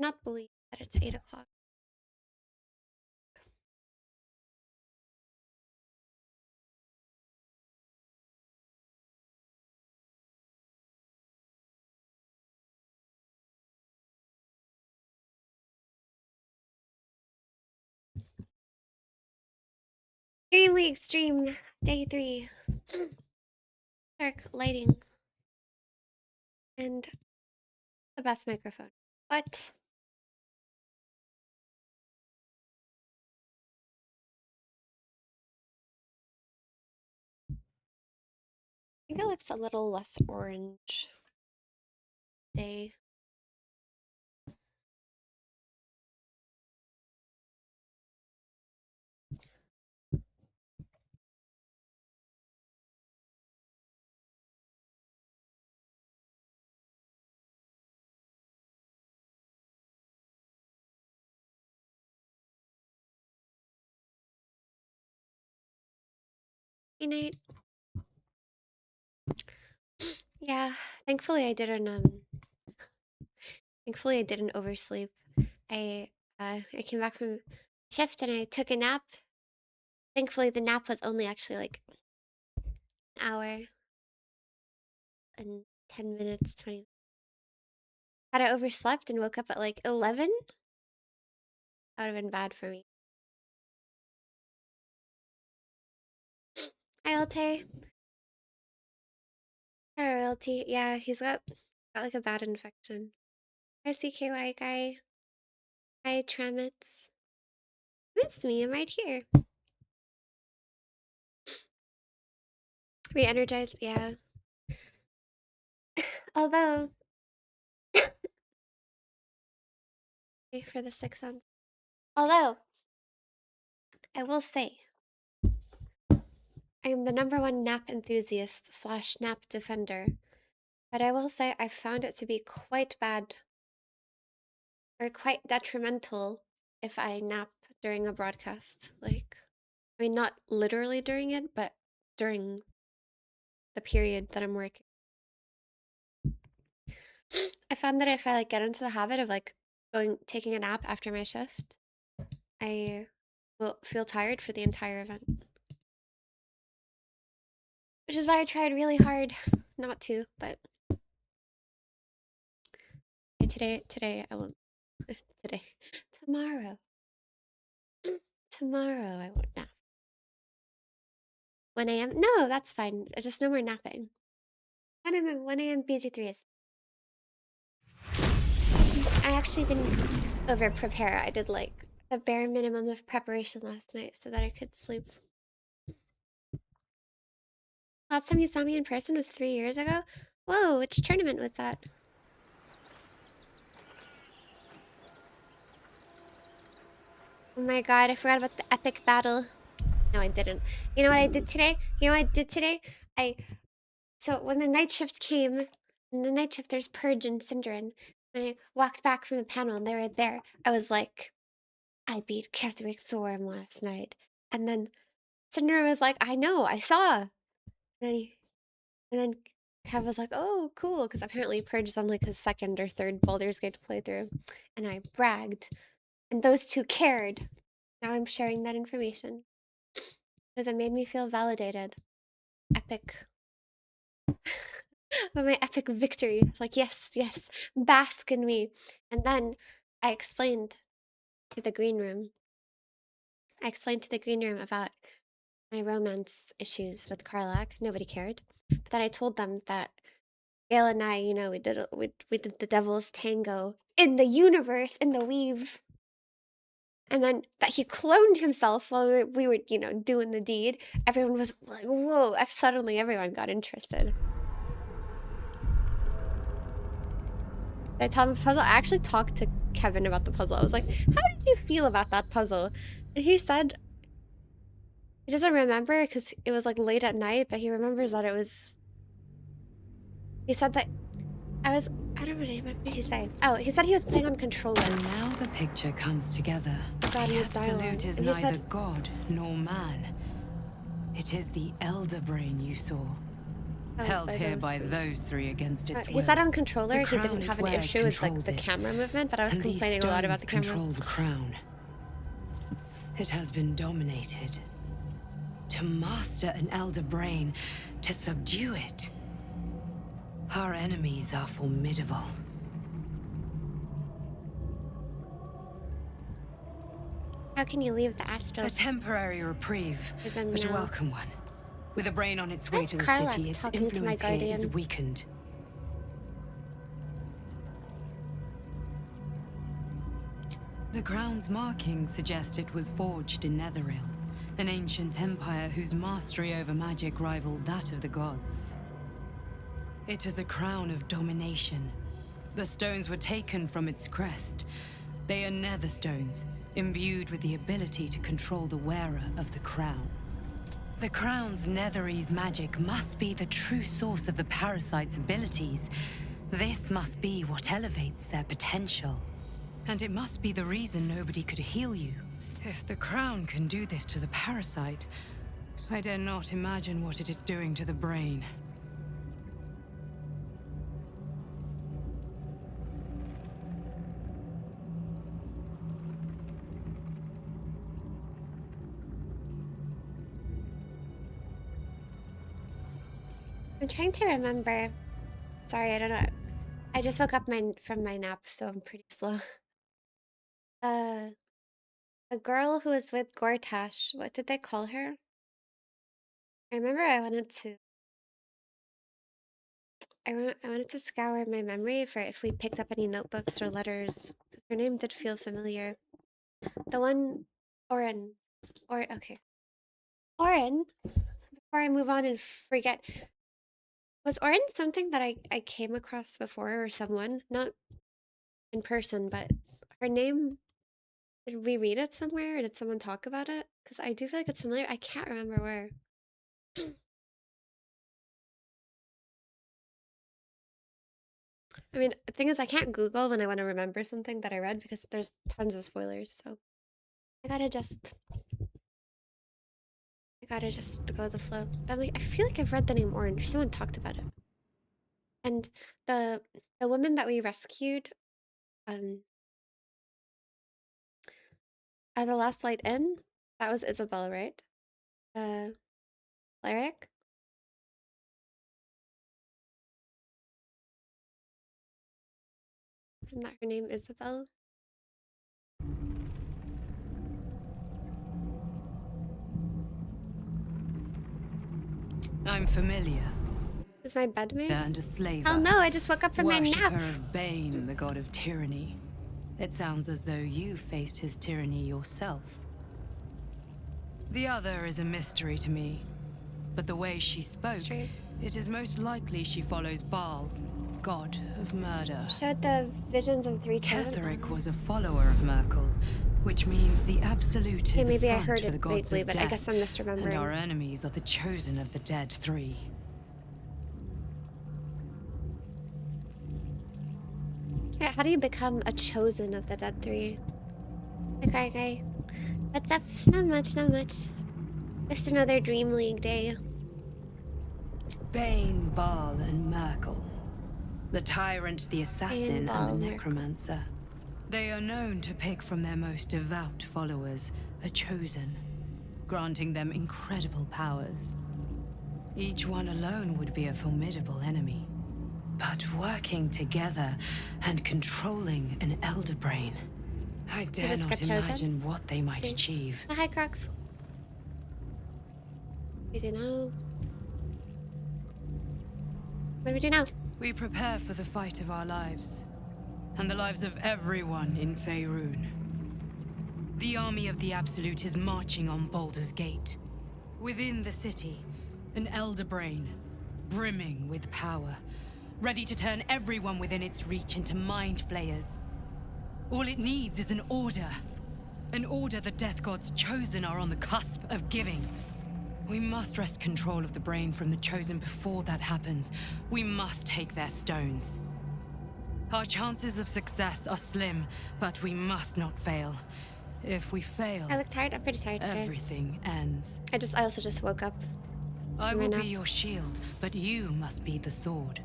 not believe that it's 8 o'clock. Extremely extreme day 3. Dark lighting and the best microphone. But I think it looks a little less orange day. Good night. Yeah, thankfully I didn't oversleep. I came back from shift and I took a nap. Thankfully the nap was only actually like an hour and 10 minutes, 20. Had I overslept and woke up at like 11, that would have been bad for me. Hi, Alte. Hi, Royalty. Yeah, he's got like a bad infection. Hi, CKY guy. Hi, Tremits. Miss me, I'm right here. Re-energized, yeah. Although, for the 6 on. Although, I will say, I am the #1 nap enthusiast / nap defender. But I will say I found it to be quite bad or quite detrimental if I nap during a broadcast. Like, I mean, not literally during it, but during the period that I'm working. I found that if I like get into the habit of like taking a nap after my shift, I will feel tired for the entire event. Which is why I tried really hard not to, but today I won't. Today. Tomorrow I won't nap. 1 a.m. No, that's fine. Just no more napping. 1 a.m. BG3 is. I actually didn't over prepare. I did like the bare minimum of preparation last night so that I could sleep. Last time you saw me in person was 3 years ago? Whoa, which tournament was that? Oh my god, I forgot about the epic battle. No, I didn't. You know what I did today? So when the night shift came, in the night shift there's Purge and Cinderin, and I walked back from the panel and they were there. I was like, I beat Catherick Thorm last night. And then Cinder was like, I know, I saw. And then Kev was like, oh, cool, because apparently Purge is on like his 2nd or 3rd Baldur's Gate to play through. And I bragged. And those two cared. Now I'm sharing that information. Because it made me feel validated. Epic. But my epic victory. It's like, yes, bask in me. And then I explained to the green room. About my romance issues with Karlak. Nobody cared. But then I told them that Gail and I, we did the devil's tango in the universe, in the weave. And then that he cloned himself while we were, doing the deed. Everyone was like, whoa, suddenly everyone got interested. Did I tell him the puzzle? I actually talked to Kevin about the puzzle. I was like, how did you feel about that puzzle? And he said he doesn't remember because it was like late at night, but he remembers that it was. He said that I don't know what did he say? Oh, he said he was playing on controller. And now the picture comes together. The Absolute is neither god nor man. It is the elder brain you saw. Held here by those three against its will. He said on controller The he crown didn't have it an wears issue with like controls the it, camera movement, but I was and these complaining a lot about the stones camera. control the crown. It has been dominated. To master an elder brain, to subdue it. Our enemies are formidable. How can you leave the astral? A temporary reprieve, Is but that a no? welcome one. With a brain on its way Why to is the Carla city, its talking to my influence here is guardian? weakened. The crown's markings suggest it was forged in Netheril, an ancient empire whose mastery over magic rivaled that of the gods. It is a crown of domination. The stones were taken from its crest. They are nether stones, imbued with the ability to control the wearer of the crown. The crown's Netherese magic must be the true source of the parasite's abilities. This must be what elevates their potential. And it must be the reason nobody could heal you. If the crown can do this to the parasite, I dare not imagine what it is doing to the brain. I'm trying to remember. Sorry, I don't know. I just woke up from my nap, so I'm pretty slow. The girl who was with Gortash, what did they call her? I remember I wanted to scour my memory for if we picked up any notebooks or letters, because her name did feel familiar. The one, Oren. Okay. Oren, before I move on and forget, was Oren something that I came across before, or someone? Not in person, but her name, did we read it somewhere, or did someone talk about it? Because I do feel like it's familiar. I can't remember where. I mean, the thing is, I can't Google when I want to remember something that I read because there's tons of spoilers, so I gotta just go with the flow. But I'm like, I feel like I've read the name Orange. Someone talked about it. And the woman that we rescued at the Last Light Inn, that was Isabel, right? Cleric? Isn't that her name, Isabel? I'm familiar. Was my bedmate? And a slaver. Hell no, I just woke up from my nap. Worshipper of Bane, the god of tyranny. It sounds as though you faced his tyranny yourself. The other is a mystery to me. But the way she spoke, it is most likely she follows Baal, god of murder. Showed the visions of 3 children. Ketheric was a follower of Merkel, which means the Absolute is maybe a I front heard for the it gods vaguely, of but death, I guess I'm misremembering. and our enemies are the chosen of the Dead Three. Yeah, how do you become a chosen of the Dead Three? Okay. What's up? Not much. Just another Dream League day. Bane, Baal, and Merkel. The tyrant, the assassin, and the necromancer. They are known to pick from their most devout followers a chosen, granting them incredible powers. Each one alone would be a formidable enemy. But working together and controlling an elder brain, I dare not imagine what they might achieve. Hi, Crocs. We do now. What do we do now? We prepare for the fight of our lives, and the lives of everyone in Faerun. The army of the Absolute is marching on Baldur's Gate. Within the city, an elder brain, brimming with power, ready to turn everyone within its reach into mind flayers. All it needs is an order. An order the Death God's chosen are on the cusp of giving. We must wrest control of the brain from the chosen before that happens. We must take their stones. Our chances of success are slim, but we must not fail. If we fail, I look tired. I'm pretty tired today. Everything ends. I also just woke up. I will Run be up. your shield, but you must be the sword.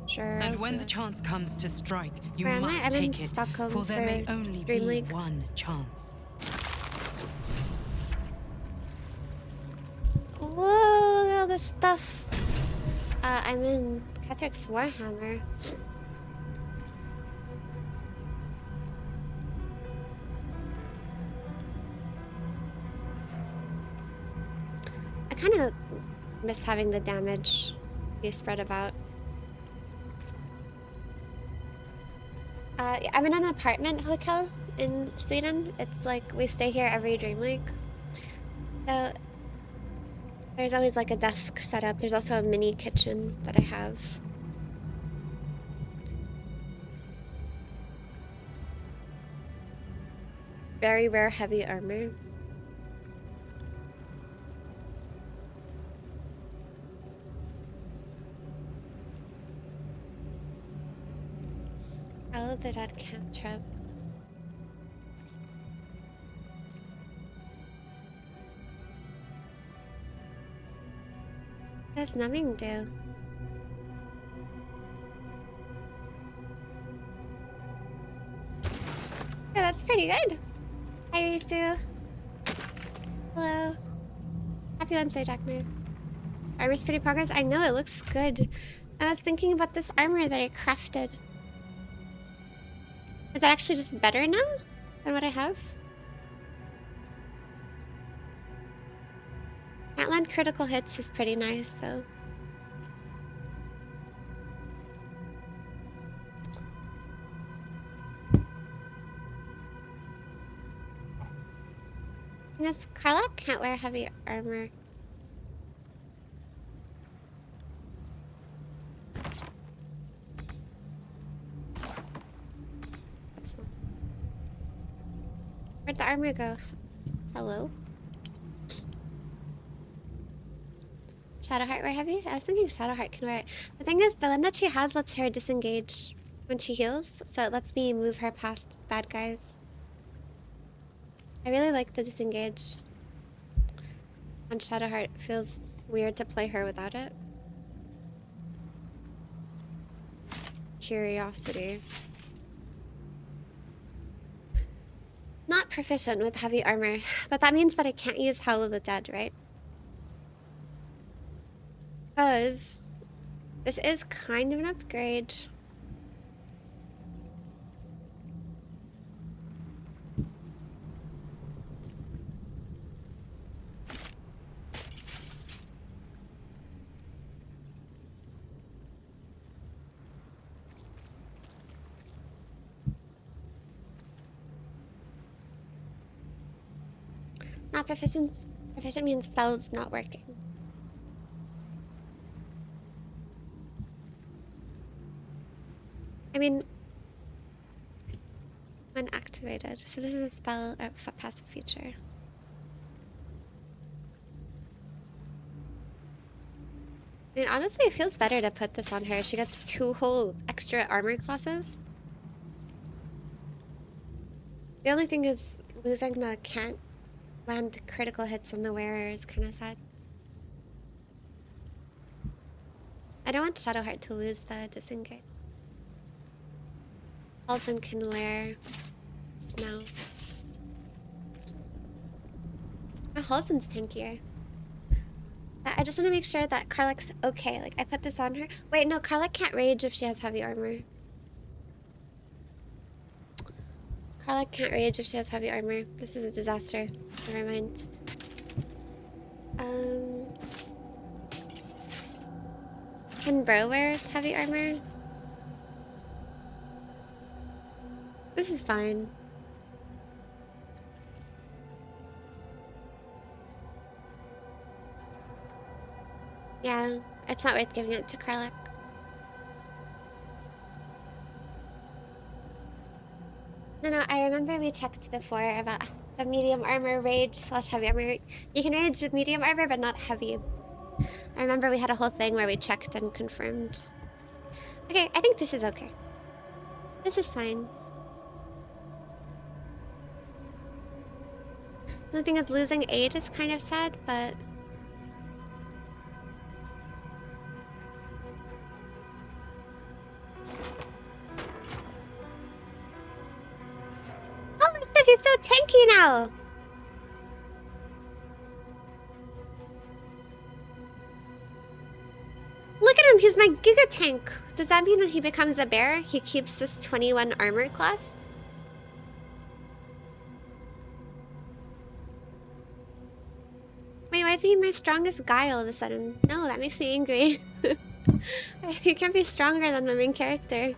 Sure, And I'll when do the it. chance comes to strike, you Where am I? must I'm in take it, Stockholm for there may for only Dream be League. one chance. Whoa, look at all this stuff. I'm in Catherick's Warhammer. I kind of miss having the damage be spread about. I'm in an apartment hotel in Sweden. It's like we stay here every Dream League. So there's always like a desk set up. There's also a mini kitchen that I have. Very rare heavy armor. I love the dead cantrip. What does numbing do? Yeah, that's pretty good. Hi, Risu. Hello. Happy Wednesday, Jack Knight. Armor's pretty progress. I know, it looks good. I was thinking about this armor that I crafted. Is that actually just better now than what I have? Can't land critical hits is pretty nice, though. Yes, Karlach can't wear heavy armor. Where'd the armor go? Hello? Shadowheart wear heavy? I was thinking Shadowheart can wear it. The thing is, the one that she has lets her disengage when she heals, so it lets me move her past bad guys. I really like the disengage on Shadowheart. It feels weird to play her without it. Curiosity. Not proficient with heavy armor, but that means that I can't use Howl of the Dead, right? Because this is kind of an upgrade. Not proficient. Proficient means spells not working. I mean, when activated. So this is a spell or passive feature. I mean, honestly, it feels better to put this on her. She gets 2 whole extra armor classes. The only thing is losing the can't land critical hits on the wearer is kind of sad. I don't want Shadowheart to lose the disengage. Halsin can wear snow. Oh, Halsin's tankier. I just want to make sure that Karlach's okay. Like, I put this on her. Wait, no, Karlach can't rage if she has heavy armor. Karlach can't rage if she has heavy armor. This is a disaster. Never mind. Can Bro wear heavy armor? This is fine. Yeah, it's not worth giving it to Karlach. No, I remember we checked before about the medium armor rage / heavy armor. You can rage with medium armor, but not heavy. I remember we had a whole thing where we checked and confirmed. Okay, I think this is okay. This is fine. The thing is, losing 8 is kind of sad, but He's so tanky now! Look at him, he's my Giga Tank! Does that mean when he becomes a bear, he keeps this 21 armor class? Wait, why is he my strongest guy all of a sudden? No, that makes me angry. You can't be stronger than the main character.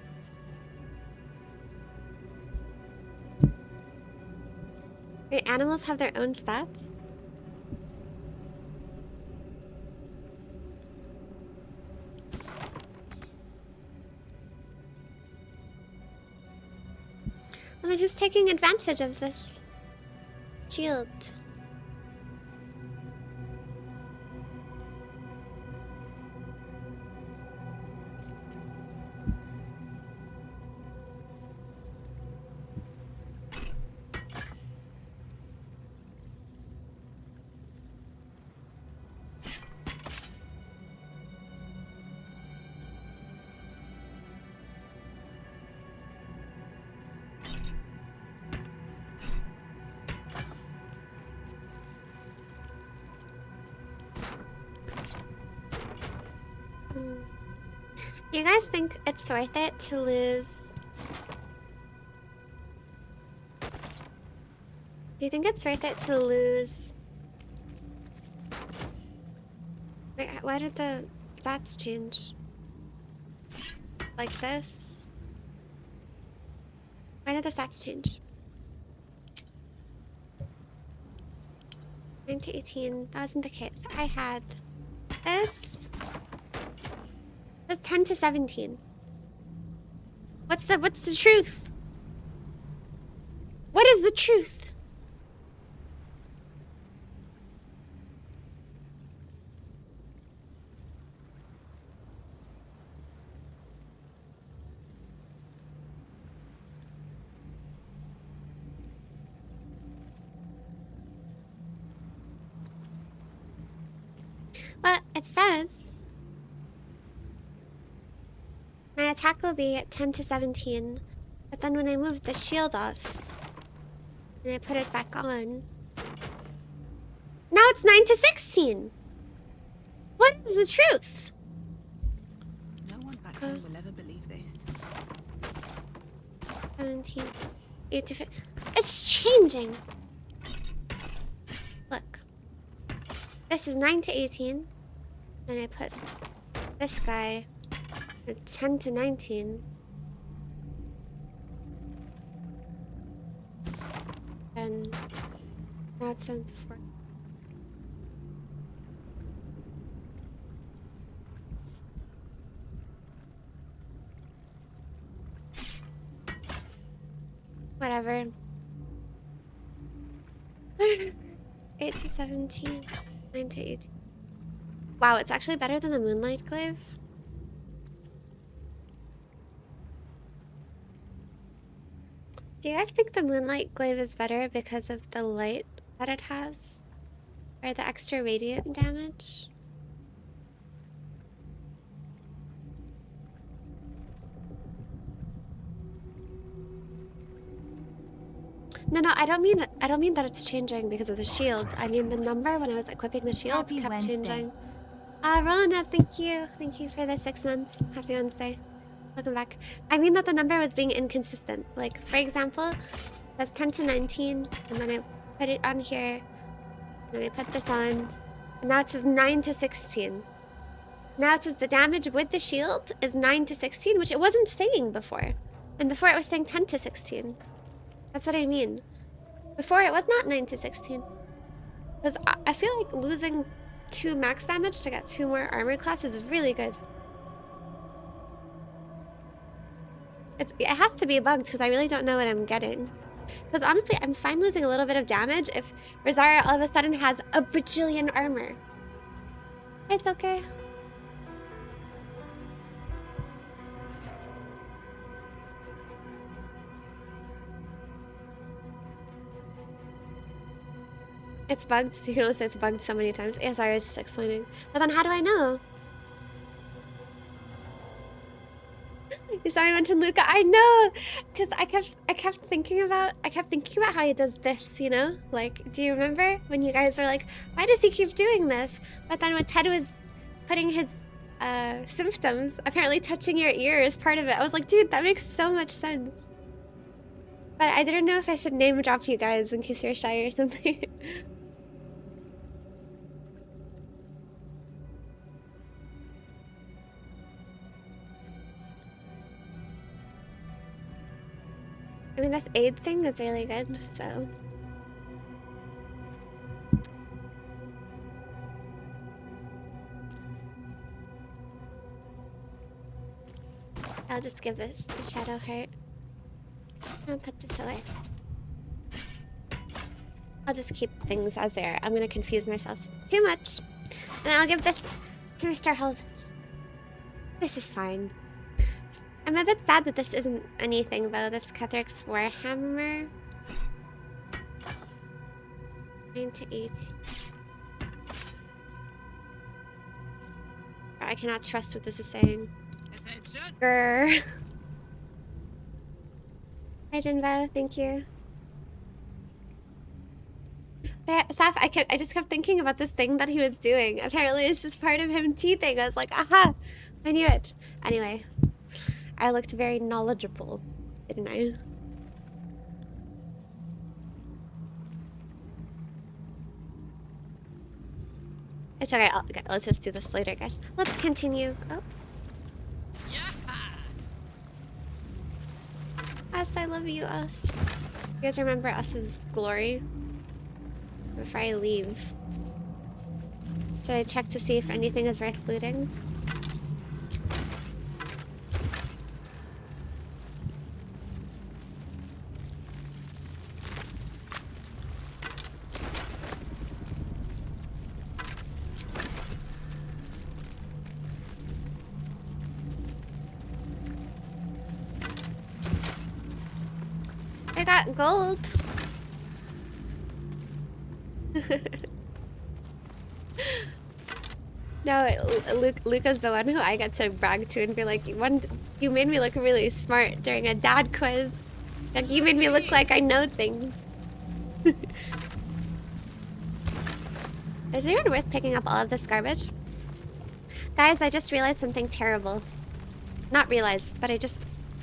Wait, animals have their own stats? Well, then who's taking advantage of this shield? You guys think it's worth it to lose? Do you think it's worth it to lose? Wait, why did the stats change? Like this? Why did the stats change? 9 to 18, that wasn't the case. I had this. That's 10 to 17. What's the truth? What is the truth? Well, it says my attack will be at 10 to 17, but then when I move the shield off and I put it back on, now it's 9 to 16. What is the truth? No one back home will ever believe this. 17, 8 to 15. It's changing. Look. This is 9 to 18. And I put this guy at 10 to 19. And now it's 7 to 4. Whatever. 8 to 17. 9 to 18. Wow, it's actually better than the Moonlight Glaive. Do you guys think the Moonlight Glaive is better because of the light that it has? Or the extra radiant damage? No, I don't mean that it's changing because of the shield. I mean the number when I was equipping the shield Happy kept Wednesday. changing. Rona, thank you. Thank you for the 6 months. Happy Wednesday. Welcome back. I mean that the number was being inconsistent. Like, for example, that's 10 to 19, and then I put it on here, and then I put this on, and now it says 9 to 16. Now it says the damage with the shield is 9 to 16, which it wasn't saying before. And before it was saying 10 to 16. That's what I mean. Before it was not 9 to 16. Because I feel like losing 2 max damage to get 2 more armor class is really good. It has to be bugged because I really don't know what I'm getting. Because honestly, I'm fine losing a little bit of damage if Rosaria all of a sudden has a bajillion armor. It's okay. It's bugged, so you can only say it's bugged so many times. ASR is explaining. But then how do I know? You saw me mention Luca. I know, because I kept thinking about how he does this. You know, like, do you remember when you guys were like, why does he keep doing this? But then when Ted was putting his symptoms, apparently touching your ear is part of it. I was like, dude, that makes so much sense. But I didn't know if I should name drop you guys in case you're shy or something. I mean, this aid thing is really good, so. I'll just give this to Shadowheart. I'll put this away. I'll just keep things as they are. I'm gonna confuse myself too much. And I'll give this to Mr. Hulls. This is fine. I'm a bit sad that this isn't anything though, this Kethric's Warhammer. 9 to 8. I cannot trust what this is saying. Attention. Grr. Hi Jinbo, thank you. But Saf, I just kept thinking about this thing that he was doing. Apparently it's just part of him teething. I was like, aha, I knew it. Anyway, I looked very knowledgeable, didn't I? It's okay, okay, let's just do this later, guys. Let's continue. Oh. Us, I love you, Us. You guys remember Us's glory? Before I leave, should I check to see if anything is worth looting? I got gold. No, Luca's the one who I get to brag to and be like, you made me look really smart during a dad quiz. Like, you made me look like I know things. Is it even worth picking up all of this garbage? Guys, I just realized something terrible. Not realized, but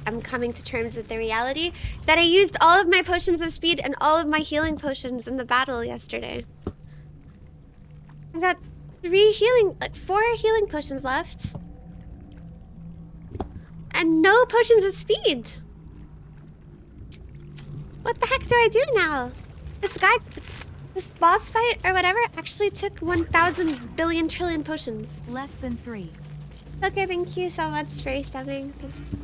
I'm coming to terms with the reality that I used all of my potions of speed and all of my healing potions in the battle yesterday. I've got 4 healing potions left. And no potions of speed. What the heck do I do now? This boss fight or whatever actually took 1,000 billion trillion potions. Less than 3. Okay, thank you so much for subbing. Thank you.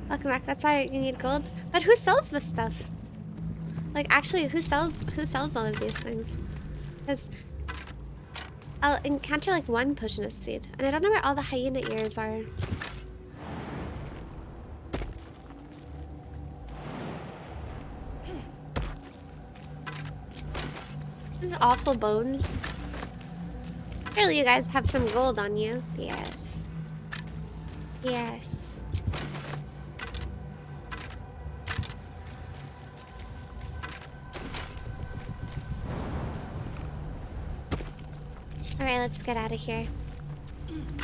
Welcome back. That's why you need gold. But who sells this stuff? Like, actually, who sells all of these things? Because I'll encounter like 1 potion of speed, and I don't know where all the hyena ears are. These awful bones. Surely you guys have some gold on you. Yes. Yes. Alright, let's get out of here.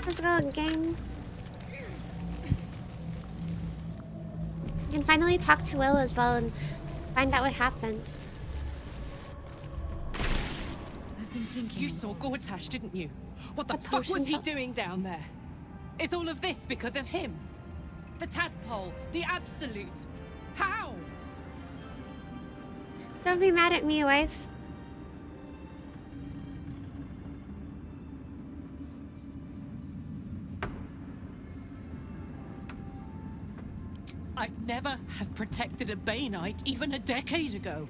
Let's go, gang. I can finally talk to Will as well and find out what happened. I've been thinking. You saw Gortash, didn't you? What the The fuck was potions he are- doing down there? Is all of this because of him? The tadpole, the absolute. How? Don't be mad at me, wife. I'd never have protected a Bay Knight even a decade ago.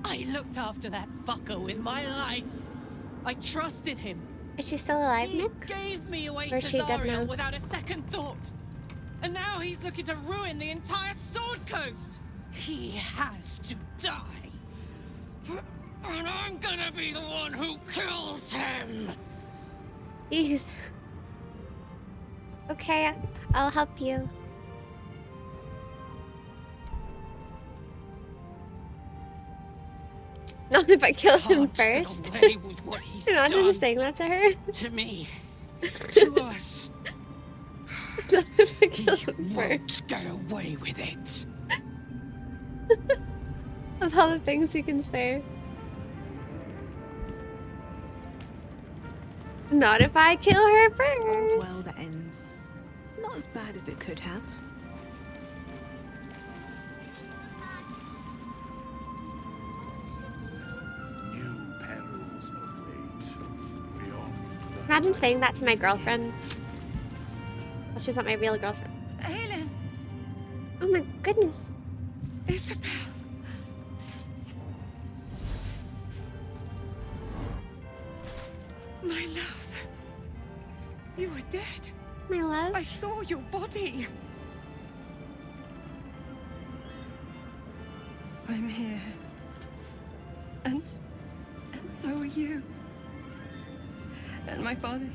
I looked after that fucker with my life. I trusted him. Is she still alive, He Nick? gave me away Or to is she dead now? Zariel without a second thought. And now he's looking to ruin the entire Sword Coast. He has to die. And I'm gonna be the one who kills him. Jeez. Okay, I'll help you. Not if I kill him Can't get first. away with what he's Imagine done saying that to her. to me, to us. Not if I He kill him won't first. get away with it. Of all the things he can say. Not if I kill her All's first. well that ends not as bad as it could have. New perils await beyond the Imagine saying that to my girlfriend. Well, she's not my real girlfriend. Helen! Oh my goodness. Isabel! My love. You were dead. My love. I saw your body. I'm here. And so are you. And my father,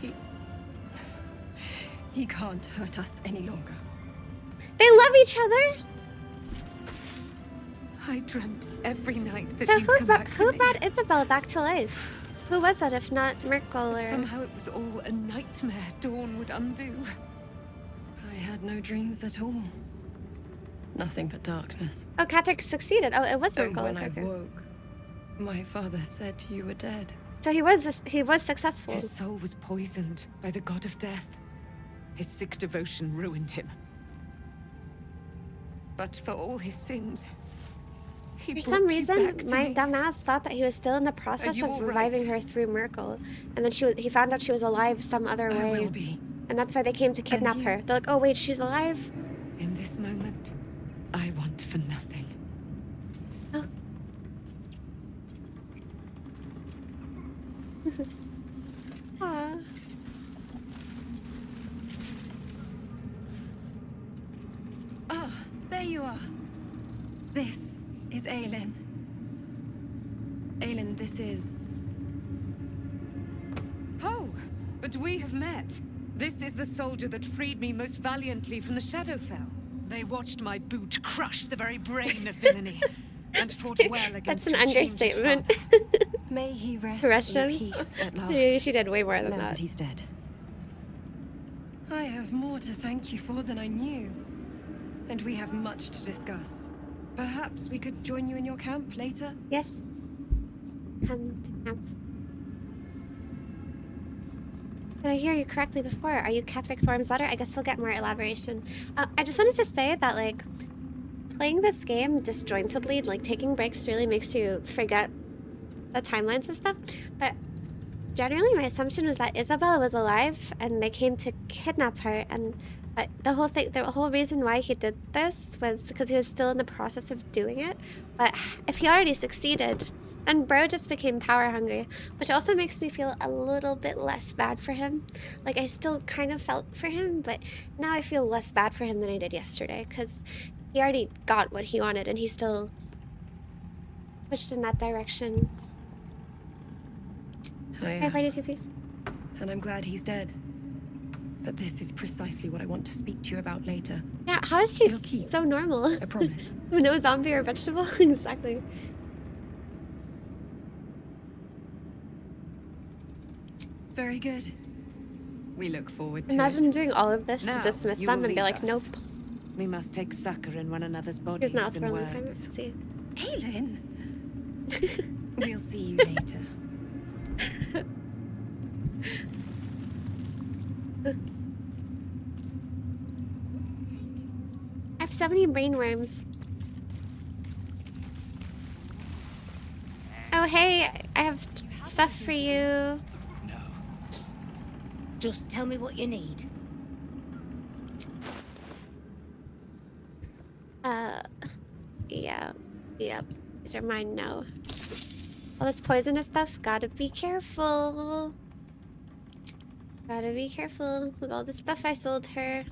he can't hurt us any longer. They love each other. I dreamt every night that So you'd come back to who me. brought Isabel back to life? Who was that if not Merkel But or... somehow it was all a nightmare Dawn would undo. I had no dreams at all. Nothing but darkness. Oh, Catherick succeeded. Oh, it was And Merkel. when Okay, I okay. woke, my father said you were dead. So he was successful. His soul was poisoned by the god of death. His sick devotion ruined him. But for all his sins, he For brought some you reason, back to my me. dumbass thought that he was still in the process you of all reviving right? her through Merkel, and then he found out she was alive some other I way, will be. and that's why they came to kidnap you? her. They're like, "Oh wait, she's alive." In this moment, I want for nothing. Oh. Aw. Ah, there you are. This is Aelin. Aelin, this is... Oh, but we have met. This is the soldier that freed me most valiantly from the Shadowfell. They watched my boot crush the very brain of villainy, and fought well against That's an your changed understatement. father. May he rest Rushed in him. peace at last. Yeah, she did way more than now that. that he's dead. I have more to thank you for than I knew. And we have much to discuss. Perhaps we could join you in your camp later? Yes. Come to camp. Did I hear you correctly before? Are you Catherick Thorm's daughter? I guess we'll get more elaboration. I just wanted to say that, like, playing this game disjointedly, like, taking breaks really makes you forget the timelines and stuff. But generally, my assumption was that Isabella was alive, and they came to kidnap her, and but the whole reason why he did this was because he was still in the process of doing it. But if he already succeeded, and Bro just became power hungry, which also makes me feel a little bit less bad for him. Like, I still kind of felt for him, but now I feel less bad for him than I did yesterday, because he already got what he wanted, and he still pushed in that direction. I Hi, am. Friday Tiffy. And I'm glad he's dead. But this is precisely what I want to speak to you about later. Yeah, how is she It'll keep. so normal? I promise. No zombie or vegetable? Exactly. Very good. We look forward to Imagine it. doing all of this to Now, dismiss you them will and be leave like, nope. us. We must take succor in one another's He's bodies not and throwing time. Let's words. see. Aelin! We'll see you later. I have so many brainworms. Oh, hey, I have stuff for you. No. Just tell me what you need. Yeah. Yep. These are mine now. All this poisonous stuff, gotta be careful. Gotta be careful with all the stuff I sold her.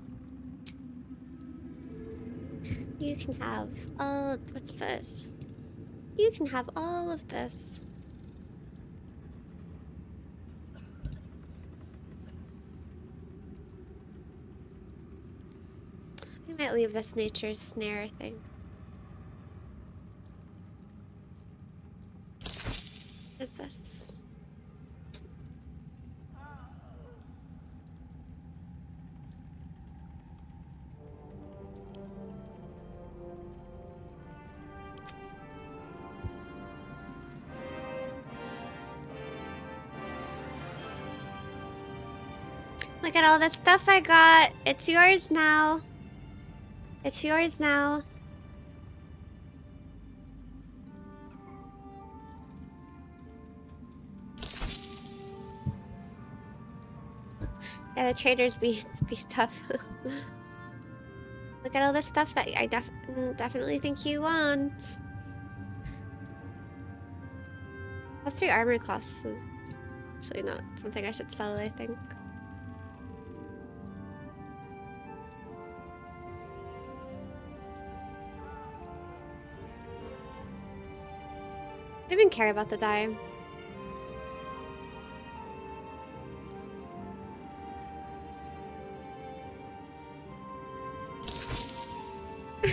You can have all... What's this? You can have all of this. I might leave this nature's snare thing. What is this? Look at all the stuff I got. It's yours now. It's yours now. Yeah, the traders be tough. Look at all the stuff that I definitely think you want. That's 3 armor class is actually not something I should sell, I think. I don't even care about the dye.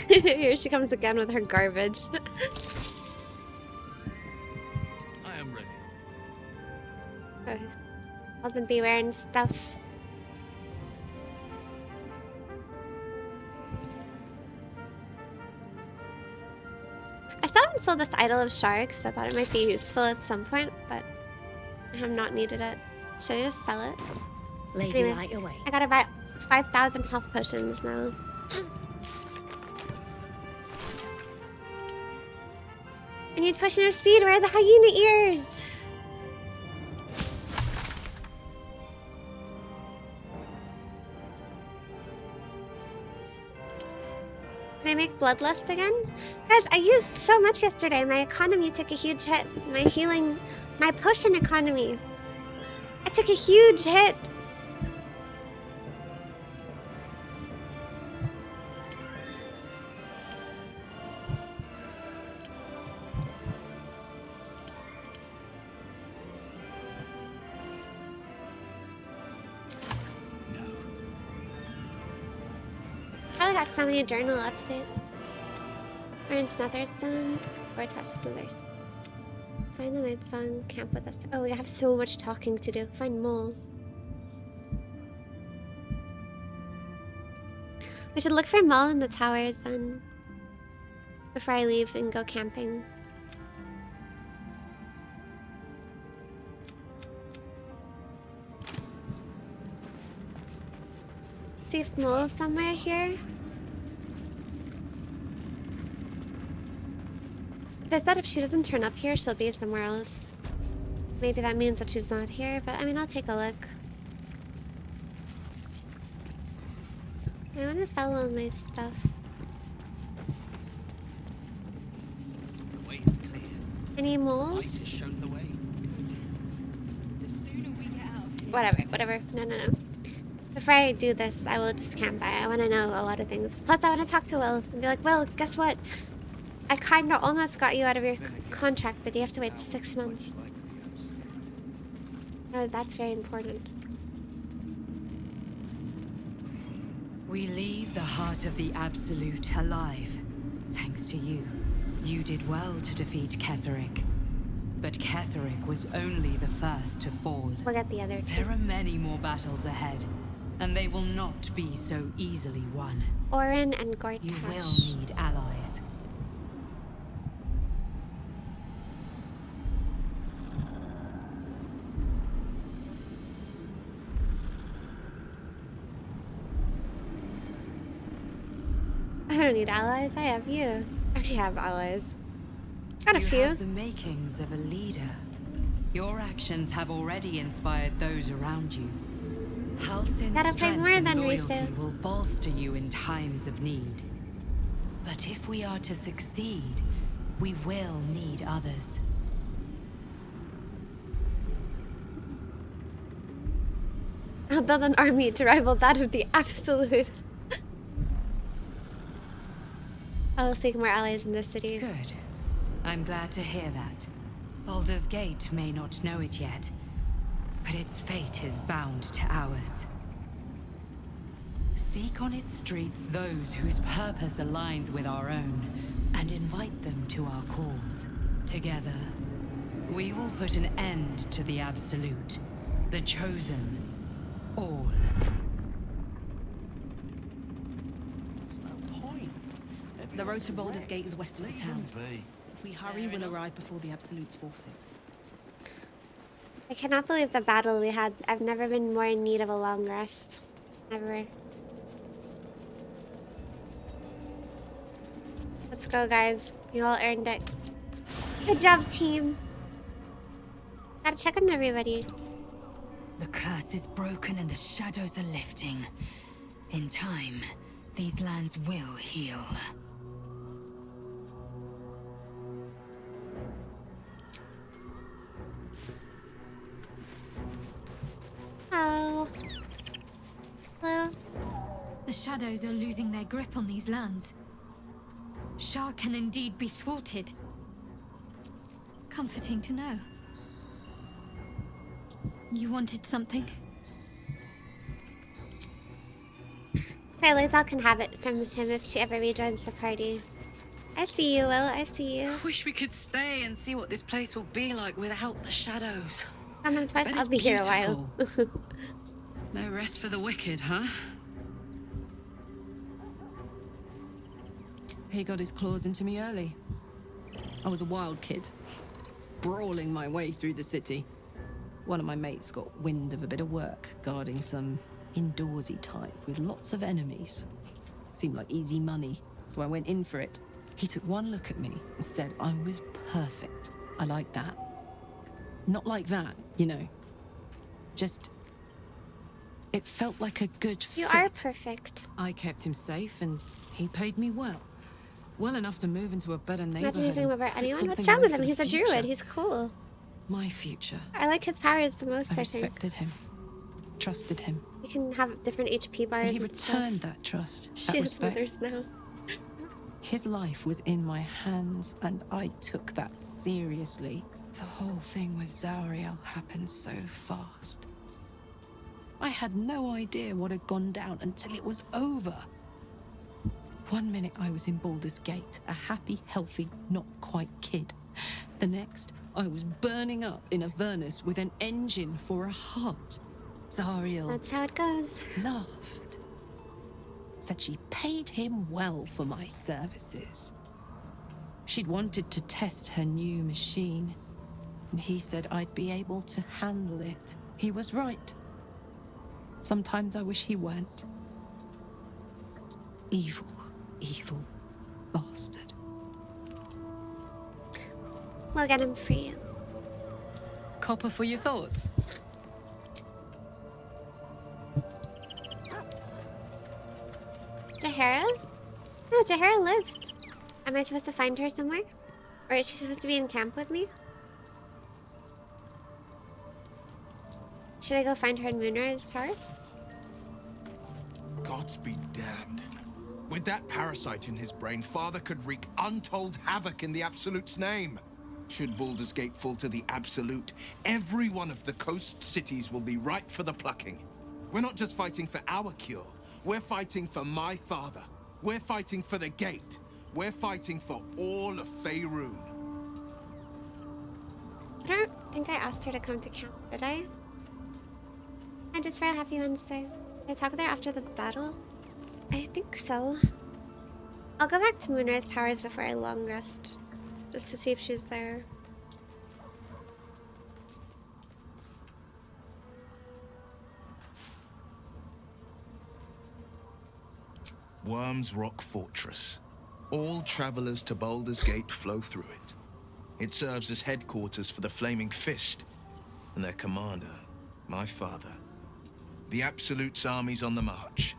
Here she comes again with her garbage. I am ready. Wasn't be wearing stuff. I still haven't sold this Idol of Shar because I thought it might be useful at some point, but I have not needed it. Should I just sell it? Lady, Anyway, light away. I gotta buy 5,000 health potions now. I need potion of speed. Where are the hyena ears? Can I make Bloodlust again? Guys, I used so much yesterday. My economy took a huge hit. My healing, my potion economy. I took a huge hit. Probably got so many journal updates. Earns Netherstone or touch Slithers. Find the Night Song, camp with us. Oh, we have so much talking to do. Find Mole. We should look for Mole in the towers then. Before I leave and go camping. See if Mole's somewhere here. They said if she doesn't turn up here, she'll be somewhere else. Maybe that means that she's not here, but I mean, I'll take a look. I want to sell all my stuff. The way is clear. Any Light has moles? shown the way. The sooner we get out of here. Whatever. No. Before I do this, I will just camp by. I want to know a lot of things. Plus, I want to talk to Will and be like, Will, guess what? I kind of almost got you out of your contract, but you have to wait 6 months. Oh, that's very important. We leave the heart of the Absolute alive. Thanks to you. You did well to defeat Ketheric. But Ketheric was only the first to fall. We'll get the other two. There are many more battles ahead, and they will not be so easily won. Orin and Gortash. You will need allies. I don't need allies. I have you. I already have allies. Got a You few. have the makings of a leader. Your actions have already inspired those around you. Halsin's Gotta play strength more and than loyalty Risu. will bolster you in times of need. But if we are to succeed, we will need others. I'll build an army to rival that of the Absolute. I will seek more allies in this city. Good. I'm glad to hear that. Baldur's Gate may not know it yet, but its fate is bound to ours. Seek on its streets those whose purpose aligns with our own, and invite them to our cause. Together, we will put an end to the Absolute, the Chosen, all. The road to Baldur's Gate is west of the town. If we hurry, we'll arrive before the Absolute's forces. I cannot believe the battle we had. I've never been more in need of a long rest. Never. Let's go, guys. You all earned it. Good job, team. Gotta check on everybody. The curse is broken and the shadows are lifting. In time, these lands will heal. Hello. Hello. The shadows are losing their grip on these lands. Shah can indeed be thwarted. Comforting to know. You wanted something? Lizelle can have it from him if she ever rejoins the party. I see you, Will. I see you. Wish we could stay and see what this place will be like without the shadows. Come on, twice. Bet I'll it's be here a while. beautiful. No rest for the wicked, huh? He got his claws into me early. I was a wild kid, brawling my way through the city. One of my mates got wind of a bit of work guarding some indoorsy type with lots of enemies. Seemed like easy money, so I went in for it. He took one look at me and said I was perfect. I like that. Not like that, you know. Just... it felt like a good fit. You are perfect. I kept him safe and he paid me well. Well enough to move into a better neighborhood. Not using him over and put anyone? What's something wrong with in him? for He's the a future. druid. He's cool. My future. I like his powers the most, I I think. respected him. Trusted him. You can have different HP bars And he and returned that trust, stuff. that She has respect. withers now. His life was in my hands, and I took that seriously. The whole thing with Zauriel happened so fast. I had no idea what had gone down until it was over. One minute I was in Baldur's Gate, a happy, healthy, not quite kid. The next, I was burning up in Avernus with an engine for a heart. Zariel That's how it goes. laughed. Said she paid him well for my services. She'd wanted to test her new machine, and he said I'd be able to handle it. He was right. Sometimes I wish he weren't. Evil, evil bastard. We'll get him for you. Copper for your thoughts. Jahara? No, Jahara lived. Am I supposed to find her somewhere? Or is she supposed to be in camp with me? Should I go find her in Moonrise Towers? Gods be damned. With that parasite in his brain, Father could wreak untold havoc in the Absolute's name. Should Baldur's Gate fall to the Absolute, every one of the coast cities will be ripe for the plucking. We're not just fighting for our cure. We're fighting for my father. We're fighting for the gate. We're fighting for all of Faerun. I don't think I asked her to come to camp, did I? I just for a happy Wednesday. Did I talk with her after the battle? I think so. I'll go back to Moonrise Towers before I long rest, just to see if she's there. Worm's Rock Fortress. All travelers to Baldur's Gate flow through it. It serves as headquarters for the Flaming Fist and their commander, my father. The Absolute's army's on the march.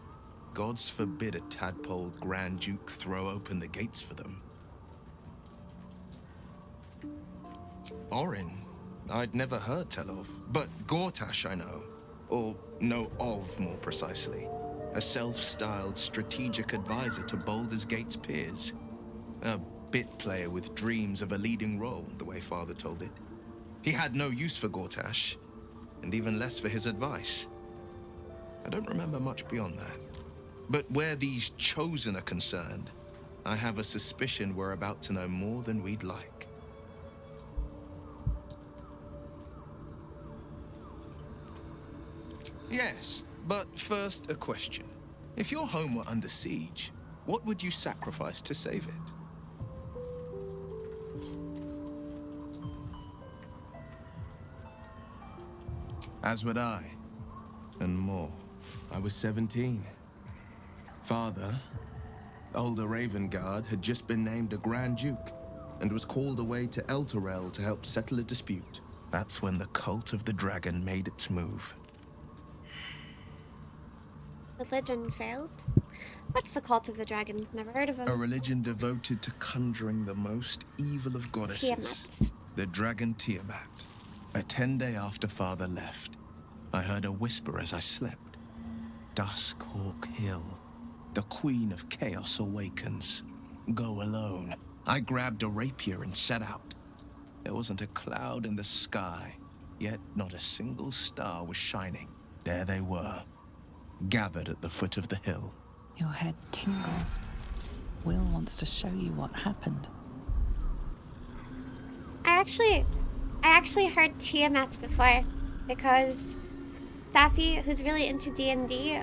Gods forbid a tadpole Grand Duke throw open the gates for them. Orin, I'd never heard tell of, but Gortash I know. Or know of, more precisely. A self-styled strategic advisor to Baldur's Gate's peers. A bit player with dreams of a leading role, the way Father told it. He had no use for Gortash, and even less for his advice. I don't remember much beyond that. But where these chosen are concerned, I have a suspicion we're about to know more than we'd like. Yes, but first a question. If your home were under siege, what would you sacrifice to save it? As would I, and more. I was 17. Father, older Ravengard, had just been named a Grand Duke and was called away to Elturel to help settle a dispute. That's when the cult of the dragon made its move. Religion failed? What's the cult of the dragon? Never heard of him. A religion devoted to conjuring the most evil of goddesses. Tiamat. The dragon Tiamat. A 10-day after Father left, I heard a whisper as I slept. Duskhawk Hill. The Queen of Chaos awakens. Go alone. I grabbed a rapier and set out. There wasn't a cloud in the sky, yet not a single star was shining. There they were, gathered at the foot of the hill. Your head tingles. Will wants to show you what happened. I actually heard Tiamat before, because Safi, who's really into D&D,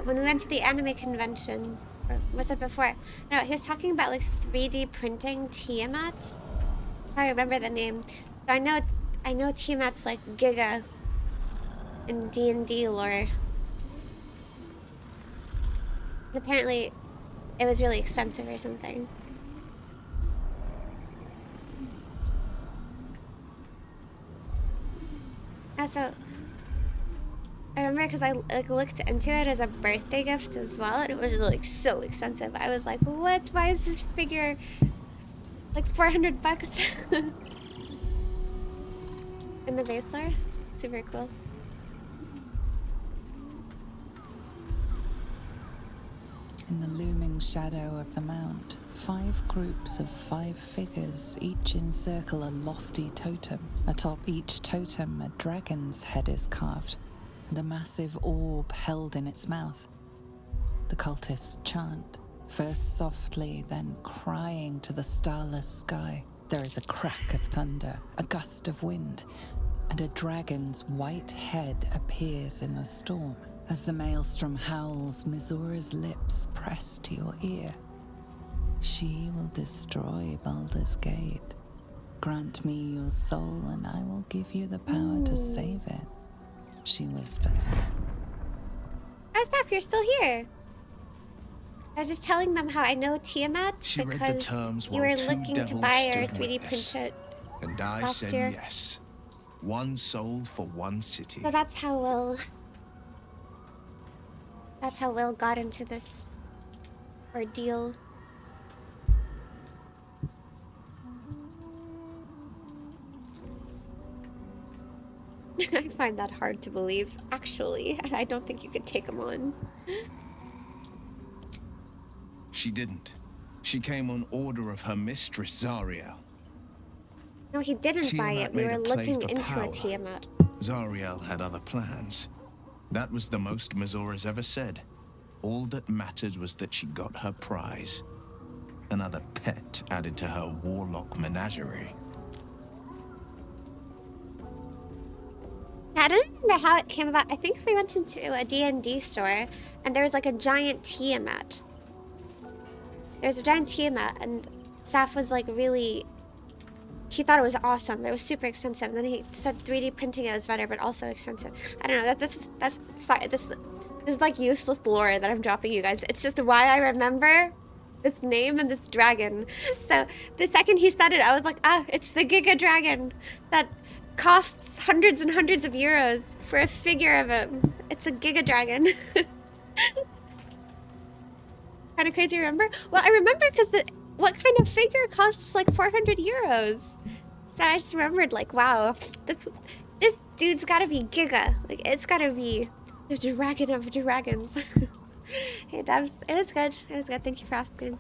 when we went to the anime convention, or was it before? No, he was talking about like 3D printing Tiamat. I remember the name. So I know Tiamat's like Giga in D&D lore. And apparently, it was really expensive or something. Also, I remember because I like looked into it as a birthday gift as well, and it was like so expensive. I was like, "What? Why is this figure like $400?" In the base lore, super cool. In the looming shadow of the mount, 5 groups of 5 figures each encircle a lofty totem. Atop each totem, a dragon's head is carved, and a massive orb held in its mouth. The cultists chant, first softly, then crying to the starless sky. There is a crack of thunder, a gust of wind, and a dragon's white head appears in the storm. As the maelstrom howls, Mizura's lips press to your ear. She will destroy Baldur's Gate. Grant me your soul, and I will give you the power to save it, she whispers. Asaf, you're still here. I was just telling them how I know Tiamat She read the because terms you while were 2 looking to devils buy our stood 3D witness. printed And I last said year. yes. 1 soul for 1 city. So that's how Will got into this ordeal. I find that hard to believe. Actually, I don't think you could take him on. She didn't. She came on order of her mistress, Zariel. No, he didn't buy it. Tiamat We made were a play looking for into power. a Tiamat. Zariel had other plans. That was the most Mizura's ever said. All that mattered was that she got her prize. Another pet added to her warlock menagerie. I don't remember how it came about. I think we went into a D&D store, and there was like a giant Tiamat. There was a giant Tiamat, and Saf was like really... He thought it was awesome. It was super expensive. And then he said 3D printing it was better, but also expensive. I don't know. This is like useless lore that I'm dropping you guys. It's just why I remember this name and this dragon. So the second he said it, I was like, it's the Giga Dragon that costs hundreds and hundreds of euros for a figure of him. It's a Giga Dragon. Kind of crazy, remember? Well, I remember because what kind of figure costs like 400 euros? So I just remembered, like, wow, this dude's gotta be Giga. Like, it's gotta be the dragon of dragons. Hey, Dubs, it was good. It was good. Thank you for asking.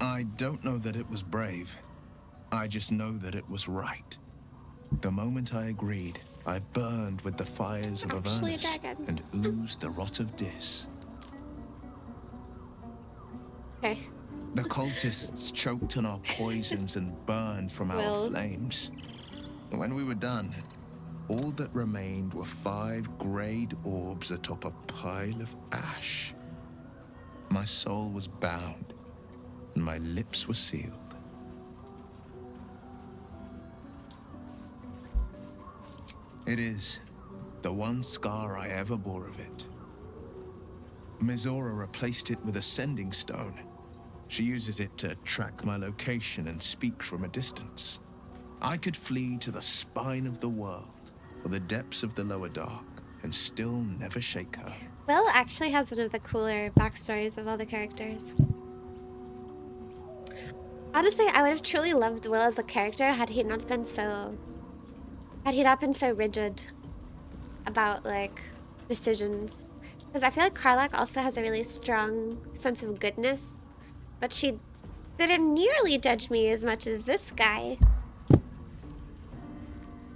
I don't know that it was brave. I just know that it was right. The moment I agreed, I burned with the fires of Actually a Avernus dragon. and oozed the rot of Dis. Okay. The cultists choked on our poisons and burned from our Well. flames. When we were done, all that remained were 5 greyed orbs atop a pile of ash. My soul was bound, and my lips were sealed. It is the one scar I ever bore of it. Mizora replaced it with a sending stone. She uses it to track my location and speak from a distance. I could flee to the spine of the world, or the depths of the lower dark, and still never shake her. Will actually has one of the cooler backstories of all the characters. Honestly, I would have truly loved Will as a character had he not been so rigid about like decisions. Because I feel like Karlach also has a really strong sense of goodness, but she didn't nearly judge me as much as this guy.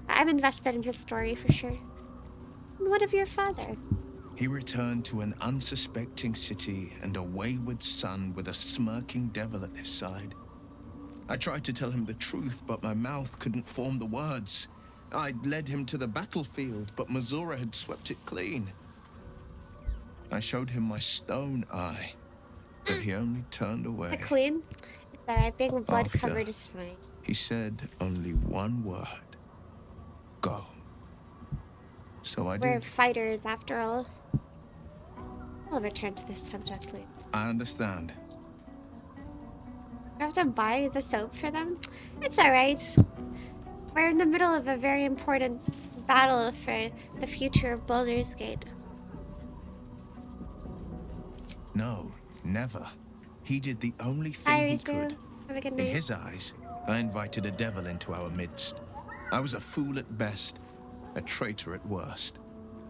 I'm invested in his story for sure. And what of your father? He returned to an unsuspecting city and a wayward son with a smirking devil at his side. I tried to tell him the truth, but my mouth couldn't form the words. I'd led him to the battlefield, but Mizora had swept it clean. I showed him my stone eye, but he only turned away. Clean? It's alright, being blood After, covered is fine. He said only one word. Go. So I We're did. fighters after all. We'll return to this subject later. I understand. I have to buy the soap for them? It's alright. We're in the middle of a very important battle for the future of Baldur's Gate. No, never. He did the only thing Hi, he Rizu. could. Have a good In night. his eyes, I invited a devil into our midst. I was a fool at best, a traitor at worst,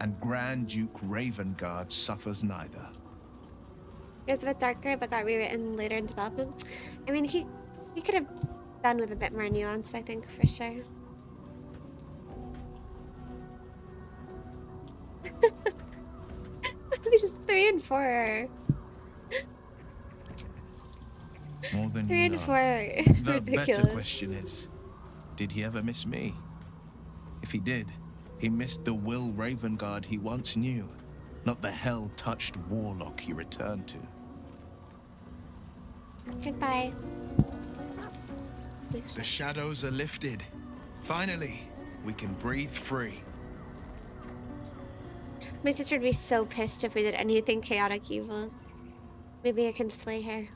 and Grand Duke Ravengard suffers neither. It was a bit darker, but got rewritten later in development. I mean, he could have done with a bit more nuance, I think, for sure. These 3 and 4 are... More than 3 you and know. 4 are The ridiculous. better question is, did he ever miss me? If he did, he missed the Will Ravengard he once knew, not the hell-touched warlock he returned to. Goodbye. The shadows are lifted. Finally, we can breathe free. My sister would be so pissed if we did anything chaotic evil. Maybe I can slay her.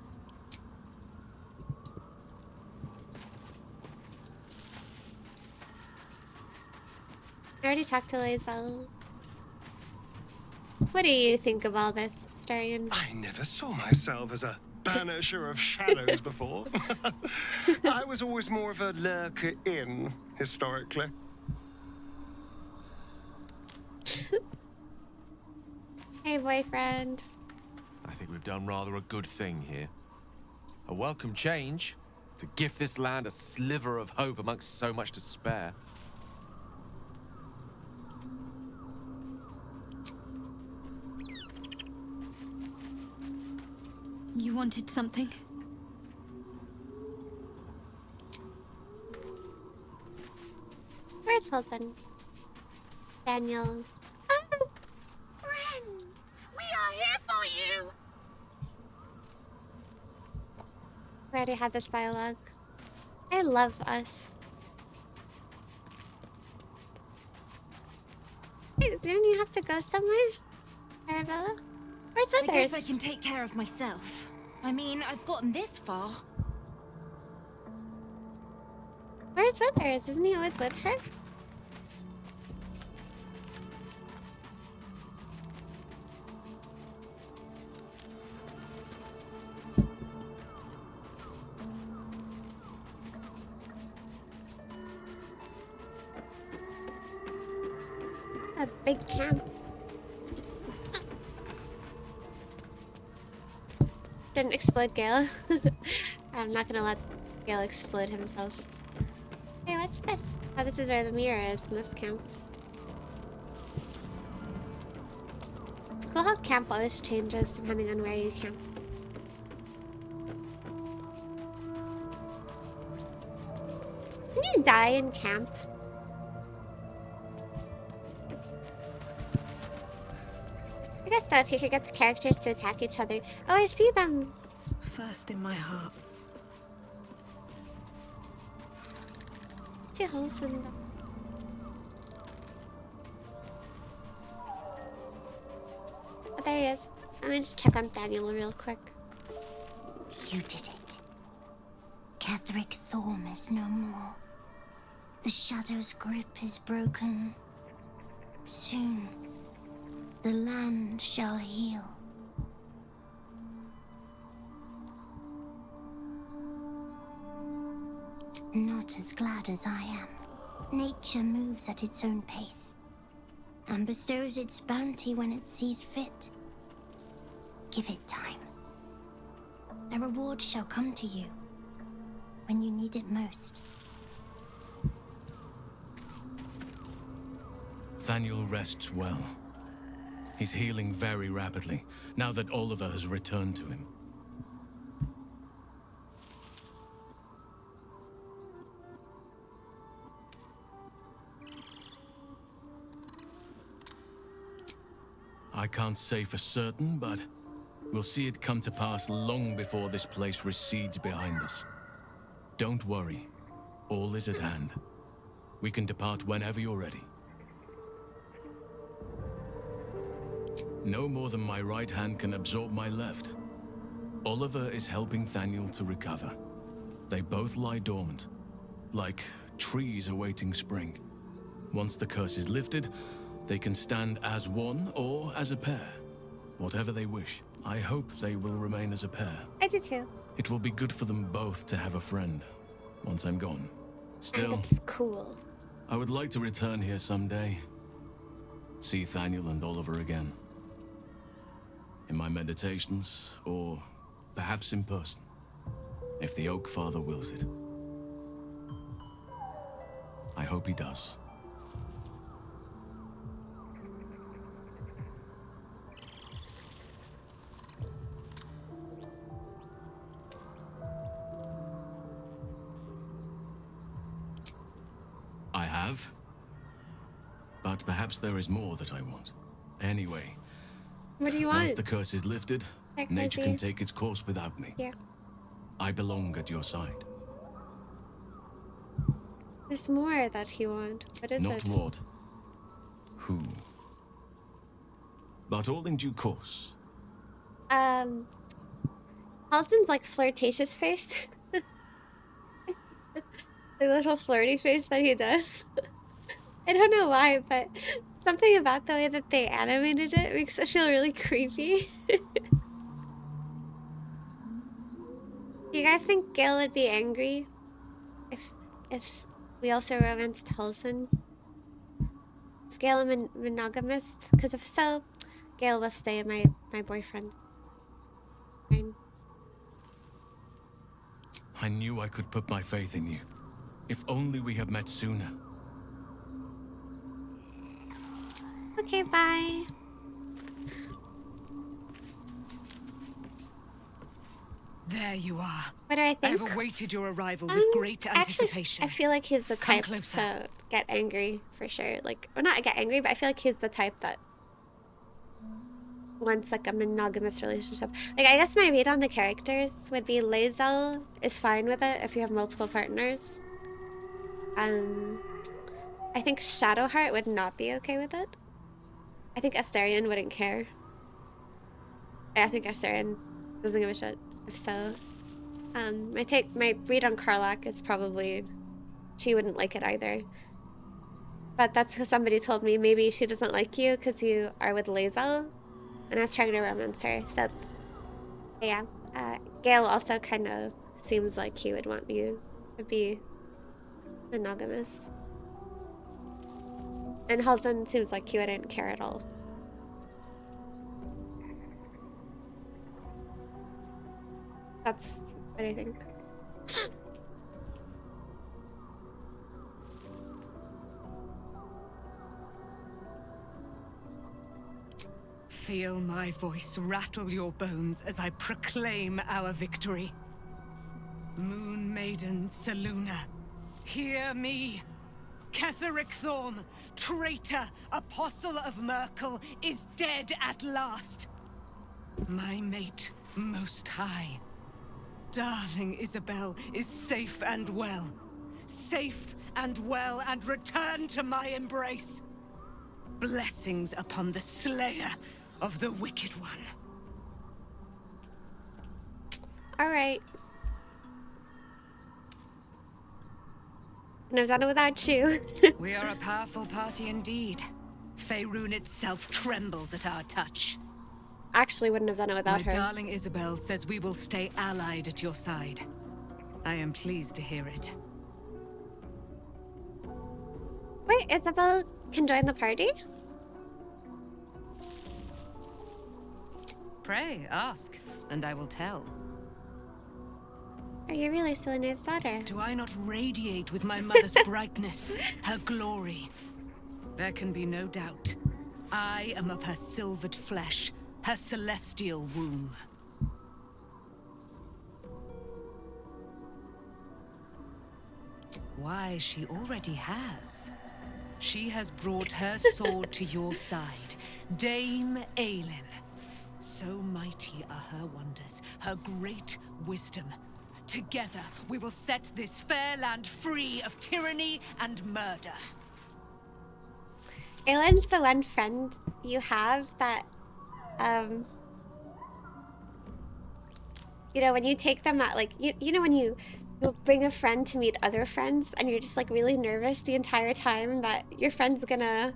I already talked to Lae'zel. What do you think of all this, Starion? I never saw myself as a banisher of shadows before. I was always more of a lurker in, historically. Hey, boyfriend. I think we've done rather a good thing here. A welcome change to gift this land a sliver of hope amongst so much despair. You wanted something? Where's Wilson? Daniel. Oh, Friend, we are here for you. we already had this dialogue. I love us. Hey, didn't you have to go somewhere, Arabella? Where's I Withers? guess I can take care of myself. I mean, I've gotten this far. Where's Withers? Isn't he always with her? A big camp. Didn't explode Gale. I'm not gonna let Gale explode himself. Hey, what's this? Oh, this is where the mirror is in this camp. It's cool how camp always changes depending on where you camp. Can you die in camp? I guess so, if you could get the characters to attack each other. Oh, I see them. First in my heart. Two holes in them. Oh, there he is. Let me just check on Daniel real quick. You did it. Catherick Thorm is no more. The Shadow's grip is broken. Soon, the land shall heal. Not as glad as I am. Nature moves at its own pace and bestows its bounty when it sees fit. Give it time. A reward shall come to you when you need it most. Thaniel rests well. He's healing very rapidly, now that Oliver has returned to him. I can't say for certain, but we'll see it come to pass long before this place recedes behind us. Don't worry. All is at hand. We can depart whenever you're ready. No more than my right hand can absorb my left. Oliver is helping Thaniel to recover. They both lie dormant, like trees awaiting spring. Once the curse is lifted, they can stand as one or as a pair. Whatever they wish. I hope they will remain as a pair. I do too. It will be good for them both to have a friend once I'm gone. Still, that's cool. I would like to return here someday. See Thaniel and Oliver again. In my meditations, or perhaps in person, if the Oak Father wills it. I hope he does. I have. But perhaps there is more that I want. Anyway. What do you want? Once the curse is lifted, nature can take its course without me. Yeah. I belong at your side. There's more that you want. What is Not it? what. Who. But all in due course. Halston's like flirtatious face. The little flirty face that he does. I don't know why, but something about the way that they animated it makes it feel really creepy. You guys think Gale would be angry if we also romanced Halston? Is Gale a monogamist? Because if so, Gale will stay my boyfriend. Fine. I knew I could put my faith in you. If only we had met sooner. Okay, bye. There you are. What do I think? I've awaited your arrival with great anticipation. Actually, I feel like he's the type to get angry for sure. Like, or not get angry, but I feel like he's the type that wants like a monogamous relationship. Like, I guess my read on the characters would be Lae'zel is fine with it if you have multiple partners. I think Shadowheart would not be okay with it. I think Astarion wouldn't care. I think Astarion doesn't give a shit. If so, my read on Karlach is probably she wouldn't like it either. But that's because somebody told me maybe she doesn't like you because you are with Lae'zel, and I was trying to romance her. So, yeah, Gale also kind of seems like he would want you to be monogamous, and Halston seems like he wouldn't care at all. That's what I think. Feel my voice rattle your bones as I proclaim our victory. Moon Maiden Selûne, hear me. Ketheric Thorm, traitor, apostle of Merkel, is dead at last. My mate, Most High, darling Isabel, is safe and well. Safe and well, and returned to my embrace. Blessings upon the slayer of the Wicked One. All right. And I've done it without you. We are a powerful party indeed. Faerun itself trembles at our touch. Actually wouldn't have done it without My her. darling Isabel says we will stay allied at your side. I am pleased to hear it. Wait, Isabel can join the party? Pray, ask, and I will tell. Are you really Selena's daughter? Do I not radiate with my mother's brightness, her glory? There can be no doubt. I am of her silvered flesh, her celestial womb. Why, she already has. She has brought her sword to your side, Dame Aelin. So mighty are her wonders, her great wisdom. Together, we will set this fair land free of tyranny and murder. Aelin's the one friend you have that, you know, when you take them out, like, you know when you bring a friend to meet other friends and you're just like really nervous the entire time that your friend's gonna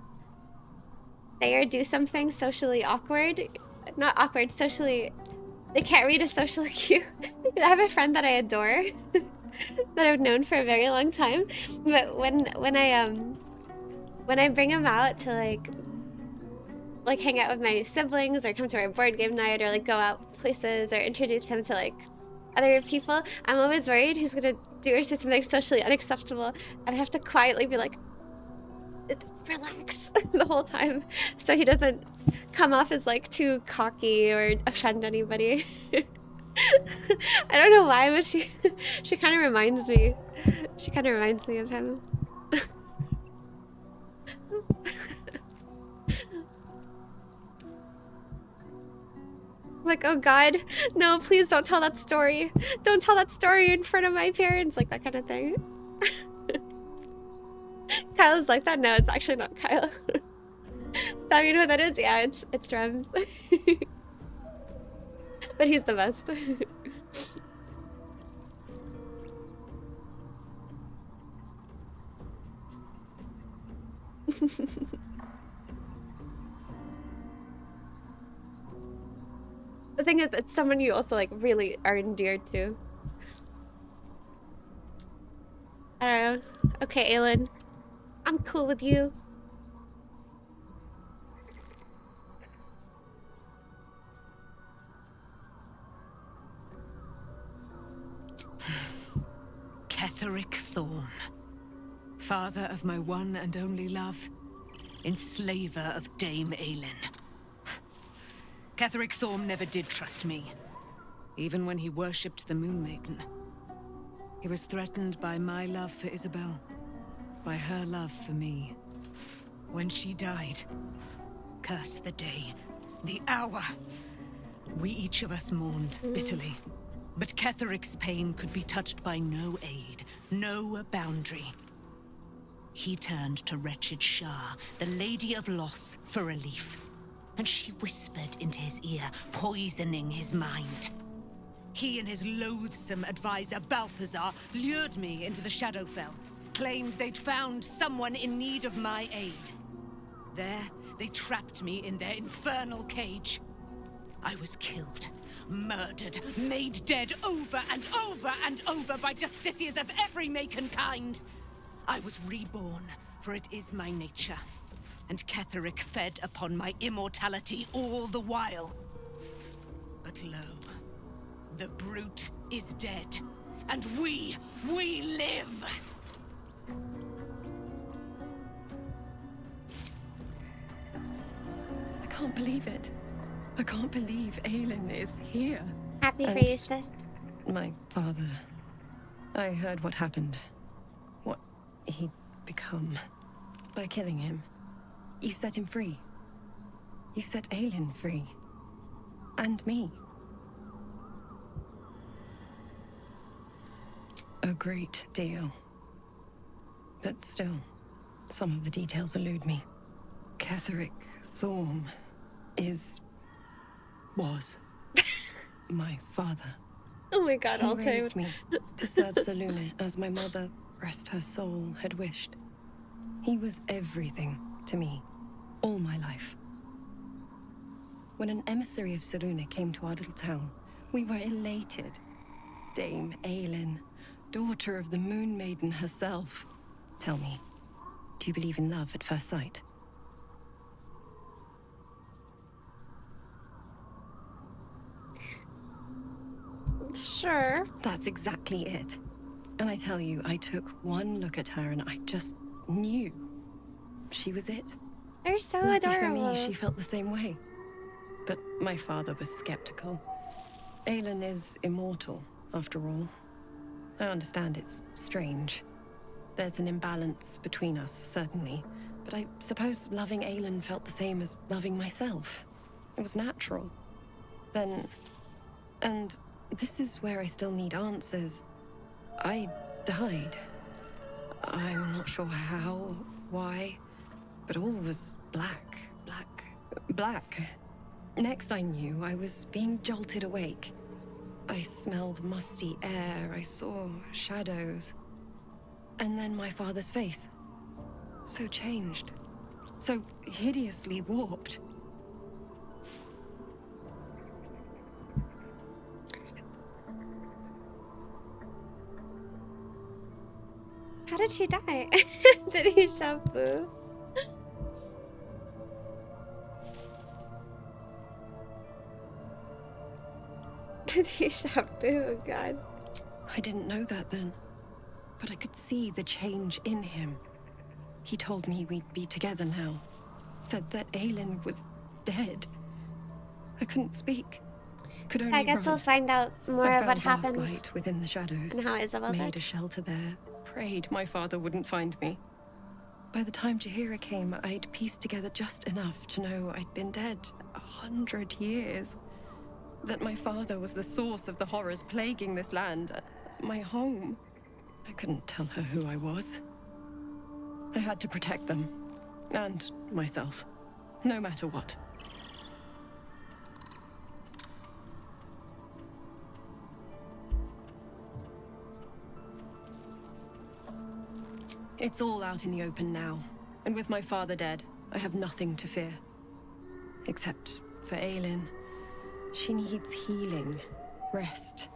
say or do something socially awkward. Not awkward, socially, they can't read a social cue. I have a friend that I adore that I've known for a very long time, but when I bring him out to like hang out with my siblings or come to our board game night or like go out places or introduce him to like other people, I'm always worried he's gonna do or say something socially unacceptable and I have to quietly be like, relax the whole time so he doesn't come off as like too cocky or offend anybody. I don't know why, but she kind of reminds me of him. Like, oh god, no, please don't tell that story. Don't tell that story in front of my parents, like that kind of thing. Kyle's like that? No, it's actually not Kyle. Sam, you know who that is? Yeah, it's Rems. But he's the best. The thing is, it's someone you also like really are endeared to. I don't know. Okay, Aelin. I'm cool with you. Ketheric Thorm, father of my one and only love, enslaver of Dame Aelin. Ketheric Thorm never did trust me, even when he worshipped the Moon Maiden. He was threatened by my love for Isabel, by her love for me. When she died, curse the day, the hour, we each of us mourned bitterly. But Ketheric's pain could be touched by no aid, no boundary. He turned to wretched Shah, the Lady of Loss, for relief. And she whispered into his ear, poisoning his mind. He and his loathsome advisor, Balthazar, lured me into the Shadowfell, claimed they'd found someone in need of my aid. There, they trapped me in their infernal cage. I was killed, murdered, made dead over and over and over by justiciars of every make and kind. I was reborn, for it is my nature. And Ketheric fed upon my immortality all the while. But lo, the brute is dead, and we live! I can't believe it. I can't believe Aelin is here. Happy for And you, sis. my father. I heard what happened. What he'd become. By killing him. You set him free. You set Aelin free. And me. A great deal. But still, some of the details elude me. Ketheric Thorm was my father. Oh my god, He all raised time. me to serve Selûne as my mother, rest her soul, had wished. He was everything to me, all my life. When an emissary of Selûne came to our little town, we were elated. Dame Aelin, daughter of the Moon Maiden herself. Tell me, do you believe in love at first sight? Sure. That's exactly it. And I tell you, I took one look at her and I just knew she was it. They're so Lucky adorable. for me, she felt the same way. But my father was skeptical. Aelin is immortal, after all. I understand it's strange. There's an imbalance between us, certainly. But I suppose loving Aelin felt the same as loving myself. It was natural. Then... And this is where I still need answers. I died. I'm not sure how, why, but all was black. Next I knew, I was being jolted awake. I smelled musty air, I saw shadows. And then my father's face. So changed. So hideously warped. How did she die? Did he shampoo? Did he shampoo? Oh god. I didn't know that then. But I could see the change in him. He told me we'd be together now. Said that Aelin was dead. I couldn't speak. Could only I guess run. we'll find out more I of what found vast happened light within the shadows. and how Isabel Made died. a shelter there. Prayed my father wouldn't find me. By the time Jaheira came, I'd pieced together just enough to know I'd been dead 100 years. That my father was the source of the horrors plaguing this land. My home. I couldn't tell her who I was. I had to protect them. And myself. No matter what. It's all out in the open now. And with my father dead, I have nothing to fear. Except for Aelin. She needs healing. Rest.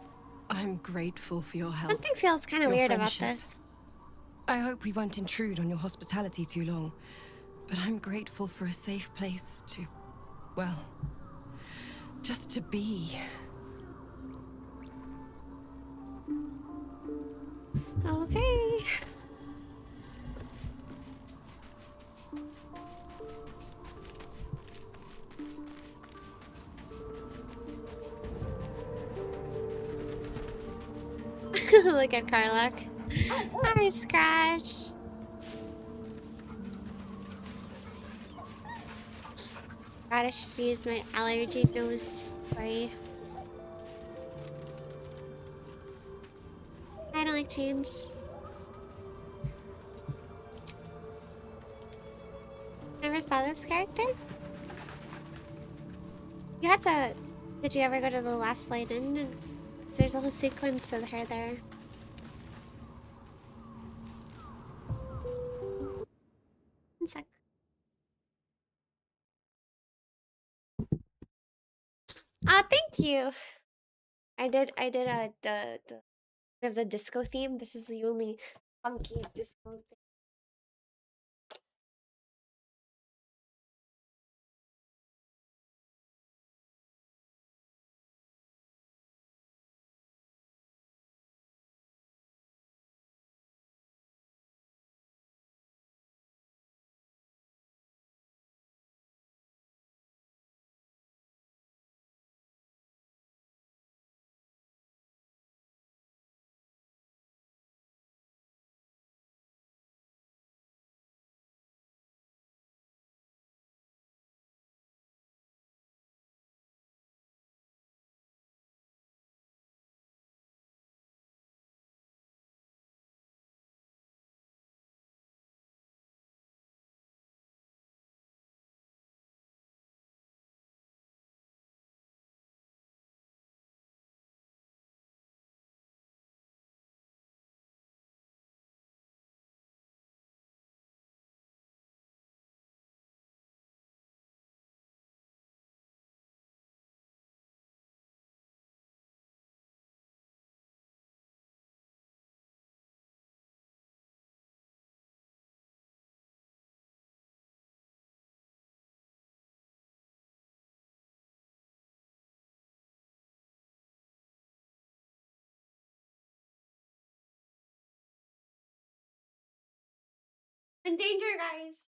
I'm grateful for your help. Something feels kind of Your weird friendship. about this. I hope we won't intrude on your hospitality too long. But I'm grateful for a safe place to... well... just to be. Okay. Look at Karlach. Hi, Scratch. God, I should use my allergy nose spray. I don't like change. Never saw this character? You had to... Did you ever go to the last light inn? And 'cause there's a whole sequence of her there. One sec. Ah, thank you. I did the disco theme. This is the only funky disco theme. In danger, guys.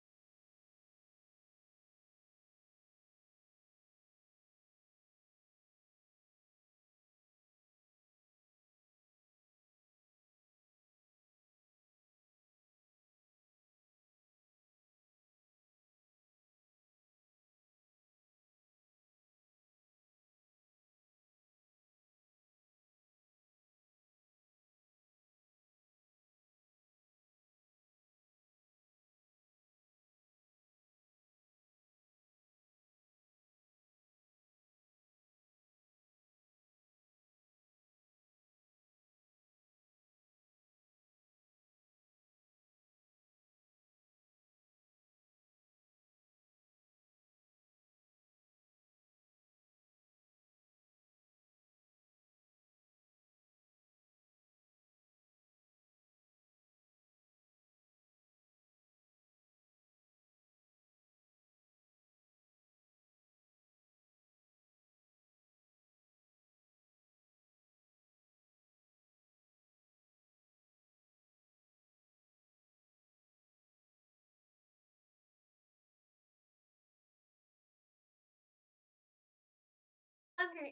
Longer.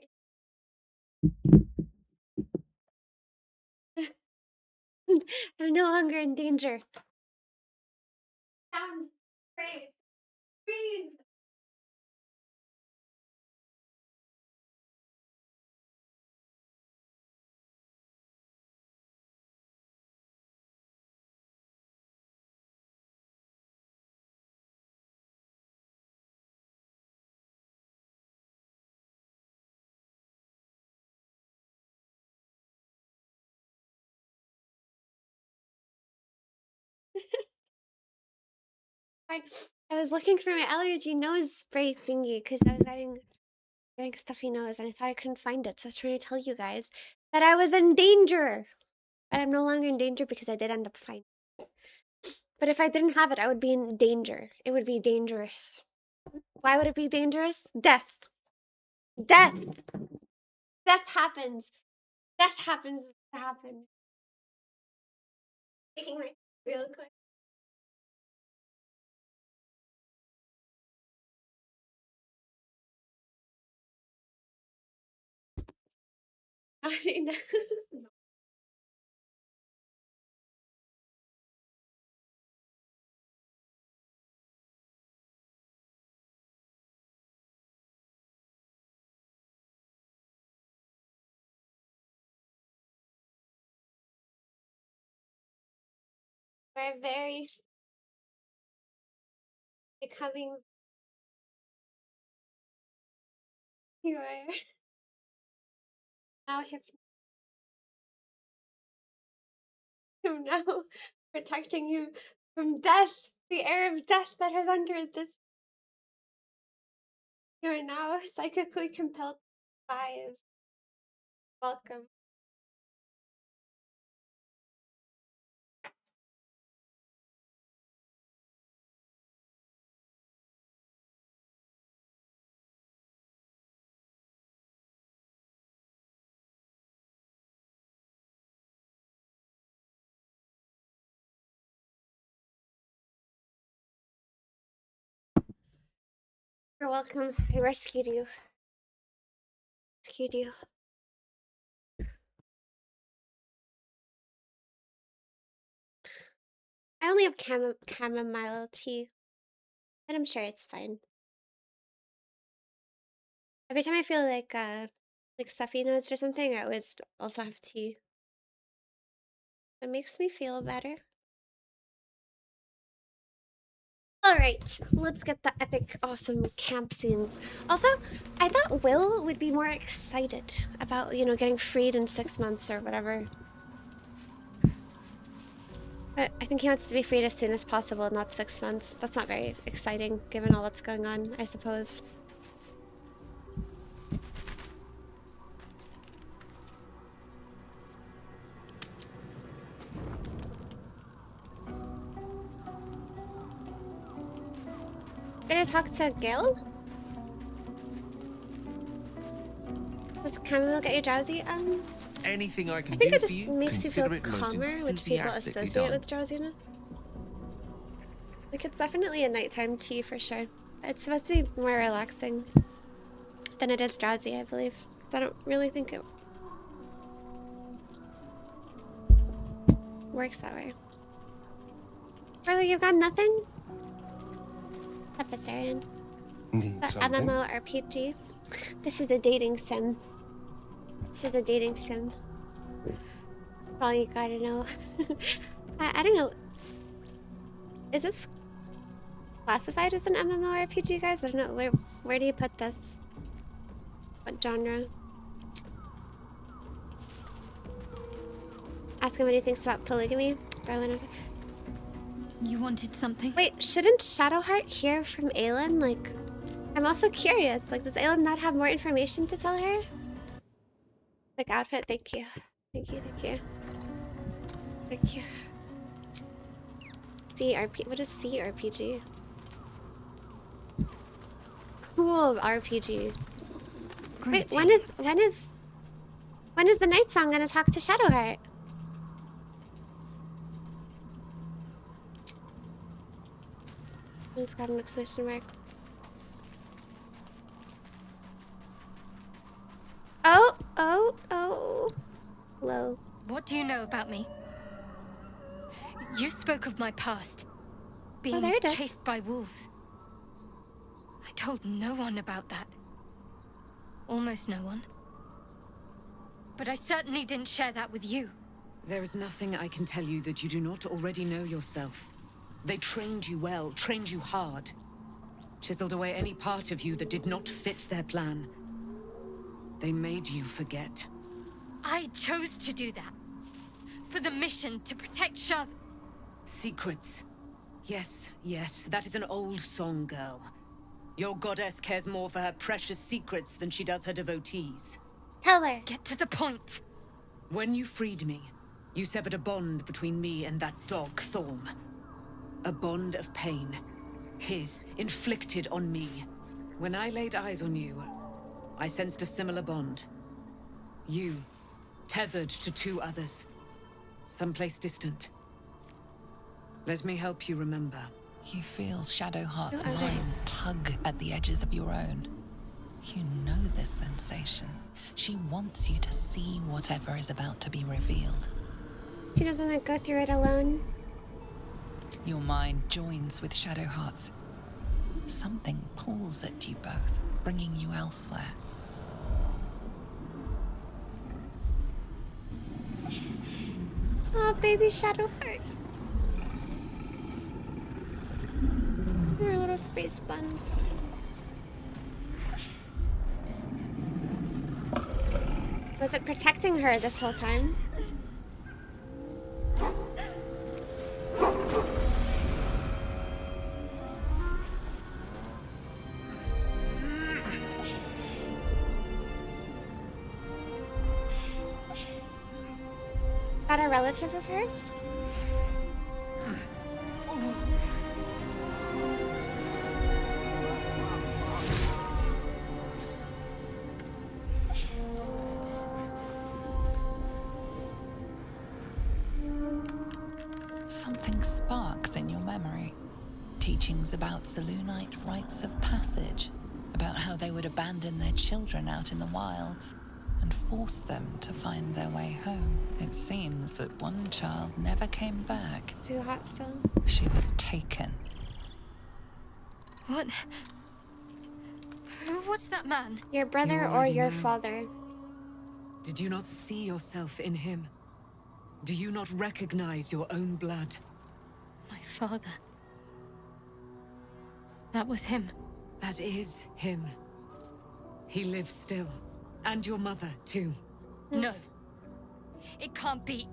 I'm no longer in danger. Sound, praise, breathe. I was looking for my allergy nose spray thingy because I was getting stuffy nose and I thought I couldn't find it. So I was trying to tell you guys that I was in danger. But I'm no longer in danger because I did end up finding it. But if I didn't have it, I would be in danger. It would be dangerous. Why would it be dangerous? Death. Death. Death happens. Death happens to happen. Taking my real quick. I know. We're very becoming. You are now I'm now protecting you from death, the air of death that has entered this. You are now psychically compelled to survive. Welcome. You're welcome. I rescued you. Rescued you. I only have chamomile tea, but I'm sure it's fine. Every time I feel like stuffy nose or something, I always also have tea. It makes me feel better. Alright, let's get the epic, awesome camp scenes. Also, I thought Will would be more excited about, you know, getting freed in 6 months or whatever. But I think he wants to be freed as soon as possible, not 6 months. That's not very exciting, given all that's going on, I suppose. Gonna talk to Gil? Does chamomile get you drowsy? Anything I can I think do it for just you, makes you feel consider it most calmer, which people enthusiastically associate done. with drowsiness. Like, it's definitely a nighttime tea for sure. It's supposed to be more relaxing than it is drowsy, I believe. 'Cause I don't really think it works that way. Really, you've got nothing? Episarian. Need The something? MMORPG. This is a dating sim. This is a dating sim. That's all you gotta know. I don't know. Is this classified as an MMORPG, guys? I don't know. Where do you put this? What genre? Ask him what he thinks about polygamy. You wanted something? Wait, shouldn't Shadowheart hear from Aelin? Like, I'm also curious. Like, does Aelin not have more information to tell her? Like, outfit, thank you. Thank you, thank you. Thank you. CRP, what is CRPG? Cool RPG. Wait, when is the Night Song gonna talk to Shadowheart? It's got an exclamation mark. Oh. Hello. What do you know about me? You spoke of my past. Being there it is. chased by wolves. I told no one about that. Almost no one. But I certainly didn't share that with you. There is nothing I can tell you that you do not already know yourself. They trained you well, trained you hard. Chiseled away any part of you that did not fit their plan. They made you forget. I chose to do that. For the mission to protect Shah's... Secrets. Yes, that is an old song, girl. Your goddess cares more for her precious secrets than she does her devotees. Tell her. Get to the point. When you freed me, you severed a bond between me and that dog, Thorm. A bond of pain. His, inflicted on me. When I laid eyes on you, I sensed a similar bond. You, tethered to two others. Someplace distant. Let me help you remember. You feel Shadowheart's Two mind others. tug at the edges of your own. You know this sensation. She wants you to see whatever is about to be revealed. She doesn't want to go through it alone. Your mind joins with Shadowheart's. Something pulls at you both, bringing you elsewhere. Oh, baby Shadowheart. Your little space buns. Was it protecting her this whole time? That a relative of hers? Something sparks in your memory. Teachings about Selûnite rites of passage, about how they would abandon their children out in the wilds and force them to find their way home. It seems that one child never came back. It's too hot still. She was taken. What? Who was that man? Your brother You or already your know. father? Did you not see yourself in him? Do you not recognize your own blood? My father. That was him. That is him. He lives still. And your mother, too. No. It can't be.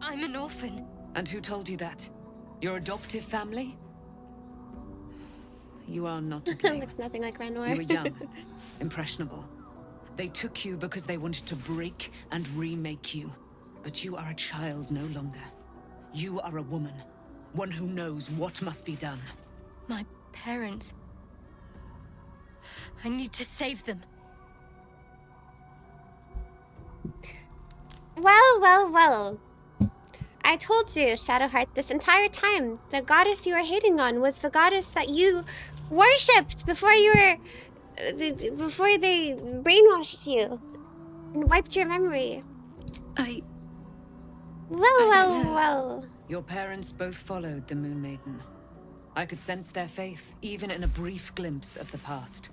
I'm an orphan. And who told you that? Your adoptive family? You are not to blame. Looks nothing like Renoir. You were young, impressionable. They took you because they wanted to break and remake you. But you are a child no longer. You are a woman. One who knows what must be done. My parents. I need to save them. Well. I told you, Shadowheart, this entire time, the goddess you were hating on was the goddess that you worshipped before you were... before they brainwashed you and wiped your memory. Well, I don't well, know. well. Your parents both followed the Moon Maiden. I could sense their faith, even in a brief glimpse of the past.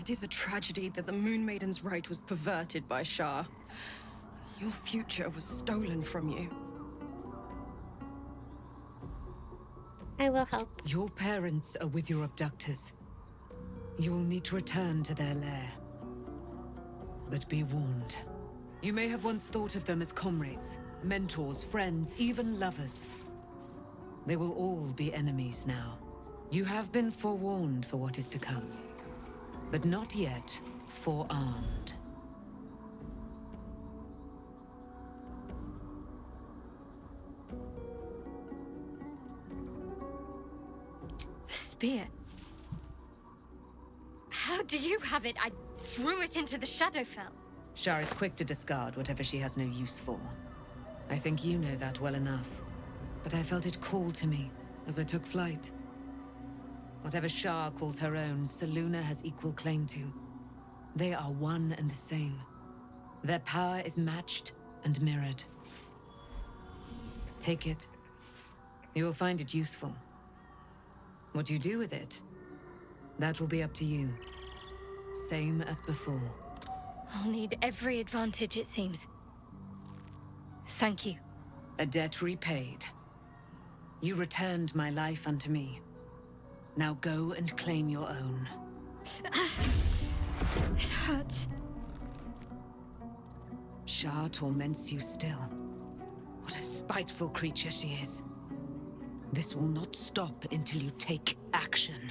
It is a tragedy that the Moon Maiden's right was perverted by Shah. Your future was stolen from you. I will help. Your parents are with your abductors. You will need to return to their lair. But be warned. You may have once thought of them as comrades, mentors, friends, even lovers. They will all be enemies now. You have been forewarned for what is to come, but not yet forearmed. The spear. How do you have it? I threw it into the Shadowfell. Shar is quick to discard whatever she has no use for. I think you know that well enough. But I felt it call to me as I took flight. Whatever Shar calls her own, Selûne has equal claim to. They are one and the same. Their power is matched and mirrored. Take it. You will find it useful. What you do with it, that will be up to you. Same as before. I'll need every advantage, it seems. Thank you. A debt repaid. You returned my life unto me. Now go and claim your own. It hurts. Shah torments you still. What a spiteful creature she is. This will not stop until you take action.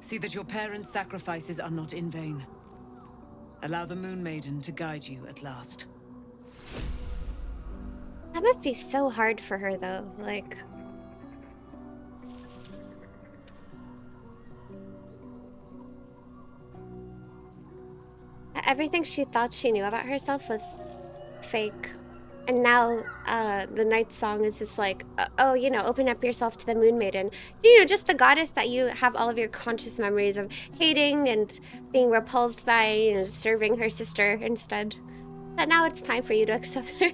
See that your parents' sacrifices are not in vain. Allow the Moon Maiden to guide you at last. That must be so hard for her, though. Like... everything she thought she knew about herself was fake. And now, the Night Song is just like, oh, you know, open up yourself to the Moon Maiden. You know, just the goddess that you have all of your conscious memories of hating and being repulsed by, you know, serving her sister instead. But now it's time for you to accept her.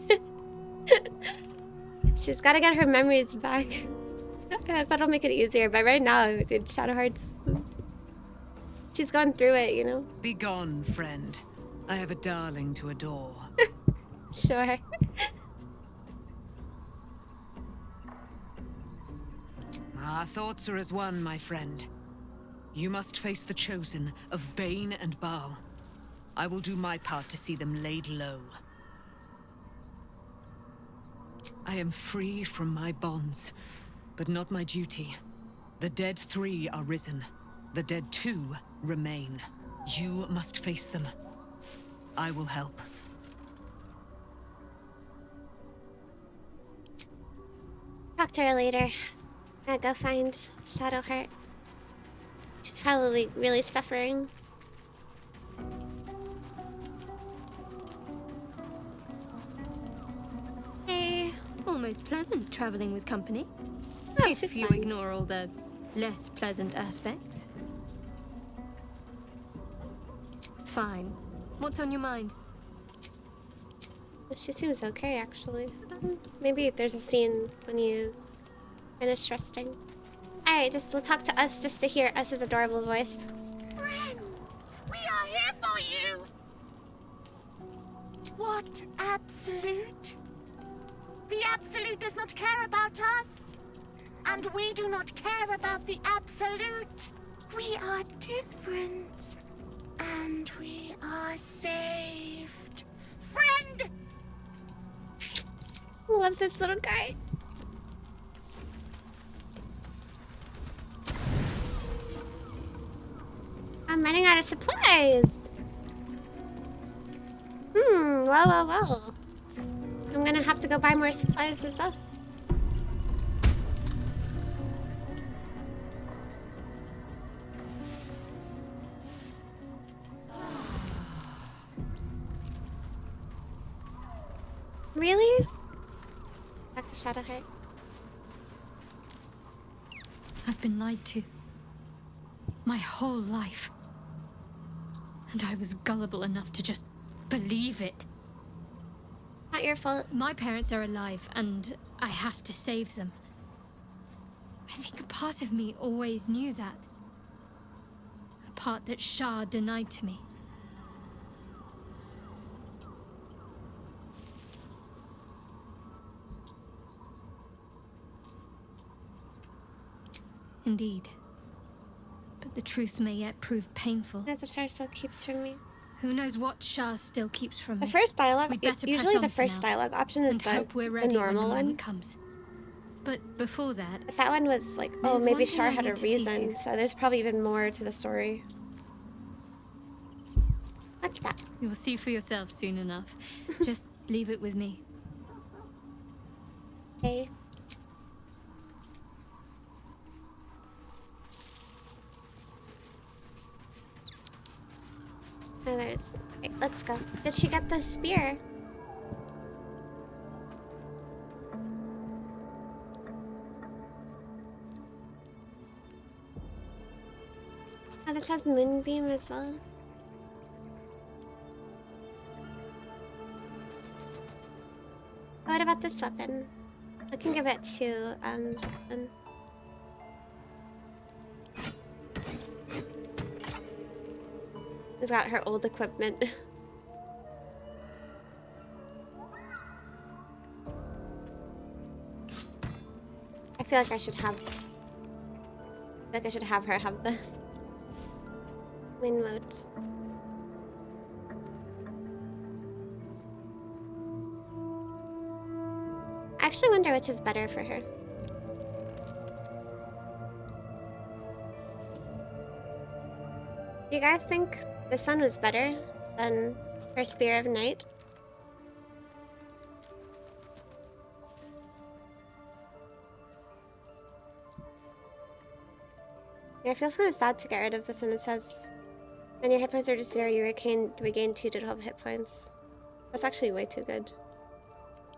She's got to get her memories back. That'll make it easier, but right now, dude, Shadowheart's... she's going through it, you know? Be gone, friend. I have a darling to adore. Sure. Our thoughts are as one, my friend. You must face the chosen of Bane and Baal. I will do my part to see them laid low. I am free from my bonds, but not my duty. The dead 3 are risen. The dead 2 remain. You must face them. I will help. Talk to her later. Gotta go find Shadowheart. She's probably really suffering. Hey. Almost pleasant traveling with company. Oh, if you ignore all the less pleasant aspects. Fine. What's on your mind? She seems okay, actually. Maybe there's a scene when you finish resting. Alright, we'll talk to us just to hear Us's adorable voice. Friend, we are here for you. What absolute? The absolute does not care about us. And we do not care about the absolute. We are different. And we are saved. Friend! I love this little guy. I'm running out of supplies. Well. I'm gonna have to go buy more supplies as well. Really? Back to Shadowheart. I've been lied to. My whole life. And I was gullible enough to just believe it. Not your fault. My parents are alive, and I have to save them. I think a part of me always knew that. A part that Shah denied to me. Indeed. But the truth may yet prove painful. As the star still keeps from me. Who knows what Shah still keeps from me? The first dialogue, We'd better usually press on the for first now, dialogue option is and hope we're ready the normal when the one. moment comes. But before that, But that one was like, oh, there's maybe one thing Shar I had a need to see reason. to. So there's probably even more to the story. What's that? You'll see for yourself soon enough. Just leave it with me. Okay. Oh, there's... Wait, let's go. Did she get the spear? Oh, this has Moonbeam as well. What about this weapon? I can give it to, She's got her old equipment. I feel like I should have... her have this. Wind mode. I actually wonder which is better for her. Do you guys think this one was better than her Spear of Night? Yeah, I feel kind of sad to get rid of this one. It says, when your hit points are to zero, you regain 2 to 12 hit points. That's actually way too good.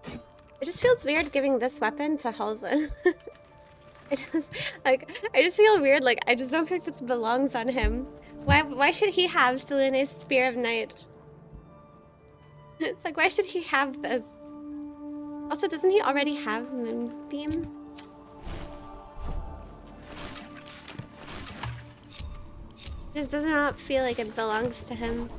It just feels weird giving this weapon to Halza. I just feel weird, like, I just don't think this belongs on him. Why should he have Selene's Spear of Night? It's like, why should he have this? Also, doesn't he already have Moonbeam? It just does not feel like it belongs to him.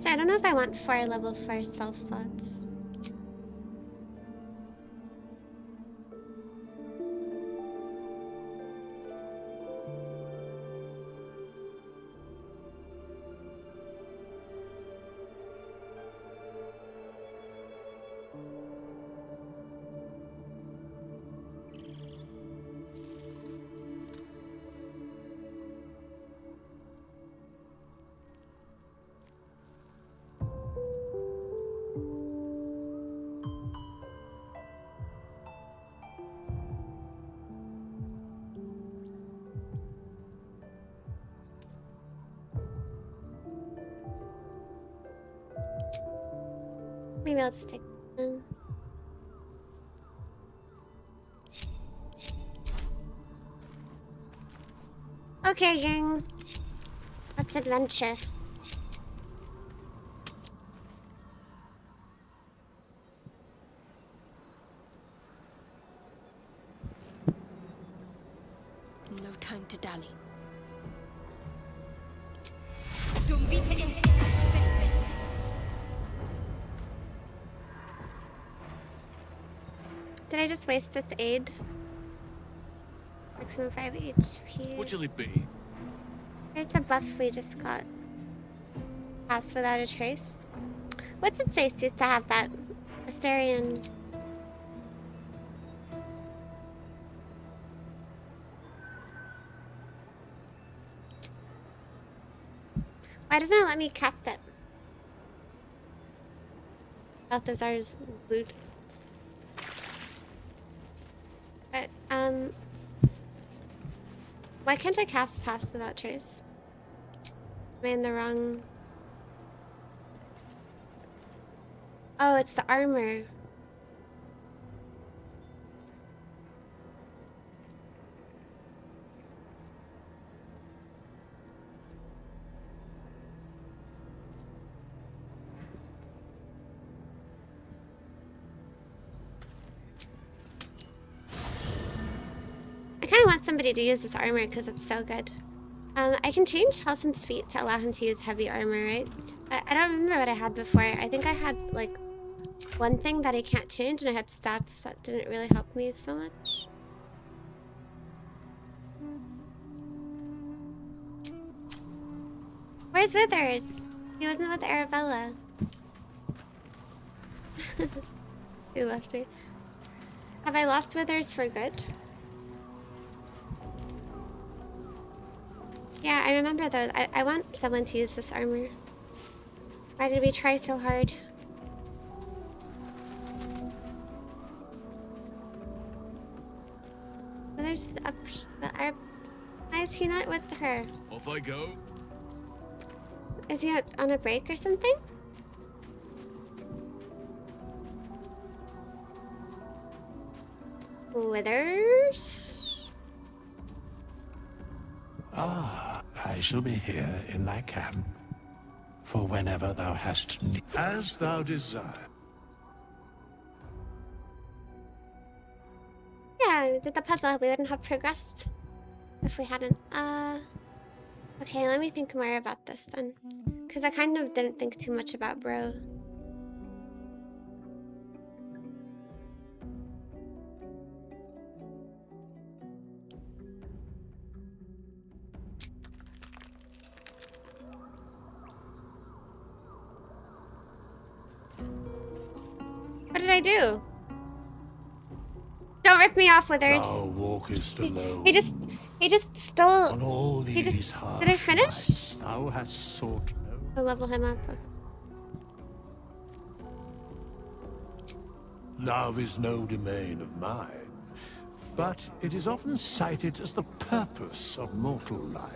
I don't know if I want 4 level 4 spell slots. Maybe I'll just take them. Okay, gang. Let's adventure. No time to dally. I just waste this aid? Maximum 5 HP. What shall it be? Here's the buff we just got. Pass without a trace. What's its face used to have that? Asterian. Why doesn't it let me cast it? Balthazar's loot. But, why can't I cast Pass without trace? Am I in the wrong... Oh, it's the armor. I kind of want somebody to use this armor because it's so good. I can change Halsin's feet to allow him to use heavy armor, right? I don't remember what I had before. I think I had, like, one thing that I can't change, and I had stats that didn't really help me so much. Where's Withers? He wasn't with Arabella. He left me. Have I lost Withers for good? Yeah, I remember those. I want someone to use this armor. Why did we try so hard? There's a... Why is he not with her? Off I go. Is he on a break or something? Withers? Ah, I shall be here in thy camp, for whenever thou hast need. As thou desire. Yeah, we did the puzzle. We wouldn't have progressed if we hadn't. Okay, let me think more about this then. Because I kind of didn't think too much about Bro. What did I do? Don't rip me off, Withers. Thou walkest alone. He just stole. On all He these just. harsh Did I finish? nights thou hast sought no. I'll level him up. Love is no domain of mine, but it is often cited as the purpose of mortal life.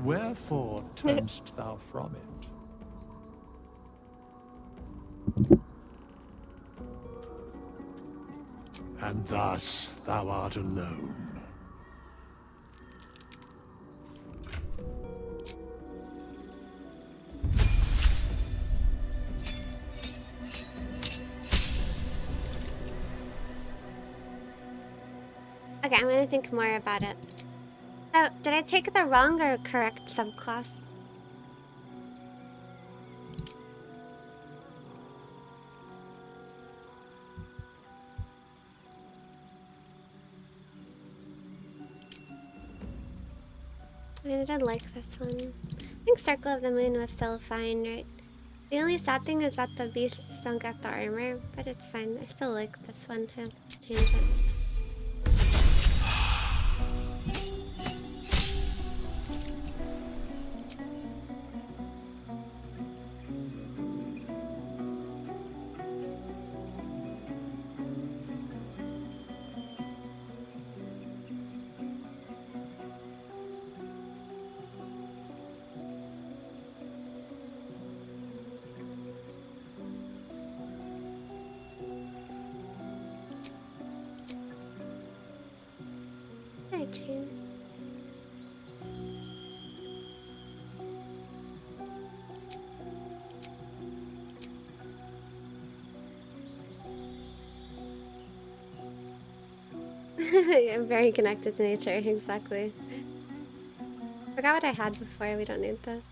Wherefore turnst thou from it? And thus thou art alone. Okay, I'm gonna think more about it. Oh, did I take the wrong or correct subclass? I mean, I did like this one. I think Circle of the Moon was still fine, right? The only sad thing is that the beasts don't get the armor, but it's fine. I still like this one to change it. I'm very connected to nature, exactly. Forgot what I had before, we don't need this.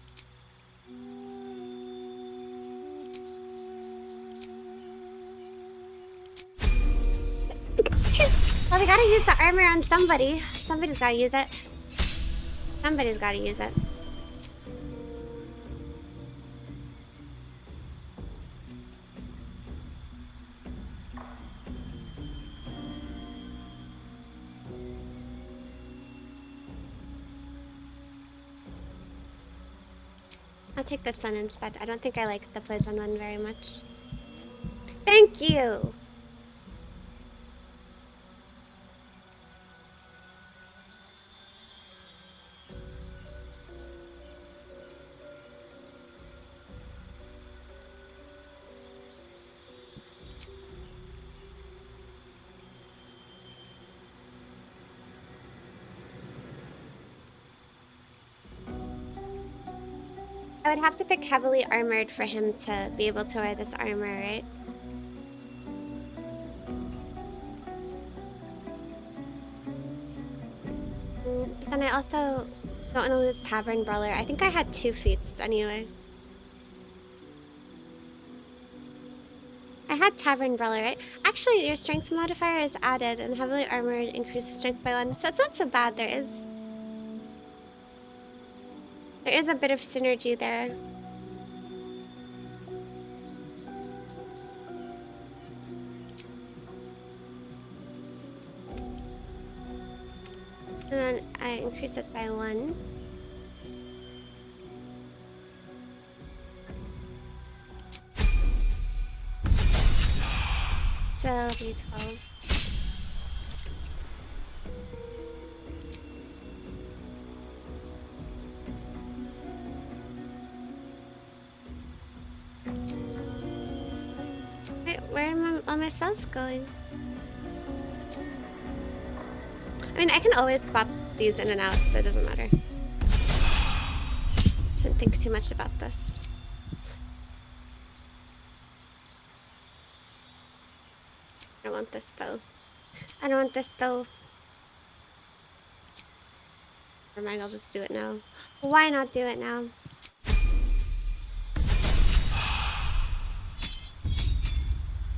we gotta use the armor on somebody. Somebody's gotta use it. Somebody's gotta use it. I'll take this one instead. I don't think I like the poison one very much. Thank you! I would have to pick heavily armored for him to be able to wear this armor, right? But then I also don't want to lose Tavern Brawler. I think I had 2 feats anyway. I had Tavern Brawler, right? Actually, your strength modifier is added and heavily armored increases strength by 1. So it's not so bad. There is a bit of synergy there. And then I increase it by 1. So it'll be 12. Wait, where are all my spells going? I mean, I can always swap these in and out, so it doesn't matter. Shouldn't think too much about this. I don't want this though. I don't want this though. Never mind, I'll just do it now. Why not do it now?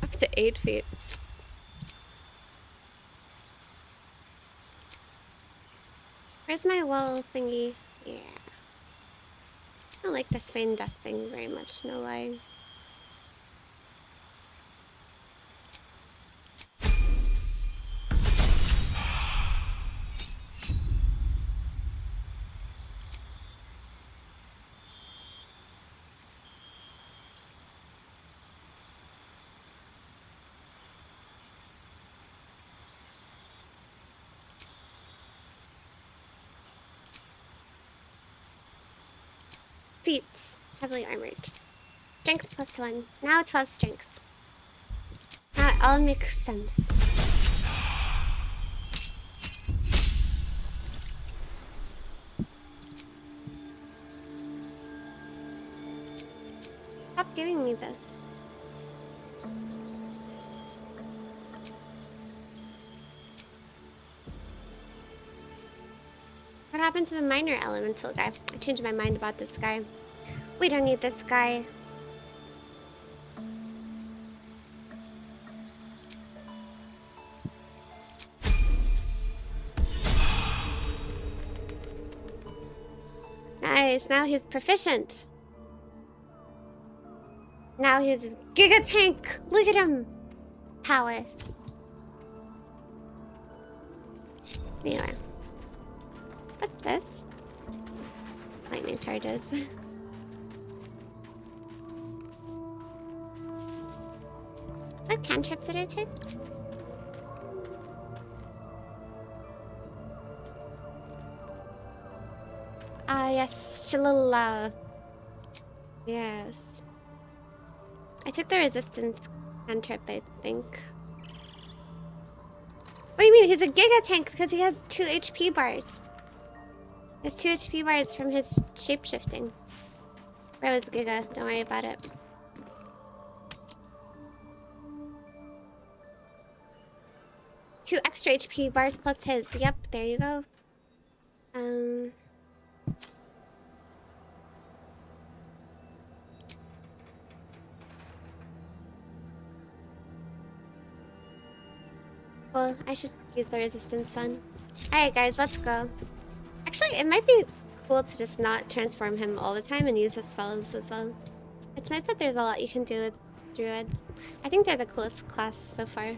Up to 8 feet. Where's my wall thingy? Yeah. I don't like this feign death thing very much, no lie. Feats, heavily armored. Strength +1. Now 12 strength. Now it all makes sense. Stop giving me this. What happened to the minor elemental guy? I changed my mind about this guy. We don't need this guy. Nice, now he's proficient. Now he's a Giga Tank. Look at him. Power. Anyway. What's this? Lightning charges. What cantrip did I take? Ah, yes, Shalala. Yes. I took the resistance cantrip, I think. What do you mean? He's a Giga Tank because he has 2 HP bars. He has 2 HP bars from his shapeshifting. Bro is Giga, don't worry about it. Two extra HP bars plus his. Yep, there you go. Well, I should use the resistance one. Alright guys, let's go. Actually, it might be cool to just not transform him all the time and use his spells as well. It's nice that there's a lot you can do with druids. I think they're the coolest class so far.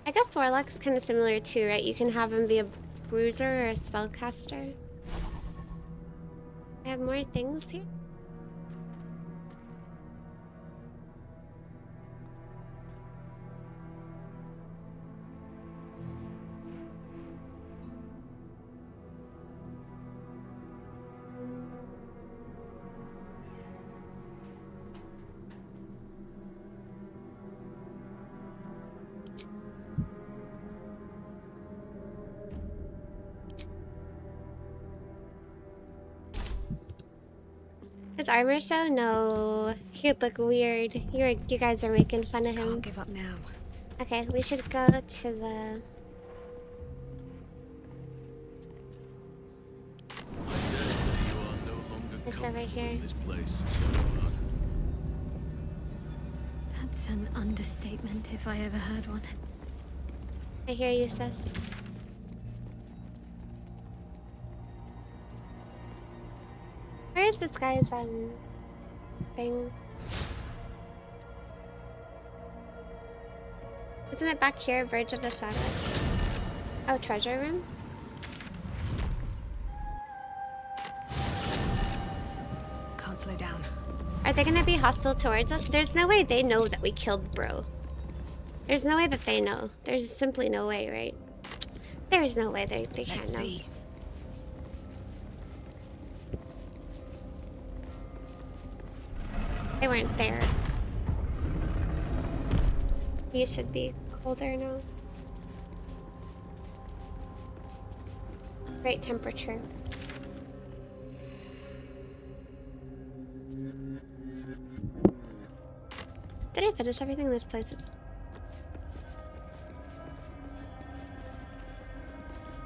I guess Warlock's kind of similar too, right? You can have him be a bruiser or a spellcaster. I have more things here. His armor show? No. He'd look weird. You guys are making fun of him. Can't give up now. Okay, we should go to the... This over here. This place, That's an understatement if I ever heard one. I hear you, sis. Where is this guy's thing? Isn't it back here, Verge of the Shadow? Oh, treasure room? Can't slow down. Are they gonna be hostile towards us? There's no way they know that we killed Bro. There's no way that they know. There's simply no way, right? There's no way they can't know. See. They weren't there. You should be colder now. Great temperature. Did I finish everything in this place?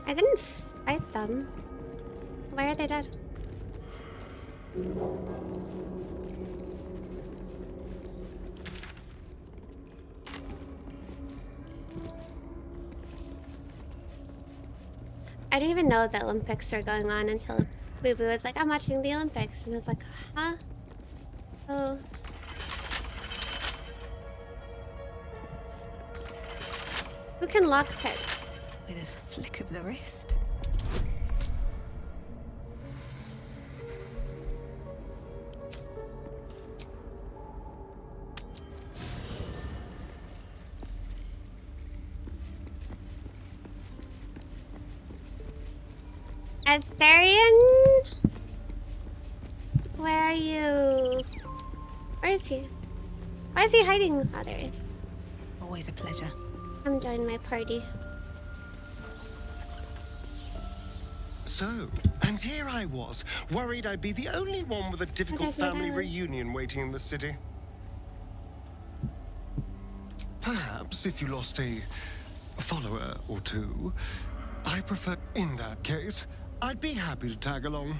I didn't fight them. Why are they dead? I didn't even know the Olympics were going on until Boo Boo was like, I'm watching the Olympics. And I was like, huh? Oh. Who can lockpick? With a flick of the wrist. Asterion? Where are you? Where is he? Why is he hiding? Oh, there he is. Always a pleasure. Come join my party. So, and here I was, worried I'd be the only one with a difficult there's no family dialogue. reunion waiting in the city. Perhaps if you lost a follower or two, I prefer... In that case, I'd be happy to tag along.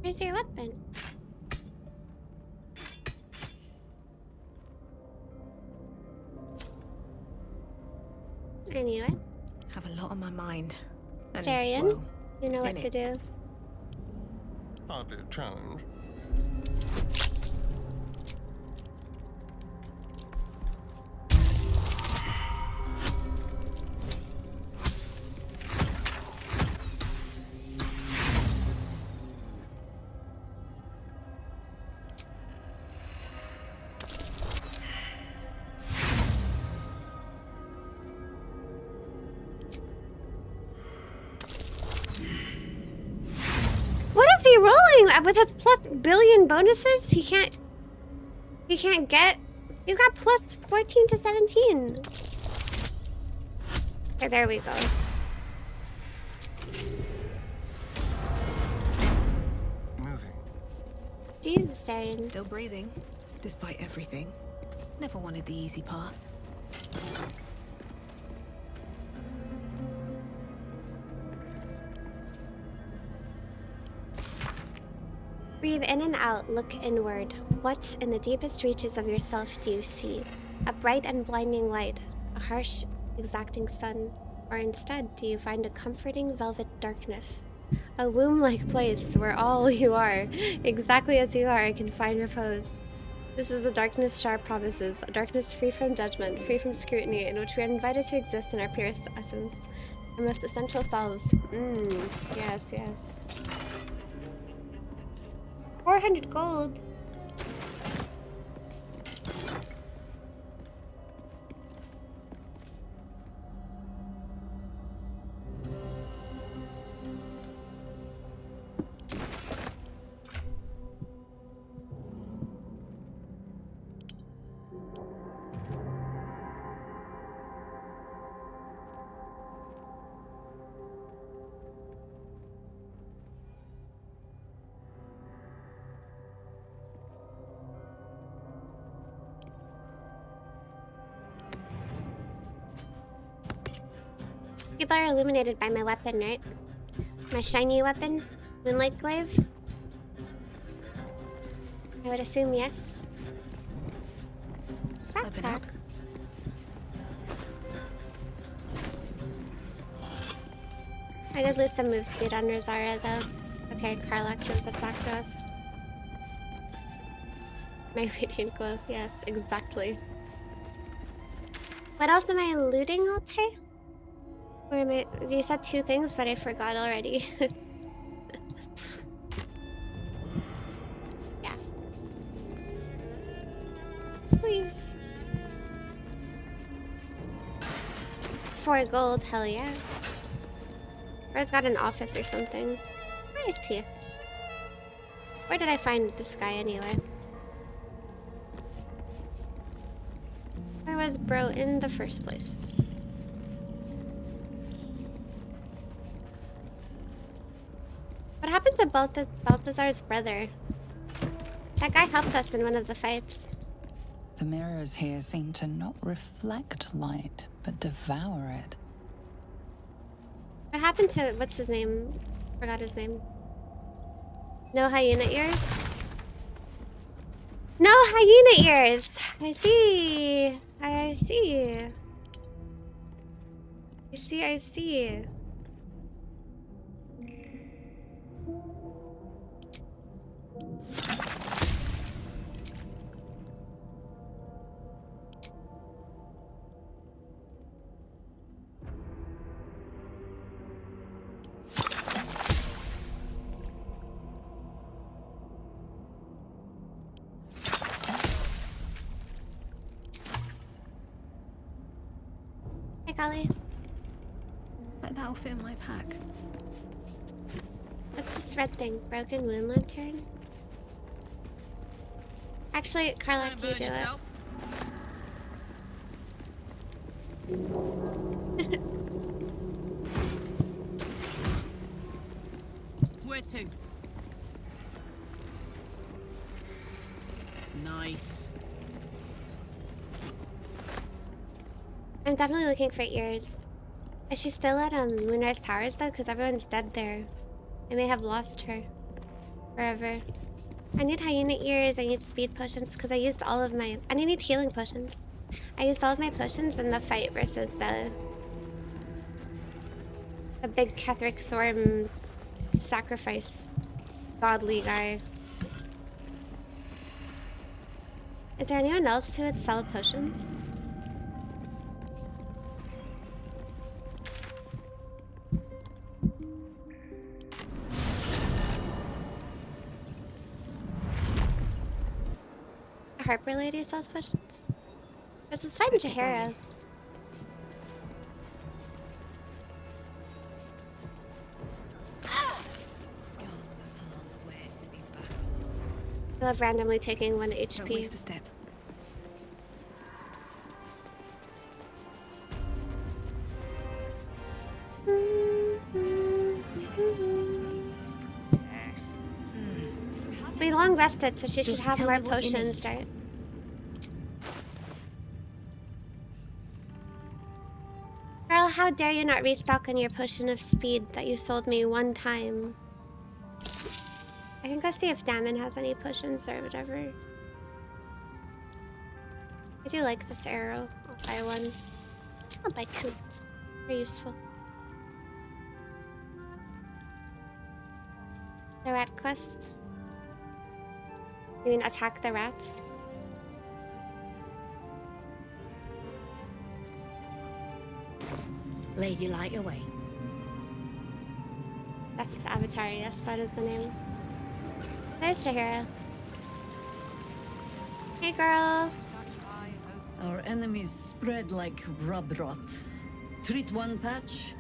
Where's your weapon? I knew it. Have a lot on my mind. And, Asterion, well, you know what in to it. do. Hardly a challenge. What is he rolling with his plus billion bonuses? He can't get. He's got plus 14 to 17. Okay, there we go. Moving. Jesus, Asterion. Still breathing, despite everything. Never wanted the easy path. Breathe in and out, look inward. What in the deepest reaches of yourself do you see? A bright and blinding light, a harsh, exacting sun, or instead do you find a comforting velvet darkness? A womb-like place where all you are, exactly as you are, can find repose. This is the darkness Shar promises, a darkness free from judgment, free from scrutiny, in which we are invited to exist in our purest essence, our most essential selves. Yes, yes. 400 gold. People are illuminated by my weapon, right? My shiny weapon? Moonlight Glaive? I would assume yes. Backpack. I did lose some move speed on Rosara though. Okay, Karlach gives it back to us. My radiant glow, yes, exactly. What else am I looting, Alte? Or am I, you said two things, but I forgot already. Yeah. Whee. 4 gold, hell yeah. Or it's got an office or something. Where is Tia? Where did I find this guy anyway? Where was bro in the first place? What happened to Balthazar's brother? That guy helped us in one of the fights. The mirrors here seem to not reflect light, but devour it. What happened to, what's his name? Forgot his name. No hyena ears? No hyena ears! I see. I see. I see. Hey, Golly. But that'll fit in my pack. What's this red thing? Broken moon lantern? Actually, Karlach, you do it. Where to? Nice. I'm definitely looking for ears. Is she still at Moonrise Towers though? Because everyone's dead there. I may have lost her forever. I need hyena ears, I need speed potions because I used all of my, and I need healing potions. I used all of my potions in the fight versus the big Ketheric Thorm sacrifice godly guy. Is there anyone else who would sell potions? A Harper lady sells potions? This is fine, Jahara. I love randomly taking 1 HP. Don't waste a step. We long rested, so she should have more potions, right? Girl, how dare you not restock on your potion of speed that you sold me one time? I can go see if Damon has any potions or whatever. I do like this arrow. I'll buy one. I'll buy two. Very useful. The rat quest. You mean attack the rats? Lady, light your way. That's his avatar, yes, that is the name. There's Jahira. Hey, girl. Our enemies spread like rub rot. Treat one patch,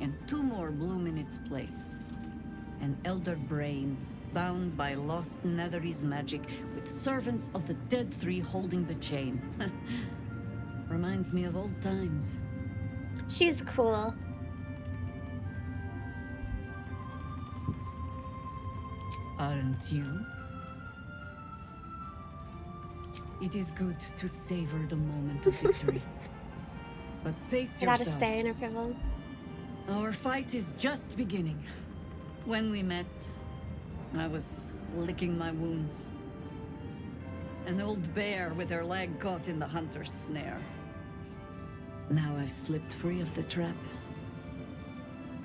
and two more bloom in its place. An elder brain, bound by lost Netherese magic, with servants of the dead three holding the chain. Reminds me of old times. She's cool. Aren't you? It is good to savor the moment of victory. But pace I gotta yourself. stay in her privilege. Our fight is just beginning. When we met, I was licking my wounds. An old bear with her leg caught in the hunter's snare. Now I've slipped free of the trap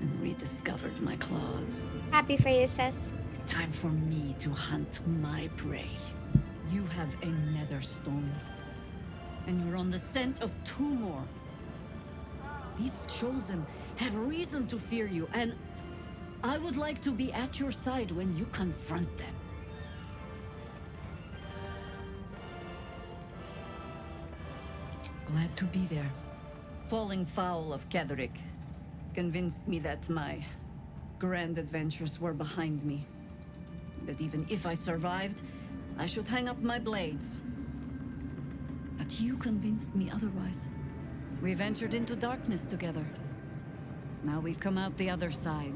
and rediscovered my claws. Happy for you, sis. It's time for me to hunt my prey. You have a nether stone, and you're on the scent of two more. These chosen have reason to fear you, and I would like to be at your side when you confront them. Glad to be there. Falling foul of Ketherick convinced me that my grand adventures were behind me. That even if I survived, I should hang up my blades. But you convinced me otherwise. We ventured into darkness together. Now we've come out the other side.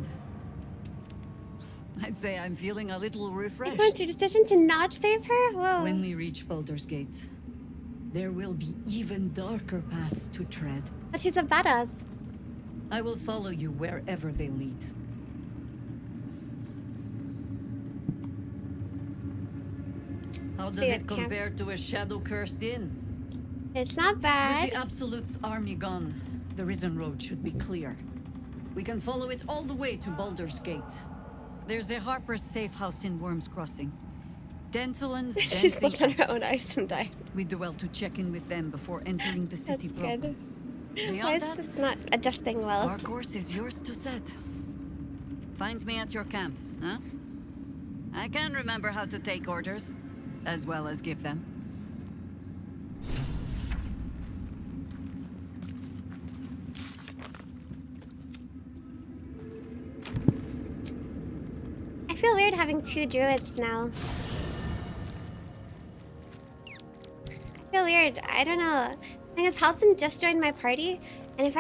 I'd say I'm feeling a little refreshed. What's your decision to not save her? Whoa. When we reach Baldur's Gate, there will be even darker paths to tread. But she's a badass. I will follow you wherever they lead. How does it compare to a shadow-cursed inn? It's not bad. With the Absolute's army gone, the Risen Road should be clear. We can follow it all the way to Baldur's Gate. There's a Harper's safe house in Worm's Crossing. Denthelin's She dancing slipped on her axe. own ice and died. We do well to check in with them before entering the city That's proper. good. Beyond Why is that, this not adjusting well? our course is yours to set. Find me at your camp, huh? I can remember how to take orders, as well as give them. I feel weird having two druids now. I feel weird. I don't know. The thing is, Halton just joined my party, and if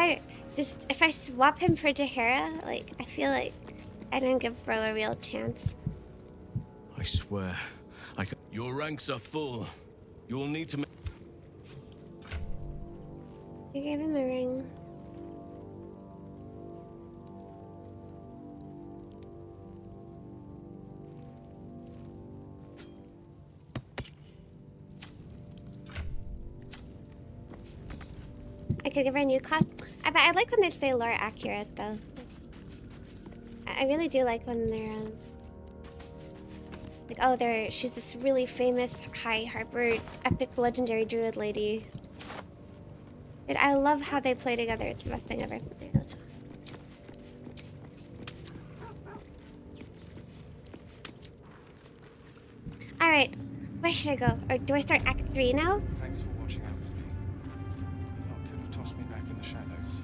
I swap him for Jahira, like, I feel like I didn't give Bro a real chance. I swear, I can. Your ranks are full. You will need to. I gave him a ring. I could give her a new class. But I like when they stay lore accurate, though. I really do like when they're like, oh, she's this really famous High Harper epic legendary druid lady. I love how they play together. It's the best thing ever. All right, where should I go? Or do I start Act 3 now? Thanks for watching out for me. You lot could have tossed me back in the shadows.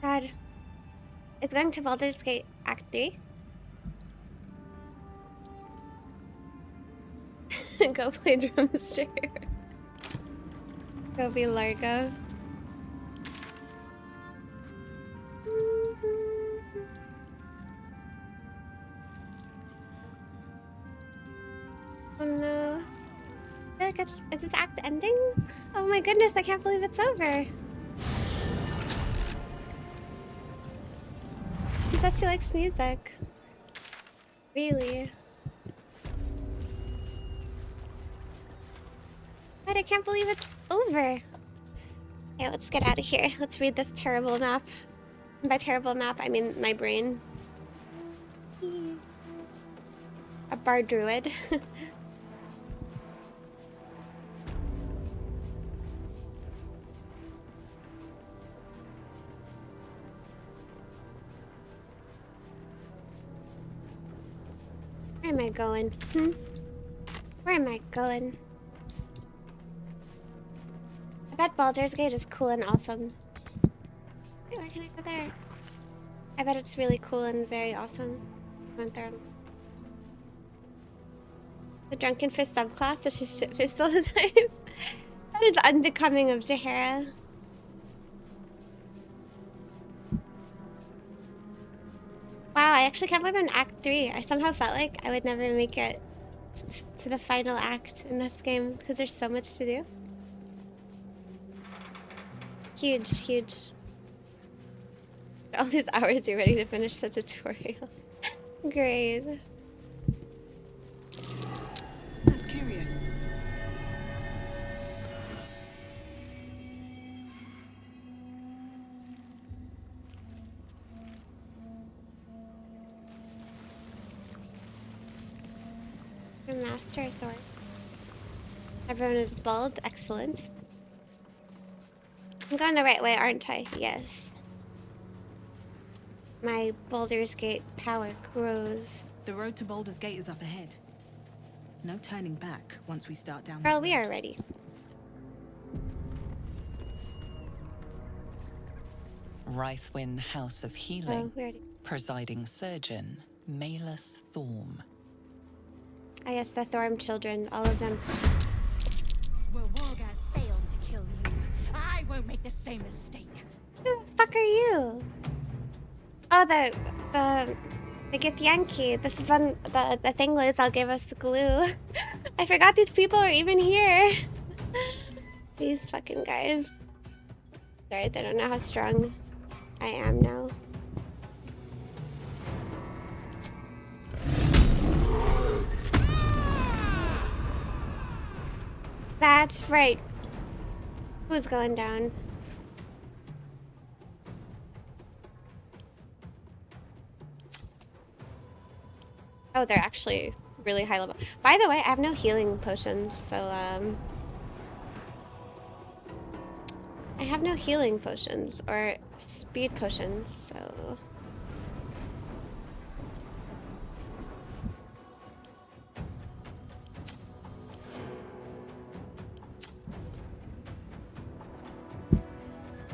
God, is going to Baldur's Gate Act 3? Go play drumster. Go be Largo. Oh no. I feel like is this act ending? Oh my goodness, I can't believe it's over. She says she likes music. Really? But I can't believe it's over. Okay, let's get out of here. Let's read this terrible map. And by terrible map, I mean my brain. A bar druid. Where am I going? Where am I going? I bet Baldur's Gate is cool and awesome. Wait, where can I go there? I bet it's really cool and very awesome. Went there. The drunken fist subclass, which is shit fist all the time. That is unbecoming of Jaheira. Wow, I actually can't believe I'm in Act 3. I somehow felt like I would never make it to the final act in this game because there's so much to do. Huge, huge. All these hours you're ready to finish the tutorial. Great. That's curious. Master Thor. Everyone is bald. Excellent. I'm going the right way, aren't I? Yes. My Baldur's Gate power grows. The road to Baldur's Gate is up ahead. No turning back once we start down. Girl, we are ready. Rythwin House of Healing. Oh, weird. Presiding Surgeon, Malus Thorm. I guess the Thorm children, all of them. Will Wargaz fail to kill you, I won't make the same mistake. Who the fuck are you? Oh, the Githyanki. This is when the thing I'll give us the glue. I forgot these people are even here. These fucking guys. Sorry, they don't know how strong I am now. That's right. Who's going down? Oh, they're actually really high level. By the way, I have no healing potions, so I have no healing potions or speed potions, so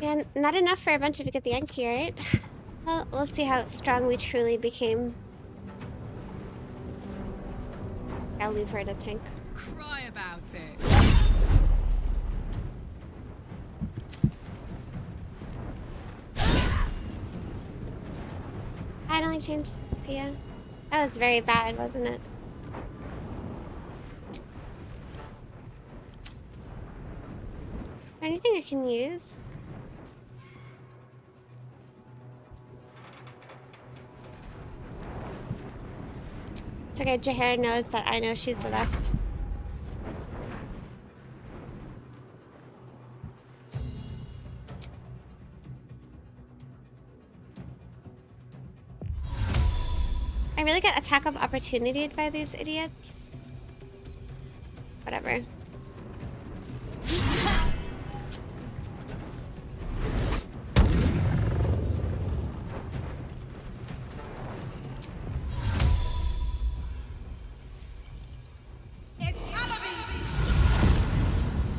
yeah, not enough for a bunch of Githyanki, right? Well, we'll see how strong we truly became. I'll leave her to tank. Cry about it. I don't like change. See ya. That was very bad, wasn't it? Anything I can use? It's okay, Jaheira knows that I know she's the best. I really get attack of opportunity by these idiots. Whatever.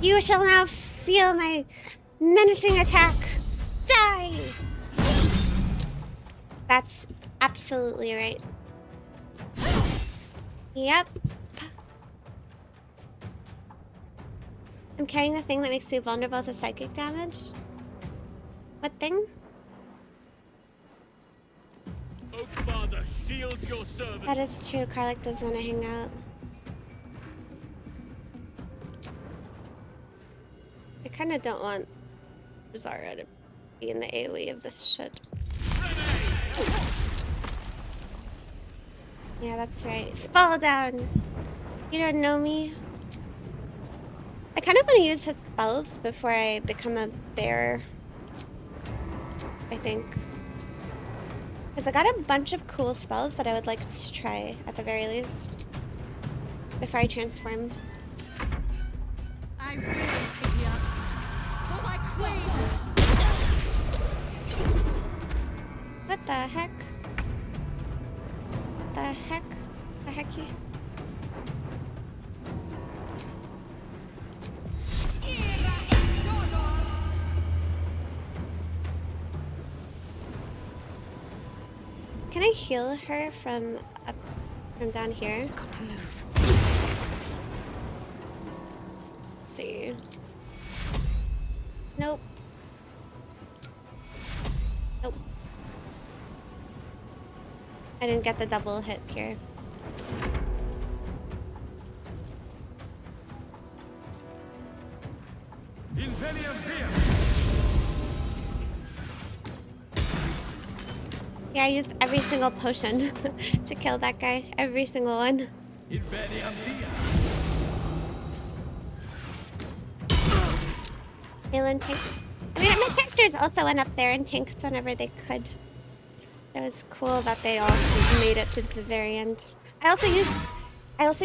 You shall now feel my menacing attack. Die! That's absolutely right. Yep. I'm carrying the thing that makes me vulnerable to psychic damage. What thing? Oak Father, shield your servant. That is true. Karlach does want to hang out. kind of don't want Zara to be in the AoE of this shit. Yeah, that's right. Fall down! You don't know me. I kind of want to use his spells before I become a bear. I think. Because I got a bunch of cool spells that I would like to try, at the very least. Before I transform. I will take the ultimate for my queen. What the heck? What the heck? The hecky? Can I heal her from up, from down here? Got to move. Let's see. Nope. Nope. I didn't get the double hit here. Yeah, I used every single potion to kill that guy. Every single one. Aelin tanked. I mean, my characters also went up there and tanked whenever they could. It was cool that they all made it to the very end. I also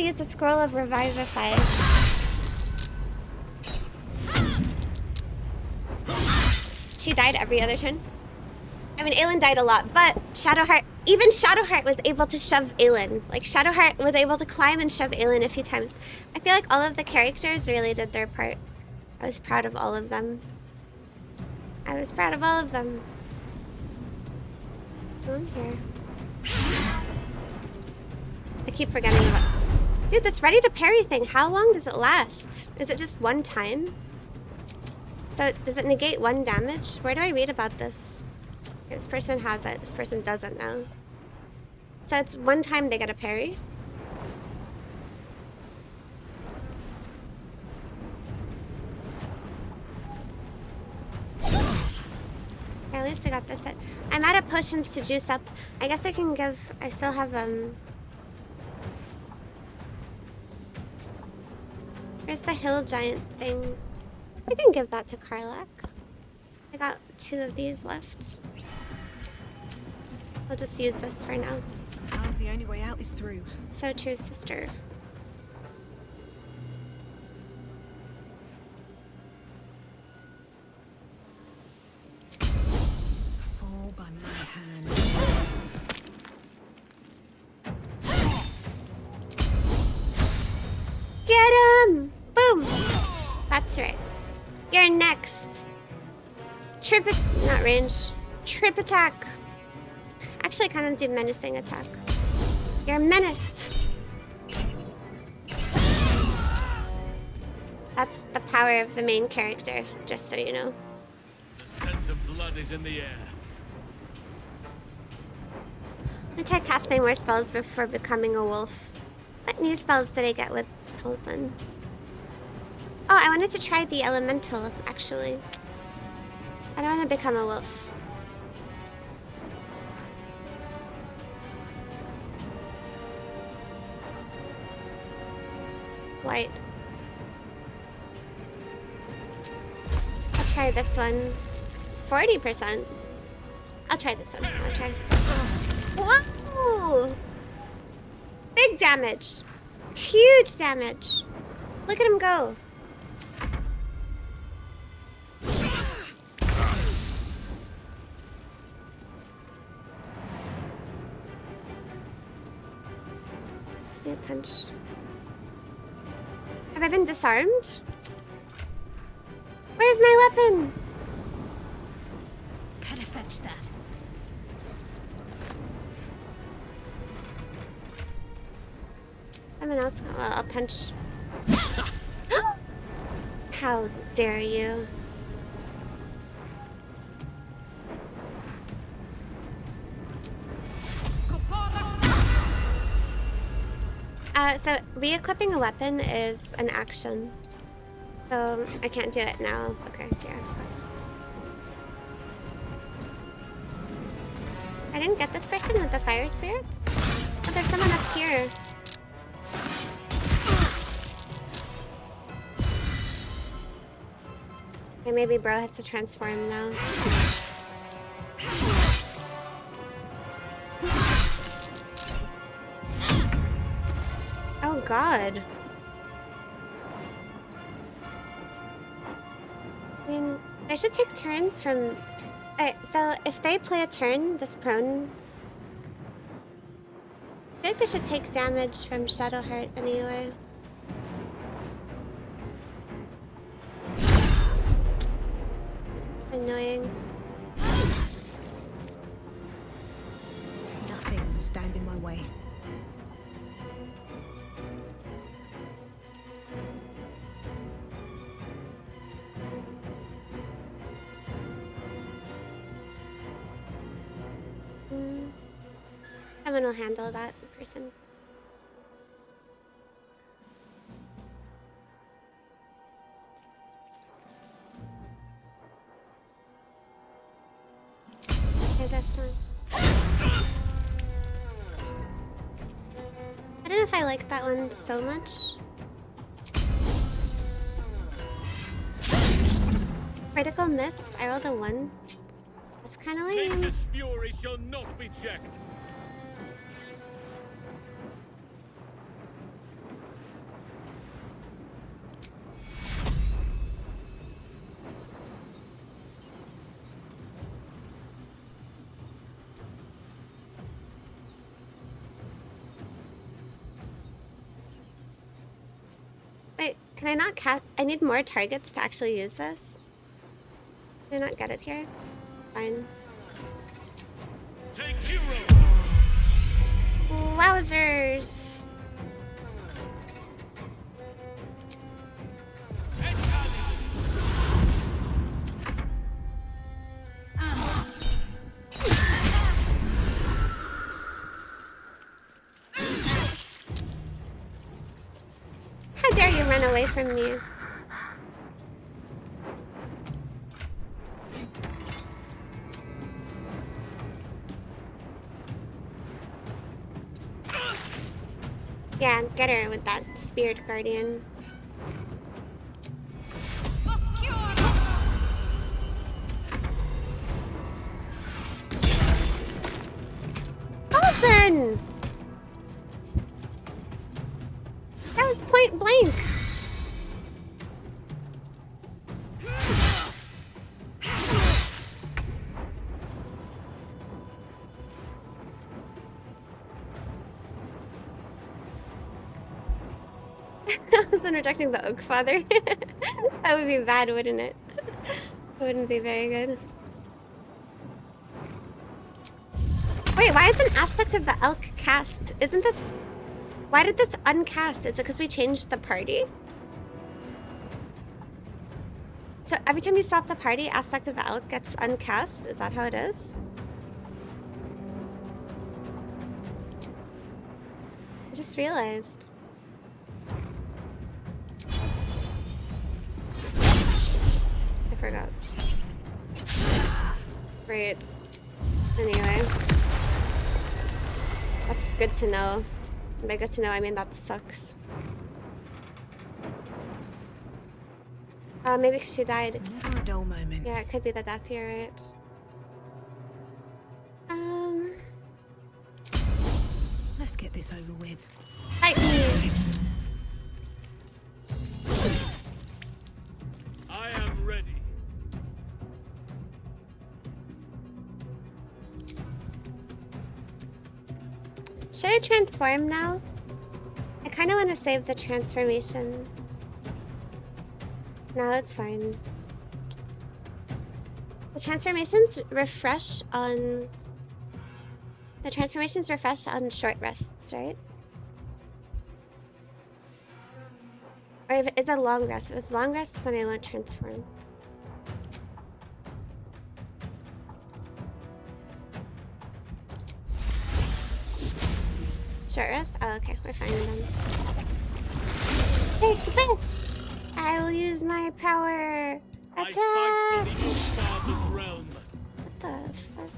used the scroll of Revivify. She died every other turn. I mean, Aelin died a lot, but even Shadowheart was able to shove Aelin. Like, Shadowheart was able to climb and shove Aelin a few times. I feel like all of the characters really did their part. I was proud of all of them. I was proud of all of them. I'm here. I keep forgetting about... Dude, this ready to parry thing, how long does it last? Is it just one time? So, does it negate 1 damage? Where do I read about this? This person has it, this person doesn't know. So it's 1 time they get a parry. Okay, at least we got this hit. I'm out of potions to juice up. I guess I can give, I still have, Where's the hill giant thing? I can give that to Karlach. I got 2 of these left. I'll just use this for now. Sometimes the only way out is through. So true, sister. Fall by my hand. Get him! Boom! That's right. You're next. Not range. Trip attack. Actually, kind of do menacing attack. You're menaced. That's the power of the main character, just so you know. The scent of blood is in the air. I tried casting more spells before becoming a wolf. What new spells did I get with Hilton? Oh, I wanted to try the elemental, actually. I don't want to become a wolf. Light. I'll try this one. 40%. I'll try this one. I'll try this one. Whoa! Big damage. Huge damage. Look at him go. Just need a punch. Have I been disarmed? Where's my weapon? Better fetch that. Someone else. Well, I'll punch. How dare you? So re-equipping a weapon is an action. So I can't do it now. Okay, yeah. I didn't get this person with the fire spirits. Oh, there's someone up here. Okay, maybe bro has to transform now. Oh god. I mean, they should take turns from... Alright, so if they play a turn, this prone... I think they should take damage from Shadowheart anyway. Annoying. Nothing will stand in my way. Someone will handle that person. Okay, that's one. I don't know if I like that one so much. Critical myth. I rolled a 1. That's kind of lame. Nature's fury shall not be checked. Wait, can I not cast? I need more targets to actually use this. Can I not get it here? Fine. Take hero. Wowzers! How dare you run away from me? Yeah, get her with that Spirit Guardian. Open! That was point blank. I was interjecting the Oak Father. That would be bad, wouldn't it? It wouldn't be very good. Wait, why is an aspect of the elk cast? Isn't this... Why did this uncast? Is it because we changed the party? So every time you swap the party, aspect of the elk gets uncast? Is that how it is? I just realized. I forgot. Right. Anyway. That's good to know. By good to know, I mean that sucks. Maybe because she died. Never a dull moment. Yeah, it could be the death here, right? Let's get this over with. Fight me! I am ready. Should I transform now? I kind of want to save the transformation. No, it's fine. The transformations refresh on... The transformations refresh on short rests, right? Or if it is a long rest. If it's long rests, then I won't transform. Short rest? Oh, okay. We're fine then. Take this! I will use my power. Attack! I fight for the Father's realm. What the fuck?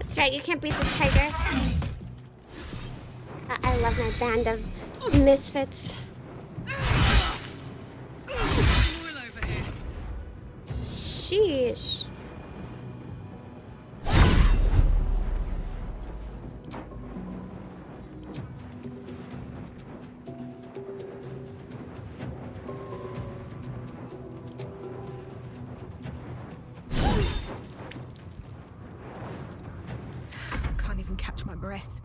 That's right, you can't beat the tiger. I love my band of misfits. Sheesh. I can't even catch my breath.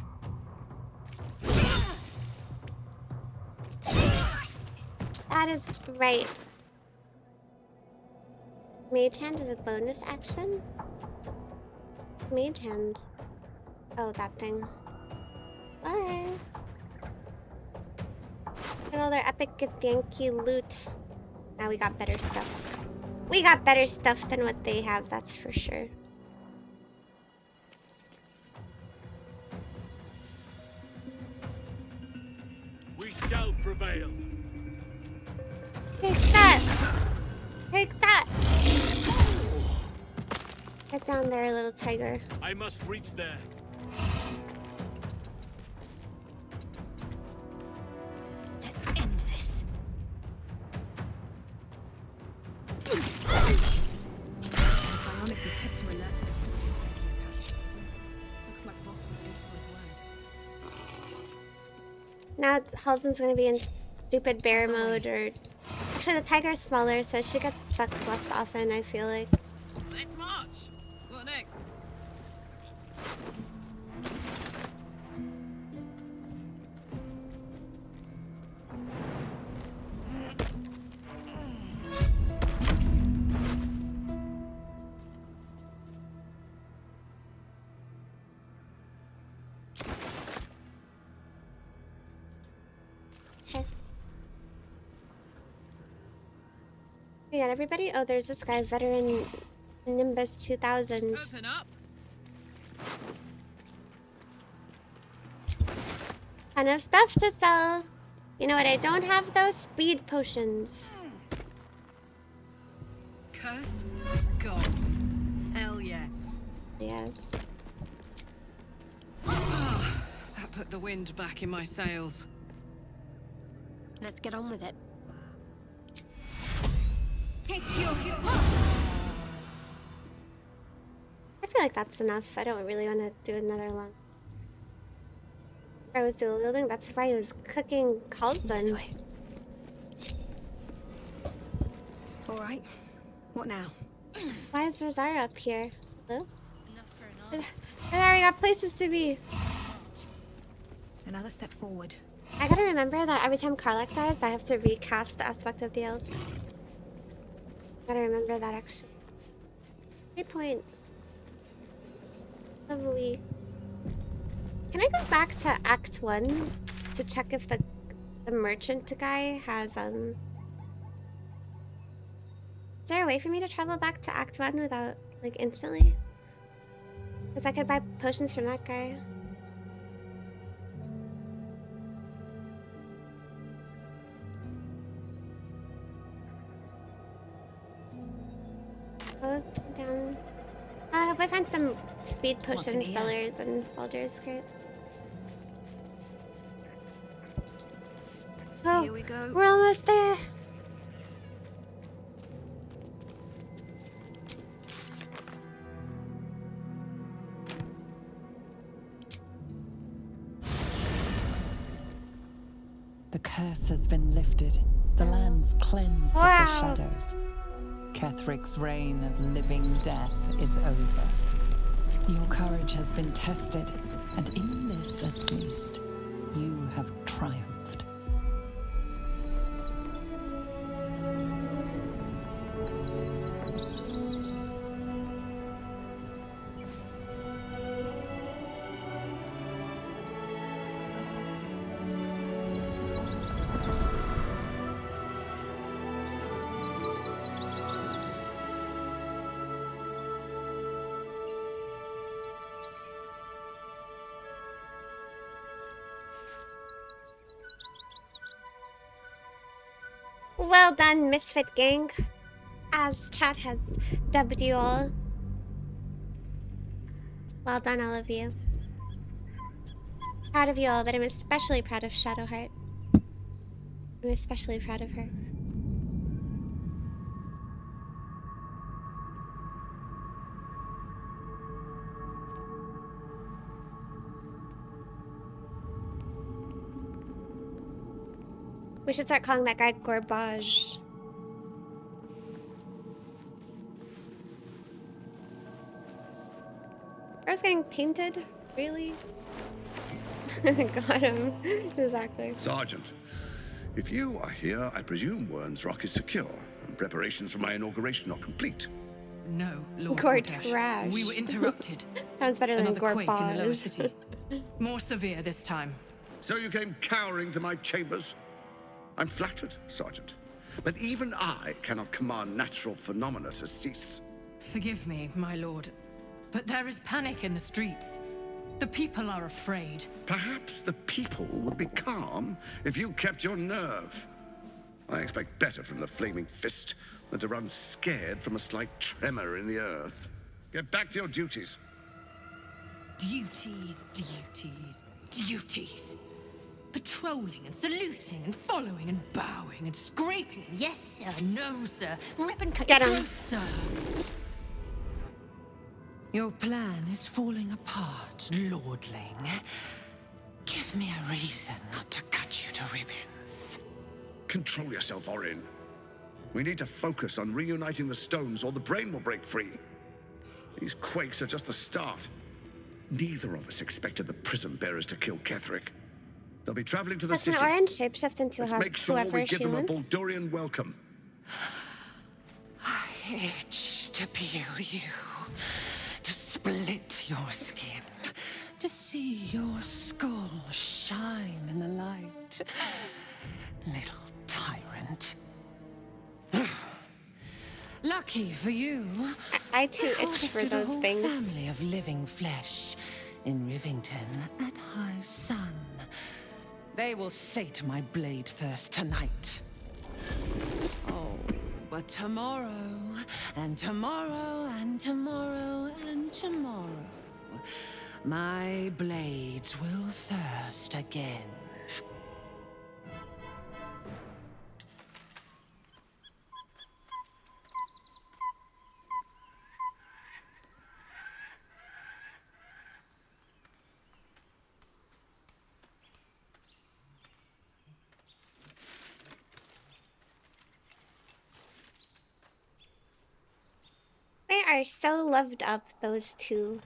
That is right. Mage Hand is a bonus action? Mage Hand. Oh, that thing. Alright. Look at all their epic Githyanki loot. Now we got better stuff. We got better stuff than what they have, that's for sure. We shall prevail. Take that! Take that! Get down there, little tiger. I must reach there. Let's end this. Psionic detector alerted us to the attack. Looks like Boss was good for his word. Now Halden's gonna be in stupid bear mode, or... Actually, the tiger's smaller, so she gets stuck less often, I feel like. Let's march. What next? Okay. We got everybody? Oh, there's this guy, veteran Nimbus 2000. Open up. Ton of stuff to sell. You know what I don't have, though? Speed potions. Curse? Go. Hell yes. Yes. That put the wind back in my sails. Let's get on with it. Take your I feel like that's enough. I don't really want to do another long. I was dual wielding. That's why he was cooking Caldbun. All right. What now? Why is Rosara up here? Hello? There, we got places to be. Another step forward. I gotta remember that every time Karlach dies, I have to recast the aspect of the elves. Gotta remember that actually. Good point. Lovely. Can I go back to Act 1 to check if the merchant guy has Is there a way for me to travel back to Act 1 without, like, instantly? Because I could buy potions from that guy. Go down. I hope I find some speed potion sellers in Baldur's Gate. Oh, here we go. We're almost there. The curse has been lifted. The land's cleansed of the shadows. Kethric's reign of living death is over. Your courage has been tested, and in this at least, you have triumphed. Well done, Misfit Gang, as chat has dubbed you all. Well done, all of you. Proud of you all, but I'm especially proud of Shadowheart. I'm especially proud of her. We should start calling that guy Gorbage. I was getting painted? Really? Got him. Exactly. Sergeant, if you are here, I presume Wern's Rock is secure, and preparations for my inauguration are complete. No, Lord Gord Cortash. Trash. We were interrupted. Sounds better than Another quake in the lower Gorbage. city. More severe this time. So you came cowering to my chambers? I'm flattered, Sergeant. But even I cannot command natural phenomena to cease. Forgive me, my lord, but there is panic in the streets. The people are afraid. Perhaps the people would be calm if you kept your nerve. I expect better from the Flaming Fist than to run scared from a slight tremor in the earth. Get back to your duties. Duties, duties, duties. Patrolling and saluting and following and bowing and scraping. Yes, sir. No, sir. Ribbon cut Get your him. throat, sir. Your plan is falling apart, lordling. Give me a reason not to cut you to ribbons. Control yourself, Orin. We need to focus on reuniting the stones or the brain will break free. These quakes are just the start. Neither of us expected the prism bearers to kill Ketherick. They'll be traveling to the That's city. an orange shapeshift into Let's make sure whoever we give she them a wants. Baldurian welcome. I itch to peel you, to split your skin, to see your skull shine in the light. Little tyrant. Lucky for you, I too itch for harvested a those whole things. family of living flesh in Rivington at high sun. They will sate my blade thirst tonight. Oh, but tomorrow, and tomorrow, and tomorrow, and tomorrow, my blades will thirst again. They are so loved up, those two.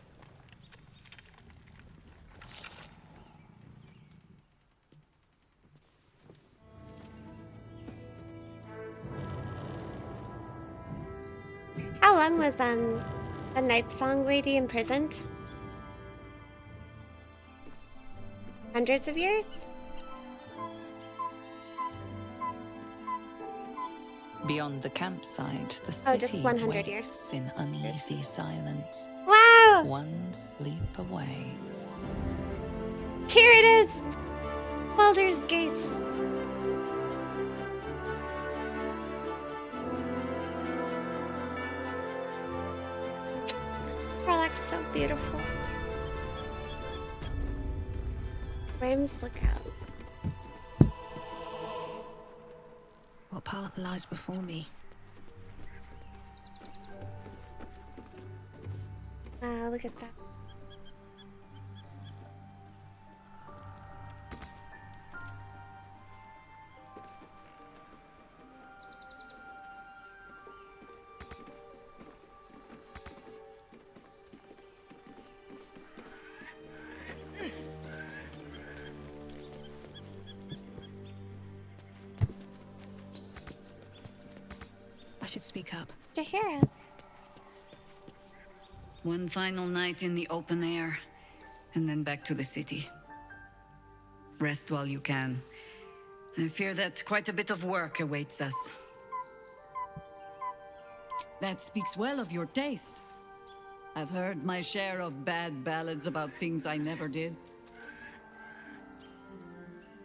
How long was the Night Song lady imprisoned? Hundreds of years? Beyond the campsite, the Oh, just city 100 years. waits in uneasy silence. Wow! One sleep away. Here it is! Baldur's Gate. Relax, so beautiful. Rams, look out. What path lies before me? Wow, look at that. should speak up. Jahira. One final night in the open air, and then back to the city. Rest while you can. I fear that quite a bit of work awaits us. That speaks well of your taste. I've heard my share of bad ballads about things I never did.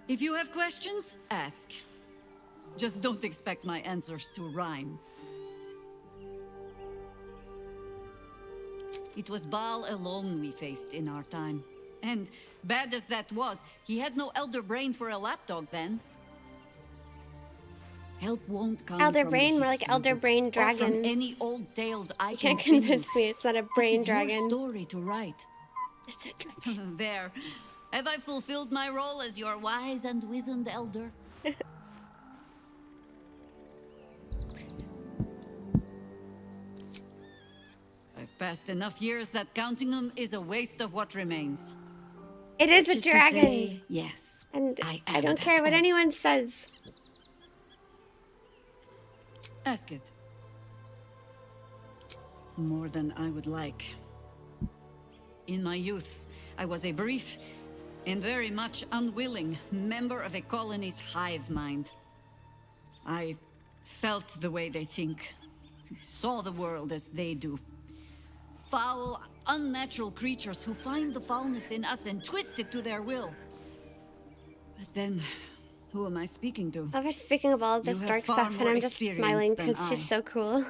If you have questions, ask. Just don't expect my answers to rhyme. It was Baal alone we faced in our time. And bad as that was, he had no elder brain for a lapdog then. Help won't come Elder from brain, the more like history elder books brain or dragon. from any old tales I You can can't spin you. convince me it's not a brain This is dragon. your story to write. It's a dragon. There. Have I fulfilled my role as your wise and wizened elder? I've passed enough years that counting them is a waste of what remains. It is Which a to dragon. say, yes. And I I am don't that care what old. anyone says. Ask it. More than I would like. In my youth, I was a brief and very much unwilling member of a colony's hive mind. I felt the way they think, saw the world as they do. Foul, unnatural creatures who find the foulness in us and twist it to their will. But then, who am I speaking to? I was speaking of all of You this have dark far stuff, and more I'm just experience smiling than because she's I. so cool.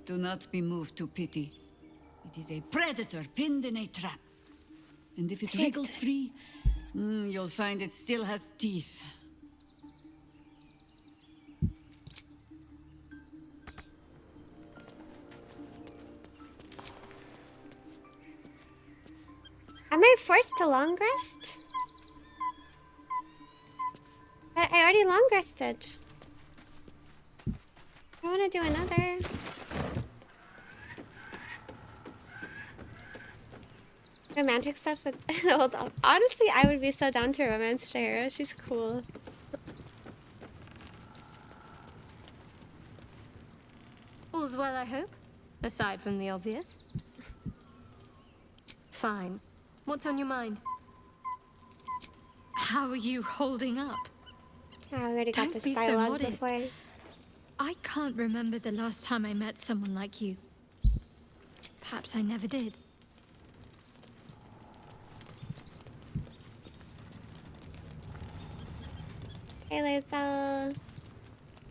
Do not be moved to pity. It is a predator pinned in a trap. And if it wriggles free, you'll find it still has teeth. Am I forced to long rest? But I already long rested. I want to do another. Romantic stuff with hold on. Honestly, I would be so down to romance Jahira. She's cool. All's well, I hope? Aside from the obvious. Fine. What's on your mind? How are you holding up? Oh, I already got Don't this be so dialogue modest. before. I can't remember the last time I met someone like you. Perhaps I never did. Hey, Lae'zel.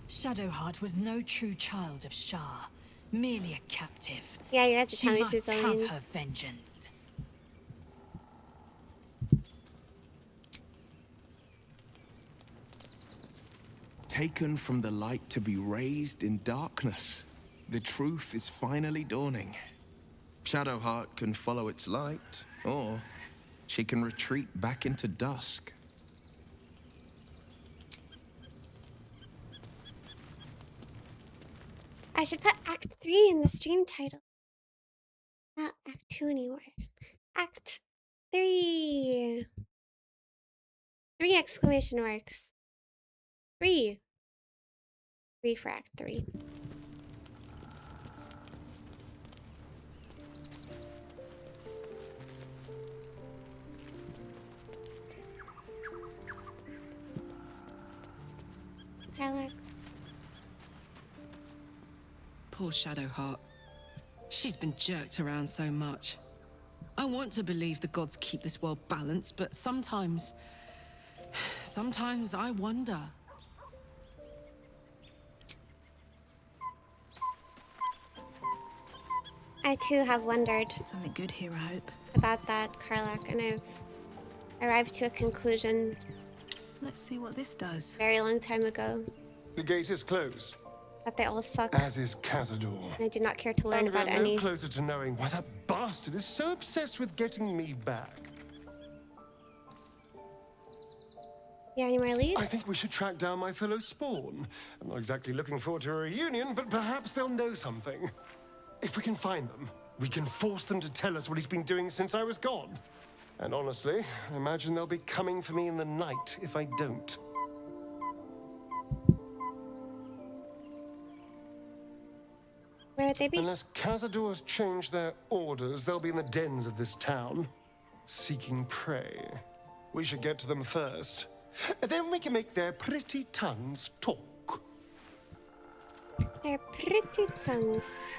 Shadowheart was no true child of Shar, merely a captive. Yeah, you guys She tell me must she's have alone. her vengeance. Taken from the light to be raised in darkness. The truth is finally dawning. Shadowheart can follow its light, or she can retreat back into dusk. I should put Act 3 in the stream title. Not Act 2 anymore. Act 3. 3 exclamation marks. 3. 3 for Act 3. Karlach. Poor Shadowheart. She's been jerked around so much. I want to believe the gods keep this world balanced, but sometimes I wonder. I too have wondered. Something good here, I hope. About that, Karlach, and I've arrived to a conclusion Let's see what this does. a very long time ago. The gate is closed, That they all suck. as is Cazador. And I do not care to learn And about we're no any. closer to knowing why that bastard is so obsessed with getting me back. You have any more leads? I think we should track down my fellow Spawn. I'm not exactly looking forward to a reunion, but perhaps they'll know something. If we can find them, we can force them to tell us what he's been doing since I was gone. And honestly, I imagine they'll be coming for me in the night if I don't. Where would they be? Unless Cazadors change their orders, they'll be in the dens of this town, seeking prey. We should get to them first. Then we can make their pretty tongues talk. Their pretty tongues.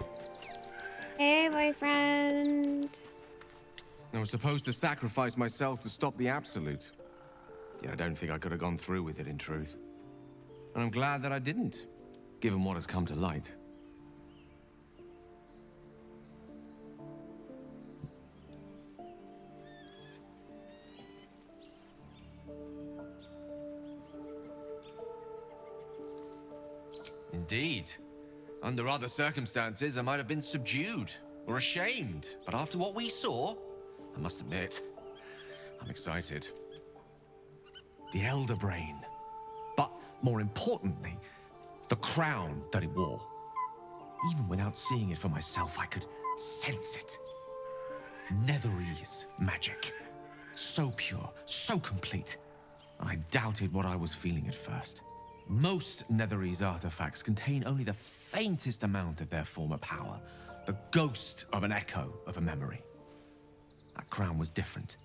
Hey, boyfriend. I was supposed to sacrifice myself to stop the Absolute. Yet I don't think I could have gone through with it, in truth. And I'm glad that I didn't, given what has come to light. Indeed. Under other circumstances, I might have been subdued or ashamed. But after what we saw, I must admit, I'm excited. The Elder Brain. But more importantly, the crown that it wore. Even without seeing it for myself, I could sense it. Netherese magic. So pure, so complete. I doubted what I was feeling at first. Most Netherese artifacts contain only the faintest amount of their former power, the ghost of an echo of a memory. That crown was different.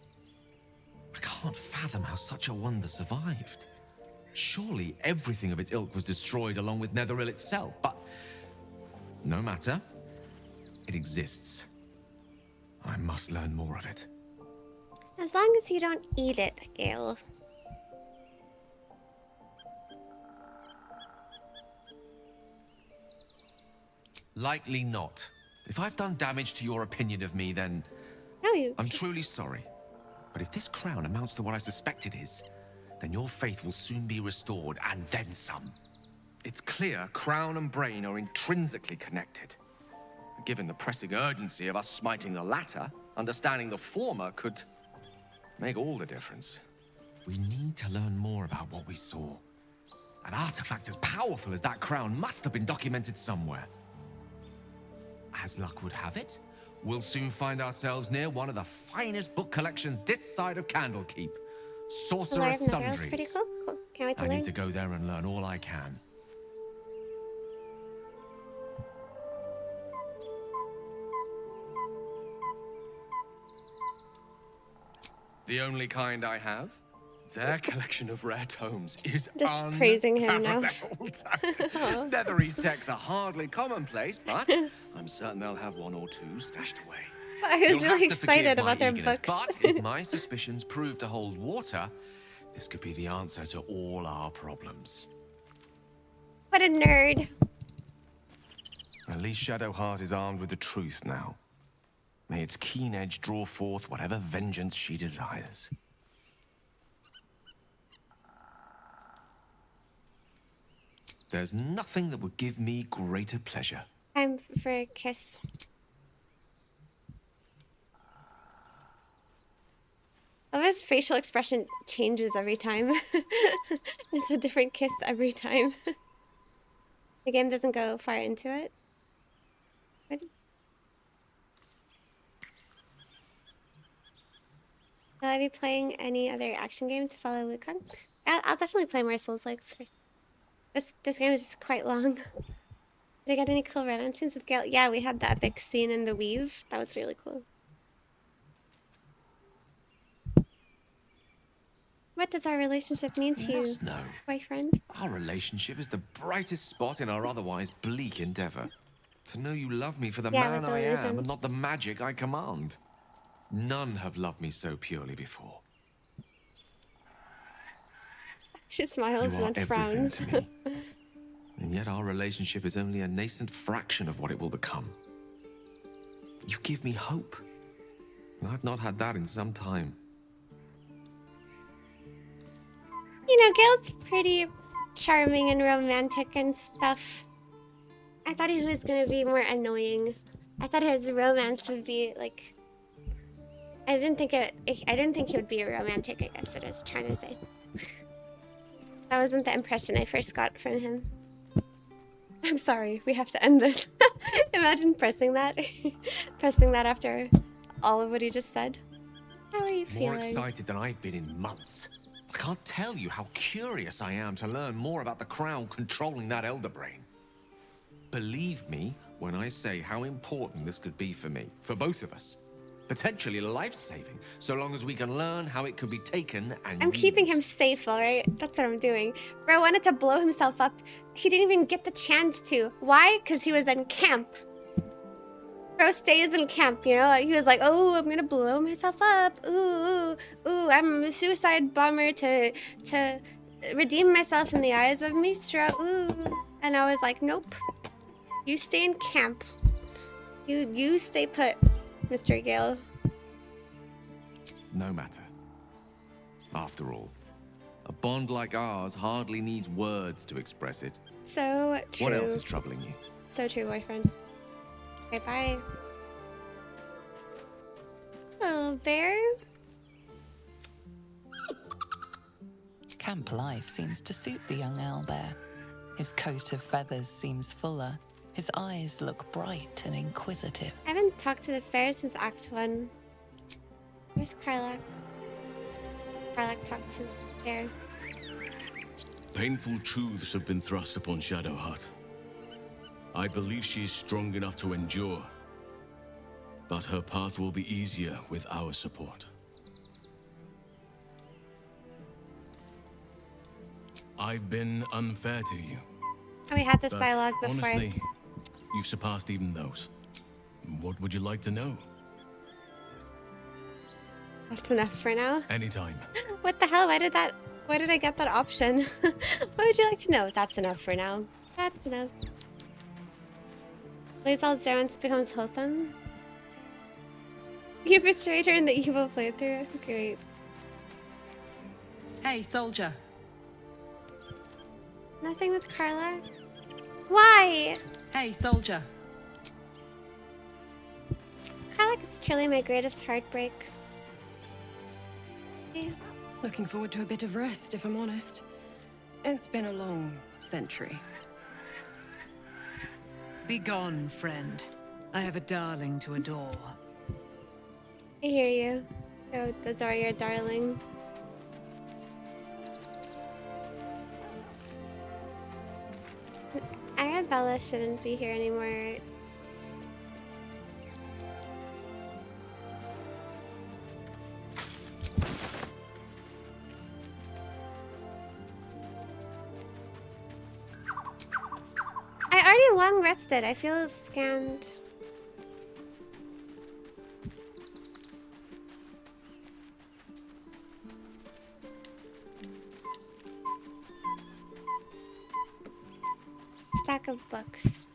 I can't fathom how such a wonder survived. Surely everything of its ilk was destroyed along with Netheril itself, but no matter. It exists. I must learn more of it. As long as you don't eat it, Gale. Likely not. If I've done damage to your opinion of me, then No, you. I'm truly sorry. But if this crown amounts to what I suspect it is, then your faith will soon be restored, and then some. It's clear crown and brain are intrinsically connected. Given the pressing urgency of us smiting the latter, understanding the former could make all the difference. We need to learn more about what we saw. An artifact as powerful as that crown must have been documented somewhere. As luck would have it, we'll soon find ourselves near one of the finest book collections this side of Candlekeep. Sorcerer's Sundries. Pretty cool. Cool. Can't wait to I learn. need to go there and learn all I can. The only kind I have. Their collection of rare tomes is Just praising him now. Netherese texts are hardly commonplace, but I'm certain they'll have one or two stashed away. I was really excited about their books. But if my suspicions prove to hold water, this could be the answer to all our problems. What a nerd. At least Shadowheart is armed with the truth now. May its keen edge draw forth whatever vengeance she desires. There's nothing that would give me greater pleasure. Time for a kiss. Love his facial expression changes every time. It's a different kiss every time. The game doesn't go far into it. Good. Will I be playing any other action game to follow Luke on? I'll definitely play more Souls-likes. This game is just quite long. Did I get any cool run-on scenes with Gale? Yeah, we had that big scene in the Weave. That was really cool. What does our relationship mean to you, boyfriend? Our relationship is the brightest spot in our otherwise bleak endeavor. To know you love me for the man I am and not the magic I command. None have loved me so purely before. She smiles and then frowns. To me. And yet our relationship is only a nascent fraction of what it will become. You give me hope. And I've not had that in some time. You know, Gale's pretty charming and romantic and stuff. I thought he was gonna be more annoying. I thought his romance would be like. I didn't think he would be a romantic. I guess it is trying to say. That wasn't the impression I first got from him. I'm sorry, we have to end this. Imagine pressing that. Pressing that after all of what he just said. How are you More feeling? excited than I've been in months. I can't tell you how curious I am to learn more about the Crown controlling that Elder Brain. Believe me when I say how important this could be for me, for both of us. Potentially life-saving, so long as we can learn how it could be taken and I'm keeping him used. safe, alright? That's what I'm doing. Bro wanted to blow himself up. He didn't even get the chance to. Why? Because he was in camp. Bro stays in camp, you know? He was like, oh, I'm gonna blow myself up. Ooh, I'm a suicide bomber to redeem myself in the eyes of Mistra. Ooh. And I was like, nope. You stay in camp. You stay put, Mr. Gale. No matter. After all, a bond like ours hardly needs words to express it. So true. What else is troubling you? So true, boyfriend. Okay, bye. Oh, bear. Camp life seems to suit the young owlbear. His coat of feathers seems fuller. His eyes look bright and inquisitive. I haven't talked to this bear since Act 1. Where's Karlach? Karlach talked to bear. Painful truths have been thrust upon Shadowheart. I believe she is strong enough to endure, but her path will be easier with our support. I've been unfair to you. Oh, we had this but dialogue before. Honestly, you've surpassed even those. What would you like to know? That's enough for now. Anytime. What the hell? Why did I get that option? What would you like to know? That's enough for now. That's enough. Lae'zel's Zerance becomes wholesome. You betrayed her in the evil playthrough. Great. Hey, soldier. Nothing with Carla? Why? Hey, soldier. Carla is truly my greatest heartbreak. Looking forward to a bit of rest, if I'm honest. It's been a long century. Be gone, friend. I have a darling to adore. I hear you. Go adore your darling. Arabella shouldn't be here anymore. I already long rested. I feel scammed. Stack of books.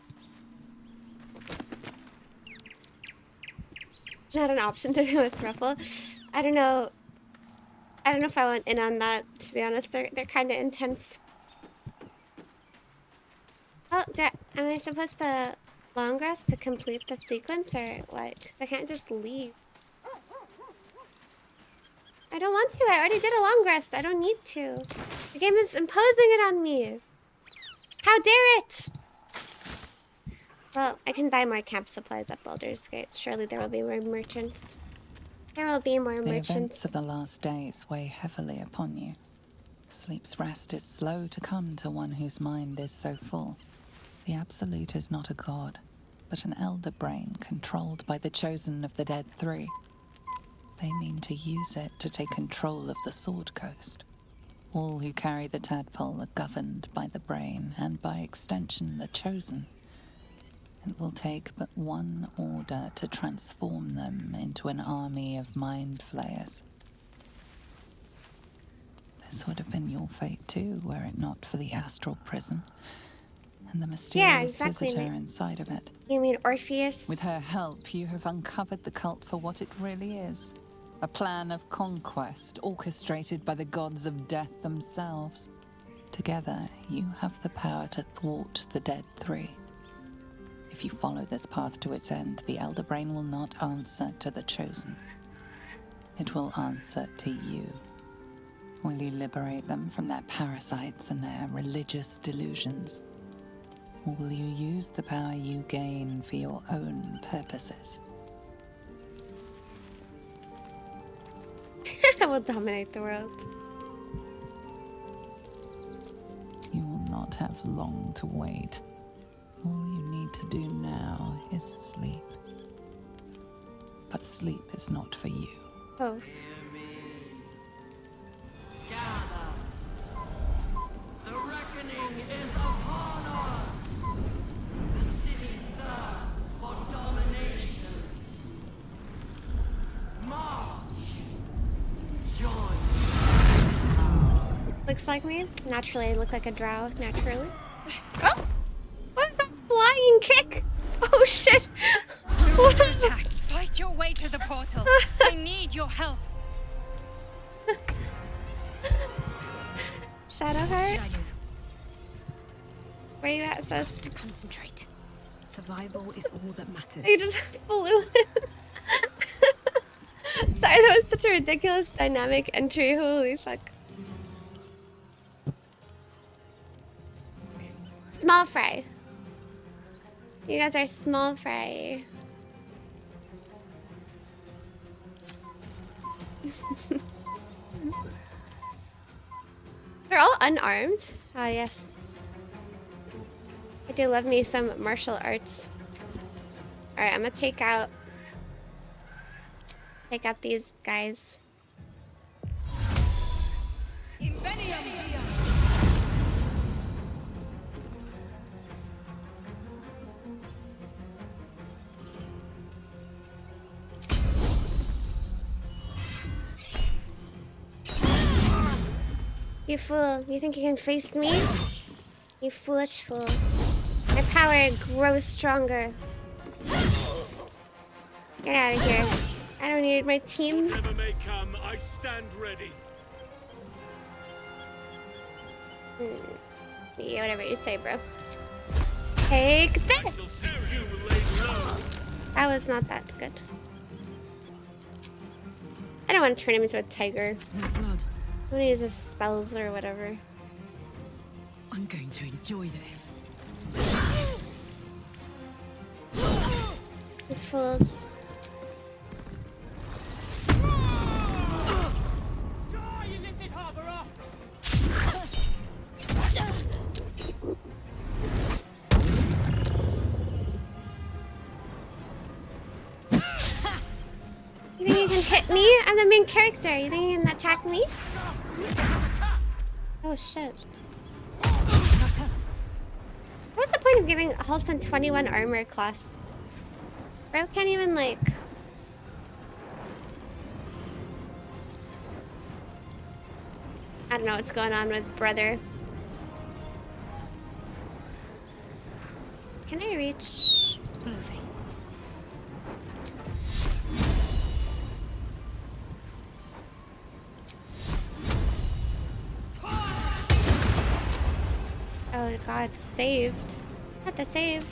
Not an option to go with Ruffle. I don't know. I don't know if I went in on that, to be honest. They're kind of intense. Oh, am I supposed to long rest to complete the sequence or what? Because I can't just leave. I don't want to. I already did a long rest. I don't need to. The game is imposing it on me. How dare it! Well, I can buy more camp supplies at Baldur's Gate. Surely there will be more merchants. There will be more The merchants. events of the last days weigh heavily upon you. Sleep's rest is slow to come to one whose mind is so full. The Absolute is not a god, but an elder brain controlled by the chosen of the Dead Three. They mean to use it to take control of the Sword Coast. All who carry the tadpole are governed by the brain, and by extension the chosen. It will take but one order to transform them into an army of mind flayers. This would have been your fate too, were it not for the astral prison and the mysterious visitor inside of it. You mean Orpheus? With her help, you have uncovered the cult for what it really is. A plan of conquest orchestrated by the gods of death themselves. Together, you have the power to thwart the Dead Three. If you follow this path to its end, the Elder Brain will not answer to the Chosen. It will answer to you. Will you liberate them from their parasites and their religious delusions? Or will you use the power you gain for your own purposes? I will dominate the world. You will not have long to wait. All you need to do now is sleep. But sleep is not for you. Oh. The reckoning is upon us! The city thirsts for domination. March! Join! Looks like me. Naturally, I look like a drow. Naturally. Oh! What's that flying kick? Oh shit! Attack! Fight your way to the portal. I need your help. Shadowheart? Where you at, sis? To concentrate. Survival is all that matters. You just flew in. Sorry, that was such a ridiculous dynamic entry. Holy fuck. Small fry. You guys are small fry. They're all unarmed. Ah, yes. I do love me some martial arts. Alright, I'm gonna take out these guys. You fool. You think you can face me? You foolish fool. My power grows stronger. Get out of here. I don't need my team. Whatever may come, I stand ready. Yeah, whatever you say, bro. Take this! That was not that good. I don't want to turn him into a tiger. Smell blood. I want to use his spells or whatever. I'm going to enjoy this. You fools. You think you can hit me? I'm the main character. You think you can attack me? Oh shit. What's the point of giving Halston 21 armor class? Bro can't even like... I don't know what's going on with brother. Can I reach Ephey? Oh god, saved. Not the save.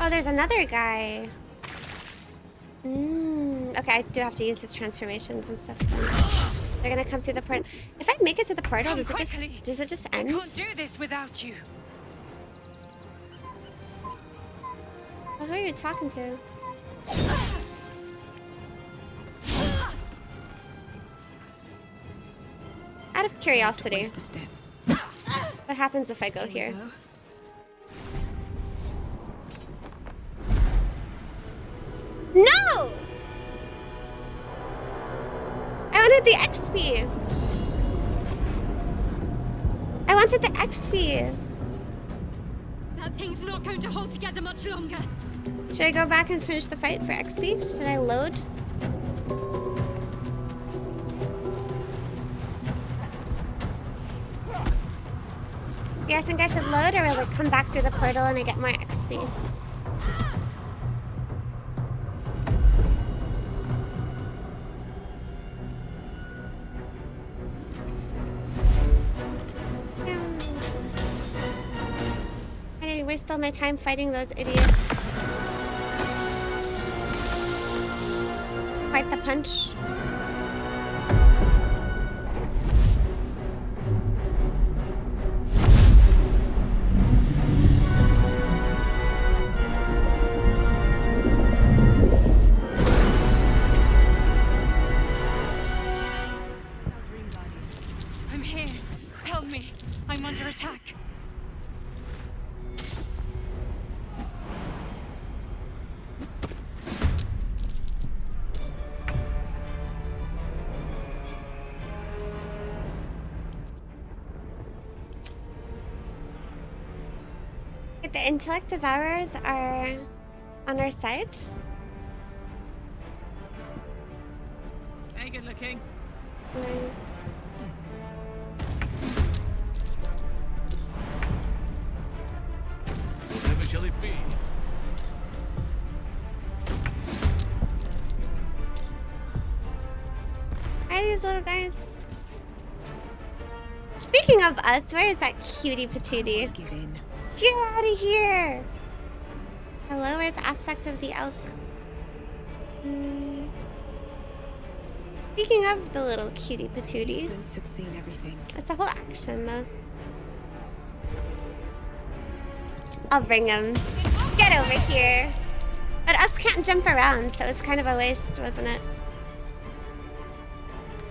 Oh, there's another guy. Okay, I do have to use his transformations and stuff then. They're gonna come through the portal. If I make it to the portal, does it just end? I can't do this without you. Oh, who are you talking to? Out of curiosity, what happens if I go here? No! I wanted the XP. I wanted the XP. That thing's not going to hold together much longer. Should I go back and finish the fight for XP? Should I load? You guys think I should load, or will it come back through the portal and I get more XP? I didn't waste all my time fighting those idiots. Quite the punch. I'm under attack. The intellect devourers are on our side. Hey, good looking. Whatever shall it be? Where are these little guys? Speaking of us, where is that cutie patootie? Give in. Get out of here! Hello, where's the aspect of the elk? Speaking of the little cutie patootie. Boots have seen everything. It's a whole action though. I'll bring him. Get over here. But us can't jump around, so it's kind of a waste, wasn't it?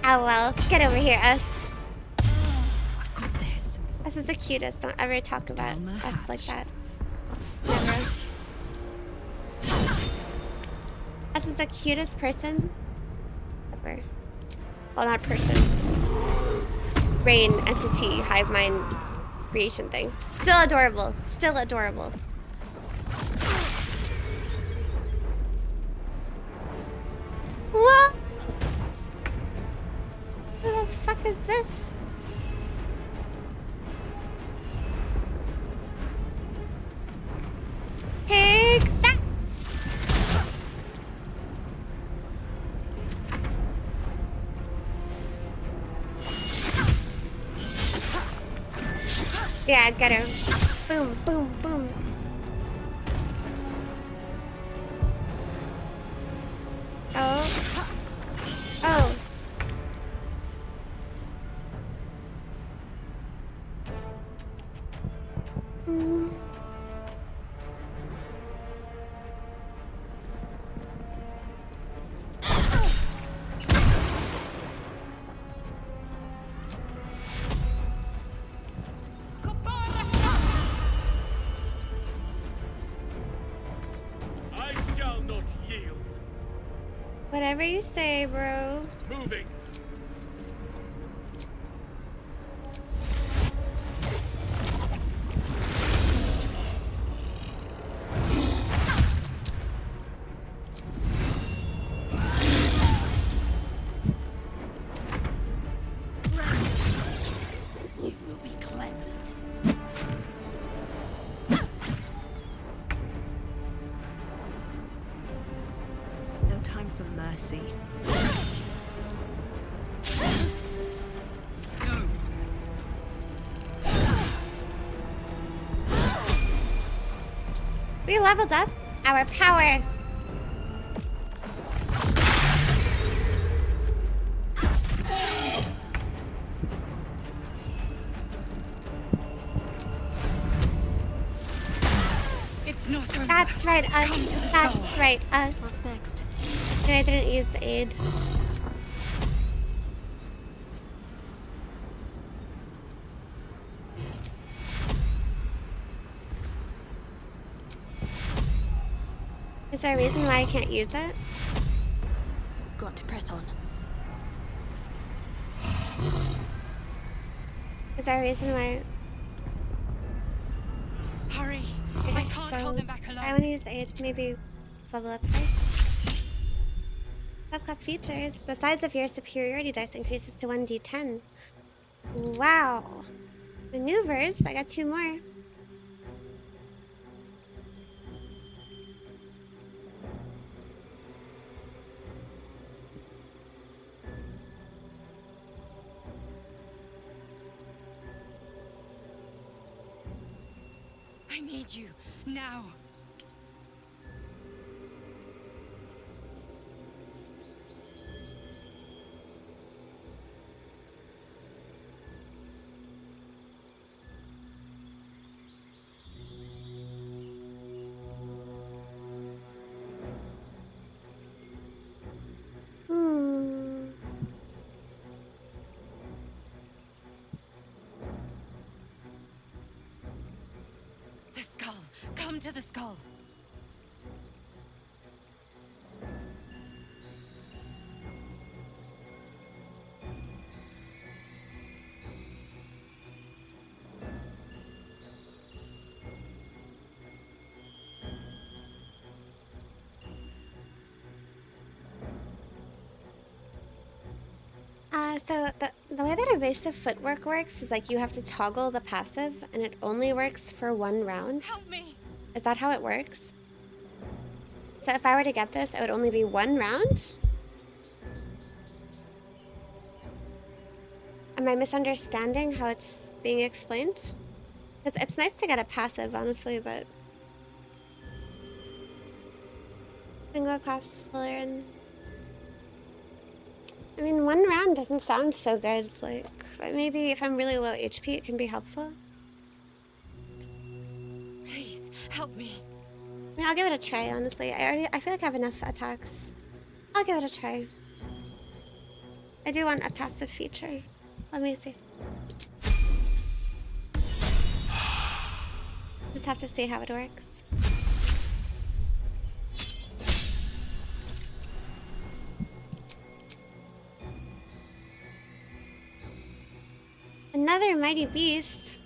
Oh well, get over here, us. I've got this. Us is the cutest. Don't ever talk about us like that. Never. Us is the cutest person ever. Well, not person. Brain, entity, hive mind, creation thing. Still adorable. Still adorable. What? Who the fuck is this? Take that! Yeah, get him. Boom, boom, boom. Oh. Oh. I shall not yield. Whatever you say, bro. Moving. You will be cleansed. No time for mercy. Let's go. We leveled up our power. It's not over. That's right, us. That's right, us. What's next? No, I didn't use the aid. Is there a reason why I can't use it? Got to press on. Is there a reason why? Hurry! I can't hold them back alone. I want to use the aid. Maybe level up first. Subclass features. The size of your superiority dice increases to 1d10. Wow. Maneuvers. I got 2 more. I need you now. to the skull. So the way that evasive footwork works is like you have to toggle the passive and it only works for 1 round. Help me. Is that how it works? So if I were to get this, it would only be 1 round? Am I misunderstanding how it's being explained? Because it's nice to get a passive, honestly, but... Single cost and... I mean, 1 round doesn't sound so good. It's like, but maybe if I'm really low HP, it can be helpful. Please, help me. I mean, I'll give it a try, honestly. I feel like I have enough attacks. I'll give it a try. I do want a passive feature. Let me see. Just have to see how it works. Another mighty beast.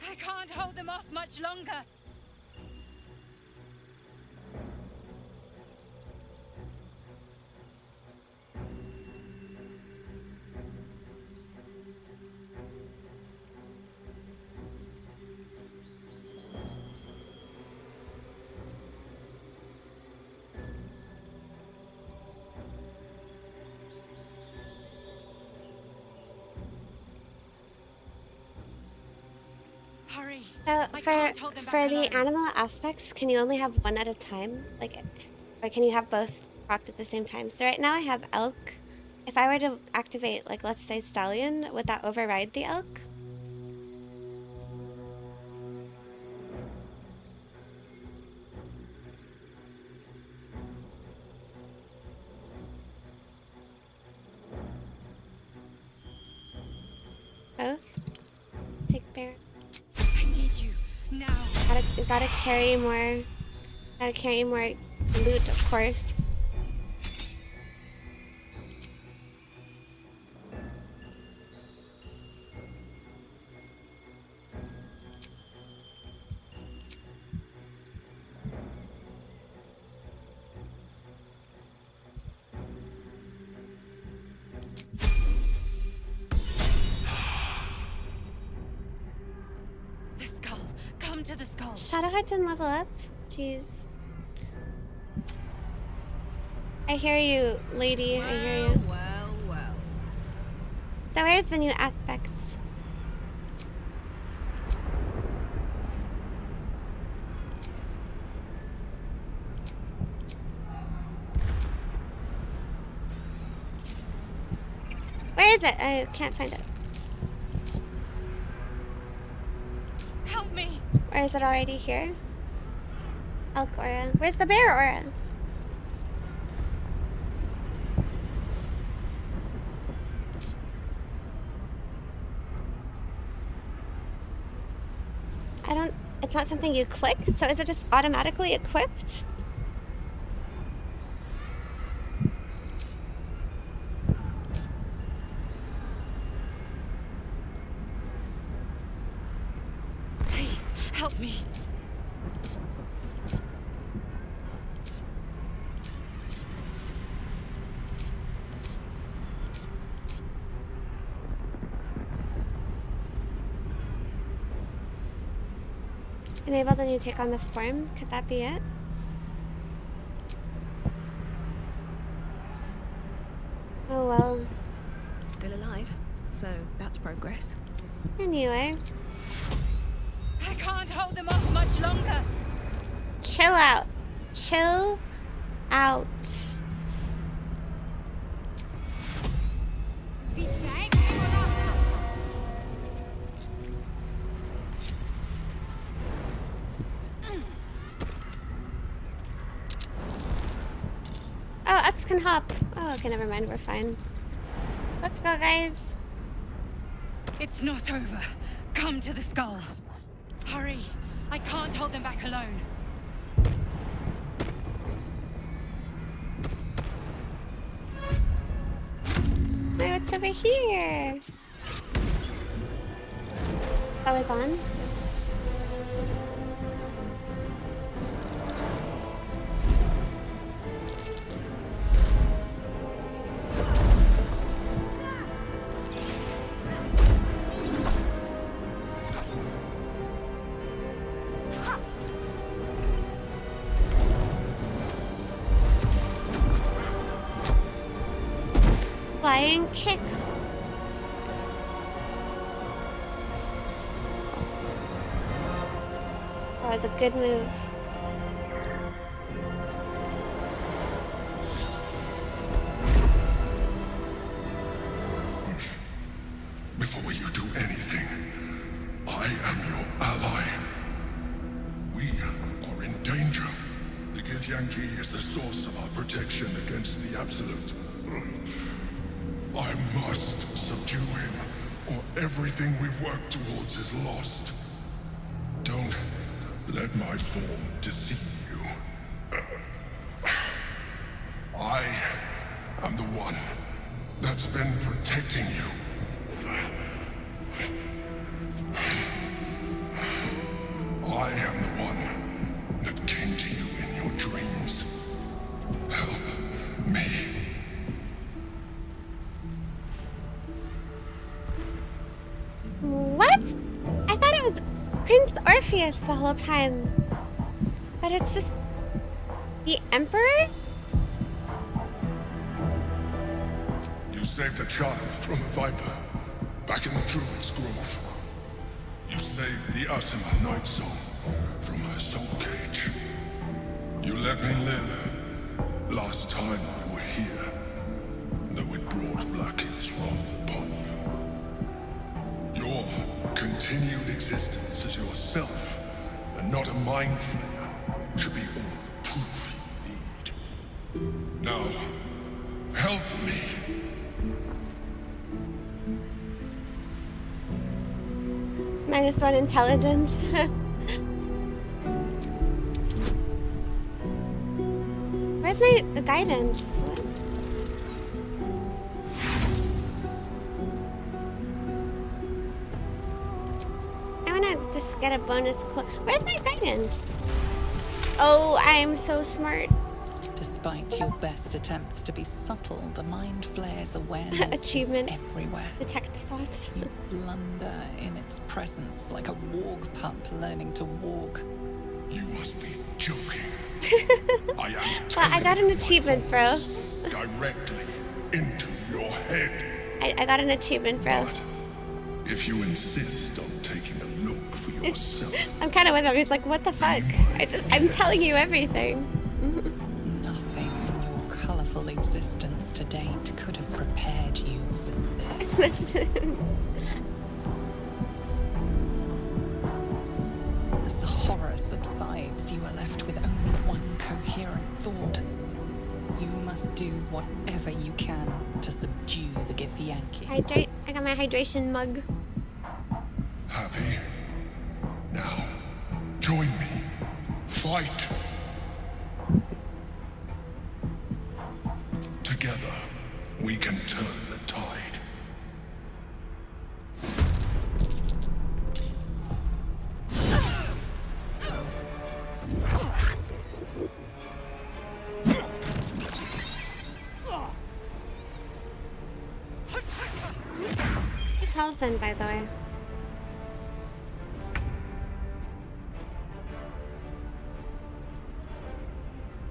I can't hold them off much longer. Hurry. So for the animal aspects, can you only have 1 at a time? Like, or can you have both procced at the same time? So right now I have elk. If I were to activate, like, let's say stallion, would that override the elk? Both? Take bear. I need you now. Gotta carry more loot, of course. The skull. Come to the skull. Shadowheart didn't level up? Jeez. I hear you, lady. I hear you. Well. So where's the new aspects? Where is it? I can't find it. Help me. Or is it already here? Elk aura. Where's the bear aura? It's not something you click, so is it just automatically equipped? Please, help me. Enable the new take on the form. Could that be it? Oh well. Still alive, so that's progress. Anyway. I can't hold them off much longer. Chill out. Chill out. Oh, us can hop. Oh, okay, never mind. We're fine. Let's go, guys. It's not over. Come to the skull. Hurry! I can't hold them back alone. No, it's over here. That was on. Flying kick. That was a good move. Before you do anything, I am your ally. We are in danger. The Githyanki is the source of our protection against the Absolute. I must subdue him, or everything we've worked towards is lost. Don't let my form deceive you. I am the one that's been protecting you. I am the one that came to you in your dreams. Help me. What? I thought it was Prince Orpheus the whole time. But it's just the Emperor? You saved a child from a viper back in the Druid's Grove. You saved the Asima Night Soul from her soul cage. You let me live last time you were here, though it brought Blackheath's wrath upon you. Your continued existence as yourself, and not a mind flayer, should be all the proof you need. Now, help me. -1 intelligence. Where's my guidance? What? I wanna just get a bonus. Where's my guidance? Oh, I'm so smart. Despite your best attempts to be subtle, the mind flare's awareness Achievement. is everywhere. Detect thoughts. You blunder in its presence like a warg pup learning to walk. You must be joking. I am Well, I got an achievement, bro. directly into your head. I got an achievement, bro. But if you insist on taking a look for yourself, I'm kind of with him. He's like, what the fuck? I'm telling you everything. Nothing in your colourful existence to date could have prepared you for this. As the horror subsides, you are left with only one coherent thought. You must do whatever you can to subdue the Githyanki. Hydrate. I got my hydration mug. happy? Now, join me. Fight. Together, we can turn the tide. Who's Halson, by the way?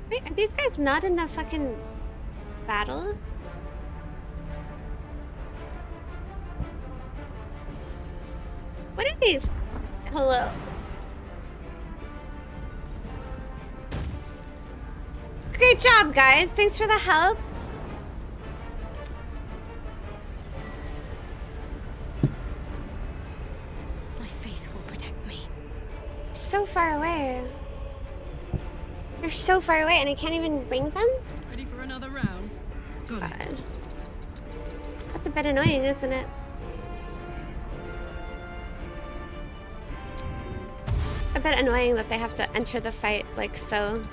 Wait, are these guys not in the fucking battle? What are these? Hello? Great job, guys. Thanks for the help. My faith will protect me. So far away. They're so far away and I can't even bring them? Ready for another round? God. That's a bit annoying, isn't it? bit annoying that they have to enter the fight like so.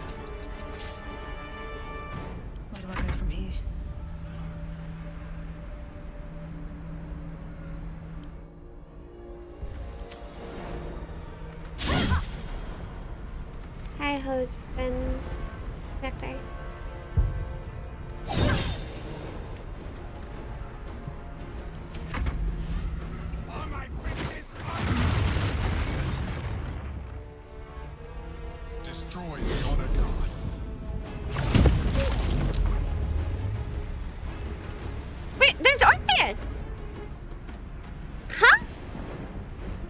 Where do I go from here? Hi, host and Vector. Destroy the honor guard. Wait, there's Orpheus! Huh?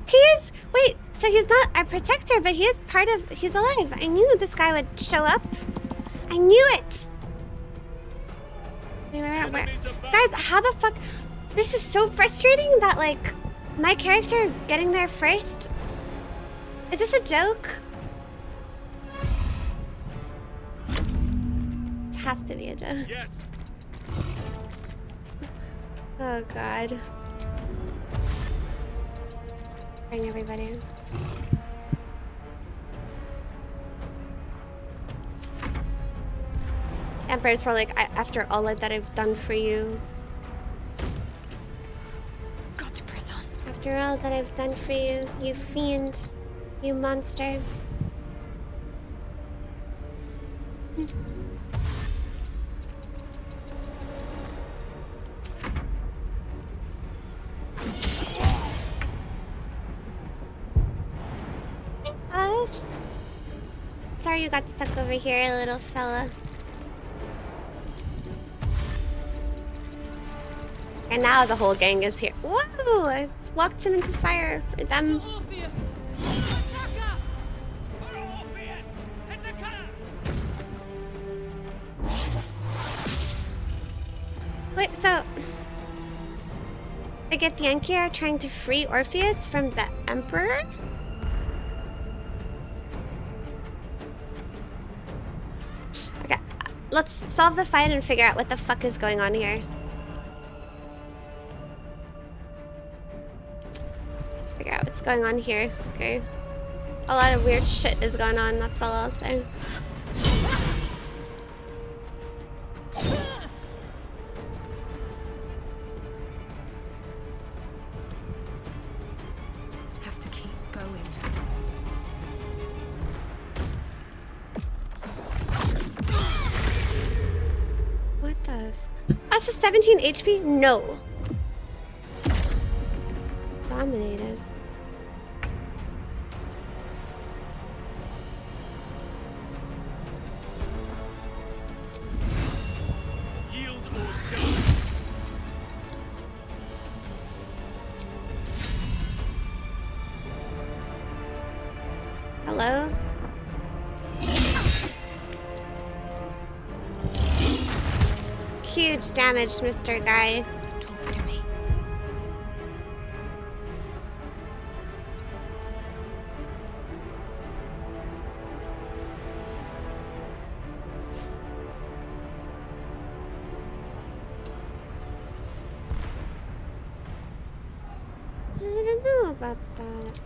He is... Wait, so he's not our protector, but he is part of... He's alive. I knew this guy would show up. I knew it! Guys, how the fuck... This is so frustrating that, like, my character getting there first... Is this a joke? It has to be a joke. Yes. Oh god. Bring everybody in. Emperor's probably like, after all that I've done for you. Go to prison. After all that I've done for you, you fiend. You monster. Us? Sorry you got stuck over here, little fella. And now the whole gang is here. Whoa! I walked him into fire for them. Wait, so... I get the Yankee are trying to free Orpheus from the Emperor? Okay, let's solve the fight and figure out what the fuck is going on here. Figure out what's going on here, okay? A lot of weird shit is going on, that's all I'll say. Have to keep going. What the f- Us is 17 HP? No. Dominated. Yield or die. Hello? Huge damage, Mr. Guy. Talk to me. I don't know about that.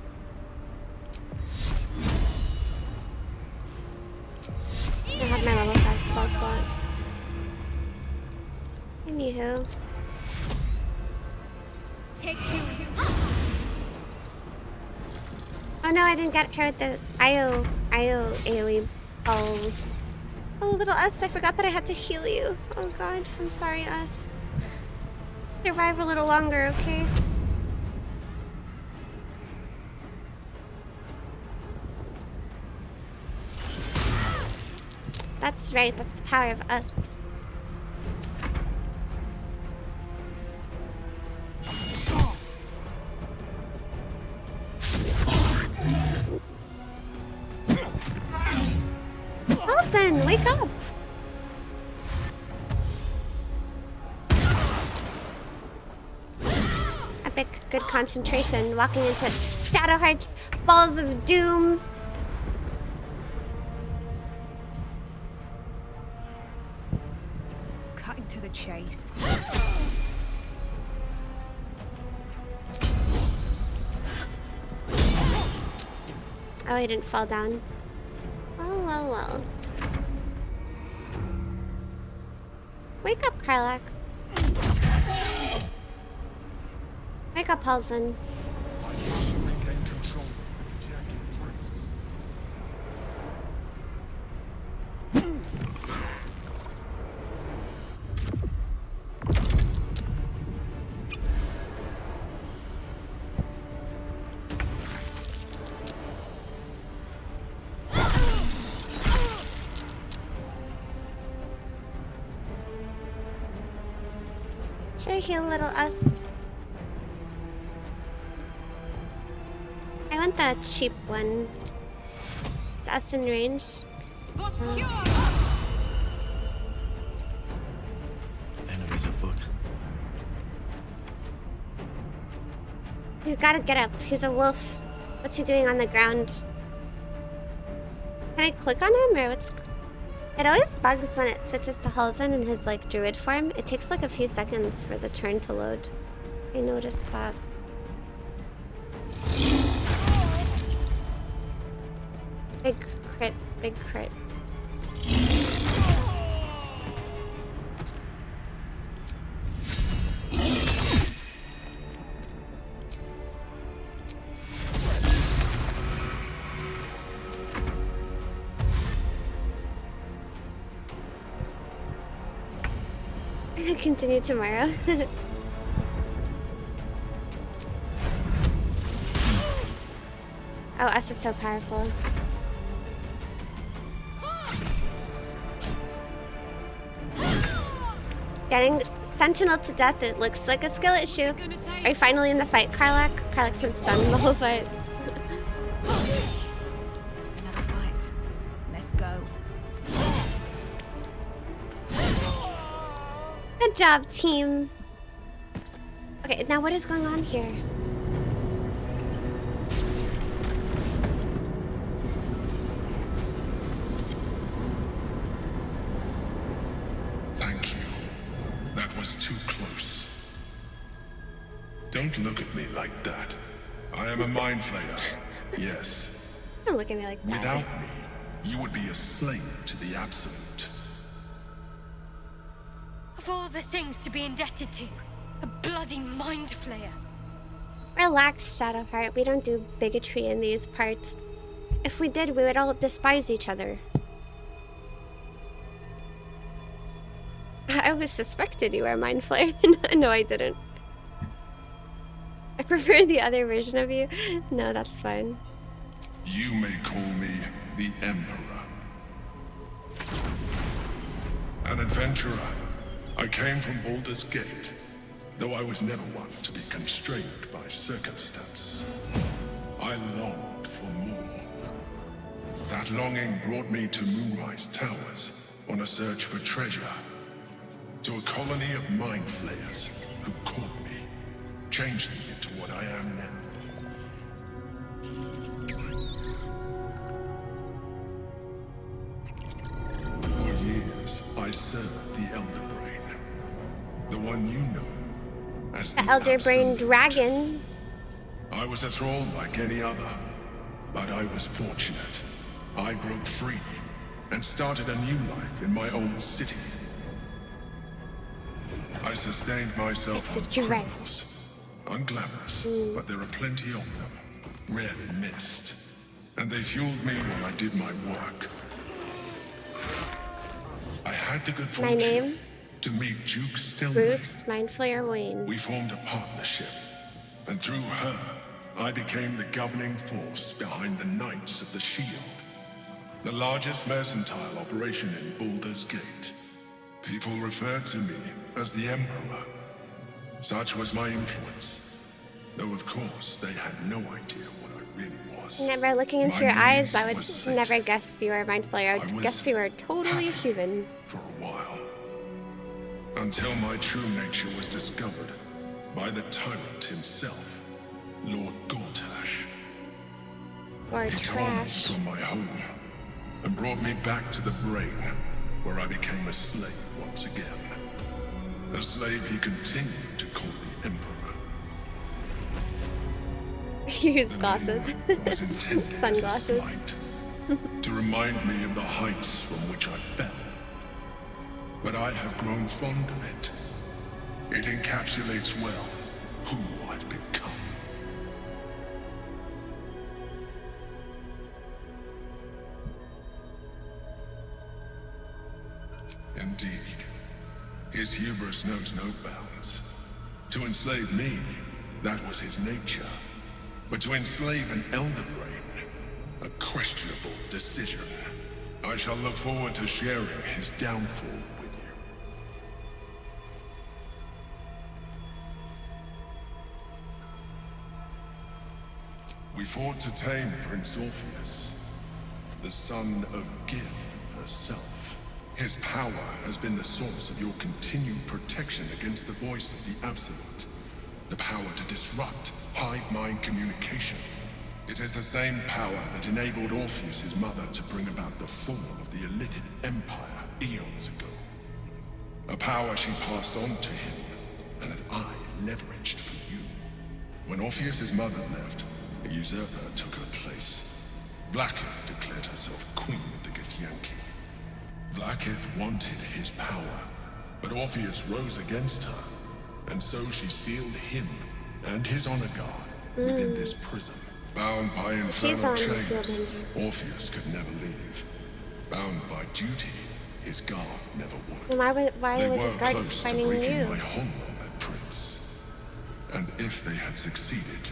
I have my level 5 spell slot. Anywho. Take you. Oh no, I didn't get her with the IO AoE balls. Oh, little Us, I forgot that I had to heal you. Oh god, I'm sorry, Us. Survive a little longer, okay? That's right, that's the power of Us. Elfin, wake up! Epic, good concentration, walking into Shadowheart's Balls of Doom. Cutting to the chase. Oh, I didn't fall down. Oh, well, well. Wake up, Karlach. Wake up, Halsin. I must regain control of the Githyanki prince. Should I heal little us? I want the cheap one. Is us in range? Enemies afoot. He's gotta get up. He's a wolf. What's he doing on the ground? Can I click on him or what's... It always bugs when it switches to Halsin in his like druid form. It takes like a few seconds for the turn to load. I noticed that. Big crit, big crit. Continue tomorrow. Oh, us is so powerful. Getting Sentinel to death, it looks like a skill issue. Are you finally in the fight, Karlach? Karlach's been stunned the whole fight. Another fight. Let's go. Good job, team. Okay, now what is going on here? Thank you. That was too close. Don't look at me like that. I am a mind flayer. Yes. Don't look at me like that. Without me, you would be a slave to the Absolute. Of all the things to be indebted to, a bloody mind flayer. Relax, Shadowheart. We don't do bigotry in these parts. If we did, we would all despise each other. I always suspected you were a mind flayer. No, I didn't. I prefer the other version of you. No, that's fine. You may call me the Emperor. An adventurer. I came from Baldur's Gate, though I was never one to be constrained by circumstance. I longed for more. That longing brought me to Moonrise Towers on a search for treasure. To a colony of mind flayers who caught me, changed me into what I am now. For years, I served the Elder Brain. The one you know as The Elder Brain Dragon. I was a thrall like any other, but I was fortunate. I broke free and started a new life in my own city. I sustained myself on criminals. Unglamorous, but there are plenty of them. Rarely missed. And they fueled me while I did my work. I had the good My fortune name? to meet Duke Stillman. Bruce Mindflayer Wayne. We formed a partnership, and through her, I became the governing force behind the Knights of the Shield, the largest mercantile operation in Baldur's Gate. People referred to me as the Emperor. Such was my influence, though of course they had no idea what I really was. Never looking into My your name eyes, I would was Satan. never guess you were a Mind Flayer. I would guess you were totally human. For a while. Until my true nature was discovered by the tyrant himself, Lord Gortash. He tore me from my home and brought me back to the Brain, where I became a slave once again. A slave he continued to call the Emperor. You use glasses. Was intended as a Sunglasses. slight, to remind me of the heights from which I fell. But I have grown fond of it. It encapsulates well who I've become. Indeed, his hubris knows no bounds. To enslave me, that was his nature. But to enslave an Elder Brain, a questionable decision. I shall look forward to sharing his downfall with you. We fought to tame Prince Orpheus, the son of Gith herself. His power has been the source of your continued protection against the voice of the Absolute. The power to disrupt hive mind communication. It is the same power that enabled Orpheus's mother to bring about the fall of the Illithid Empire eons ago. A power she passed on to him, and that I leveraged for you. When Orpheus's mother left, a usurper took her place. Vlaakith declared herself queen of the Githyanki. Vlaakith wanted his power, but Orpheus rose against her, and so she sealed him and his honor guard within this prison. Bound by infernal chains, Orpheus could never leave. Bound by duty, his guard never would. Why was his guard close to finding breaking you? my hold on that prince. And if they had succeeded,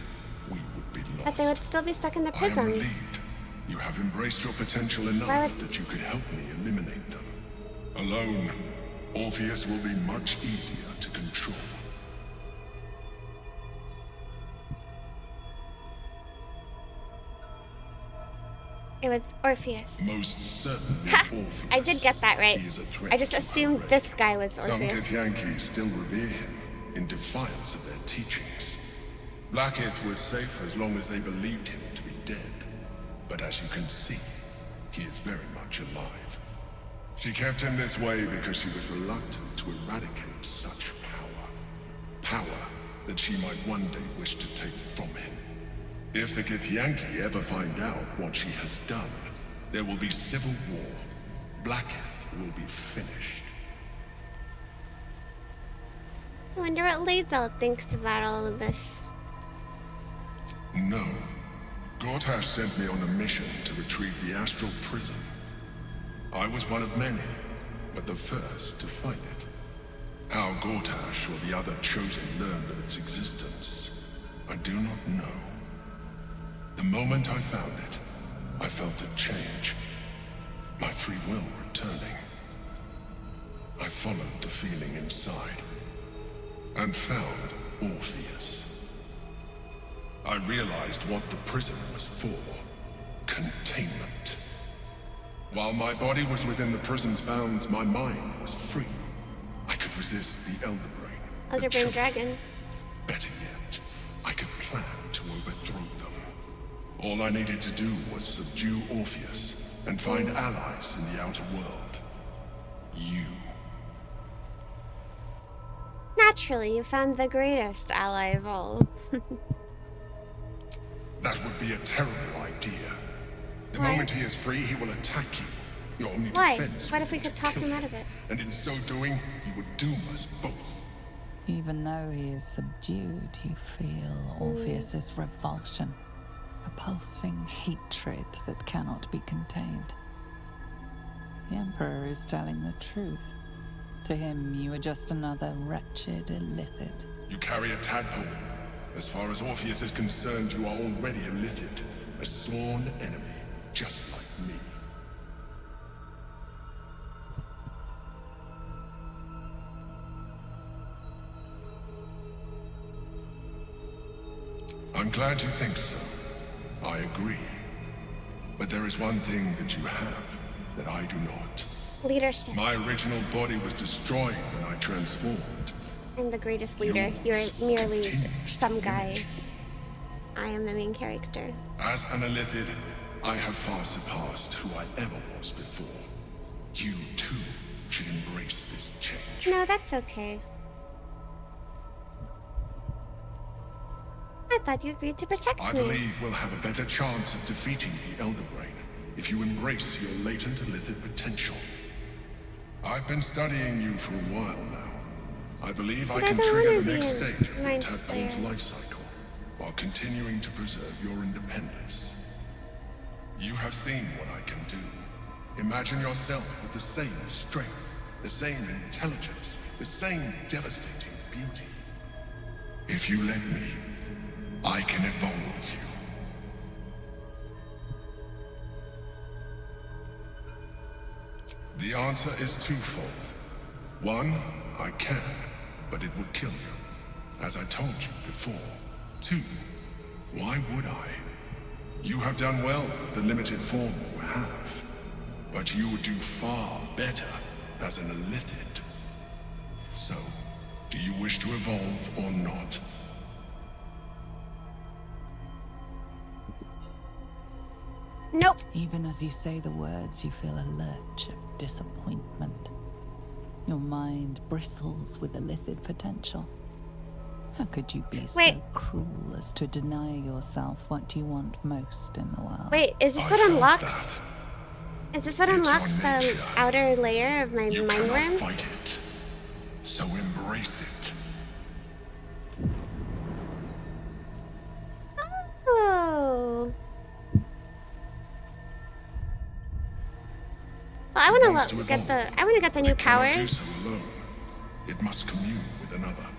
we would be lost. But they would still be stuck in the I am prison. relieved. You have embraced your potential enough that you could help me eliminate them. Alone, Orpheus will be much easier to control. It was Orpheus. Most certainly Orpheus. I did get that right. He is a threat I just to assumed this guy was Some Orpheus. Githyanki still revere him in defiance of their teachings. Vlaakith was safe as long as they believed him to be dead. But as you can see, he is very much alive. She kept him this way because she was reluctant to eradicate such power. Power that she might one day wish to take from him. If the Githyanki ever find out what she has done, there will be civil war. Vlaakith will be finished. I wonder what Lae'zel thinks about all of this. No. Gortash sent me on a mission to retrieve the astral prison. I was one of many, but the first to find it. How Gortash or the other chosen learned of its existence, I do not know. The moment I found it, I felt a change. My free will returning. I followed the feeling inside, and found Orpheus. I realized what the prison was for. Containment. While my body was within the prison's bounds, my mind was free. I could resist the Elder Brain. Elder Brain Dragon. Better yet, I could plan to overthrow them. All I needed to do was subdue Orpheus and find allies in the outer world. You. Naturally, you found the greatest ally of all. That would be a terrible idea. The moment he is free, he will attack you. Your only Why? defense. What if we could talk him out of it? And in so doing, he would doom us both. Even though he is subdued, you feel Orpheus's revulsion. A pulsing hatred that cannot be contained. The Emperor is telling the truth. To him, you are just another wretched Illithid. You carry a tadpole. As far as Orpheus is concerned, you are already a Illithid. A sworn enemy, just like me. I'm glad you think so. I agree. But there is one thing that you have that I do not. Leadership. My original body was destroyed when I transformed. I'm the greatest leader. You're merely some guy. I am the main character. As an Illithid, I have far surpassed who I ever was before. You, too, should embrace this change. No, that's okay. I thought you agreed to protect I me. believe we'll have a better chance of defeating the Elder Brain if you embrace your latent illithid potential. I've been studying you for a while now. I believe I can trigger the next stage of the tadpole's life cycle, while continuing to preserve your independence. You have seen what I can do. Imagine yourself with the same strength, the same intelligence, the same devastating beauty. If you let me, I can evolve you. The answer is twofold. One, I can, but it would kill you, as I told you before. Two, why would I? You have done well with the limited form you have, but you would do far better as an illithid. So, do you wish to evolve or not? Nope. Even as you say the words, you feel a lurch of disappointment. Your mind bristles with illithid potential. How could you be so cruel as to deny yourself what you want most in the world? Wait, is this what unlocks? Is this what unlocks the outer layer of my mind worms? Fight it, so embrace it. Oh. Well, I want to get the. I want to get the new powers. Do so alone. It must commune with another.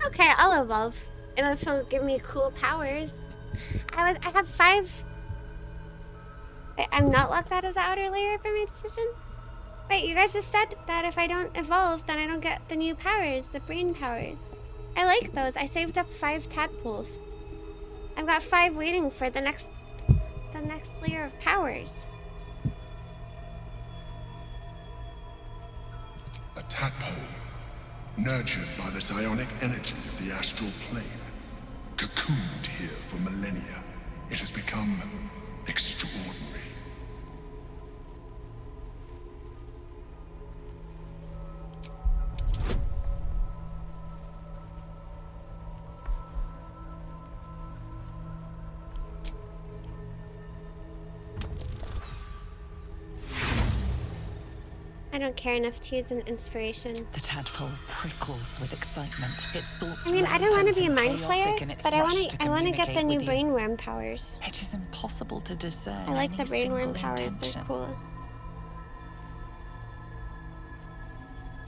Okay, I'll evolve. It'll give me cool powers. I have 5. Wait, I'm not locked out of the outer layer by my decision? Wait, you guys just said that if I don't evolve, then I don't get the new powers, the brain powers. I like those. I saved up 5 tadpoles. I've got 5 waiting for the next layer of powers. A tadpole, nurtured by the psionic energy of the astral plane, cocooned here for millennia, it has become extraordinary. I don't care enough to use an inspiration. The tadpole prickles with excitement. Its thoughts. I mean, I don't want to be a mind chaotic flayer, in its but rush to I want to get the communicate new with you. brainworm powers. It is impossible to discern. I like the any brainworm single powers. intention. They're cool.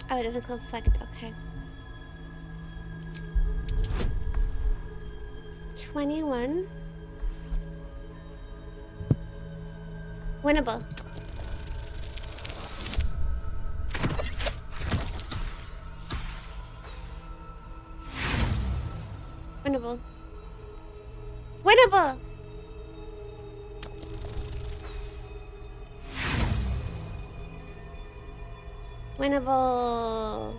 Oh, it doesn't conflict. Okay. 21. Winnable. Winnable. Winnable! Winnable.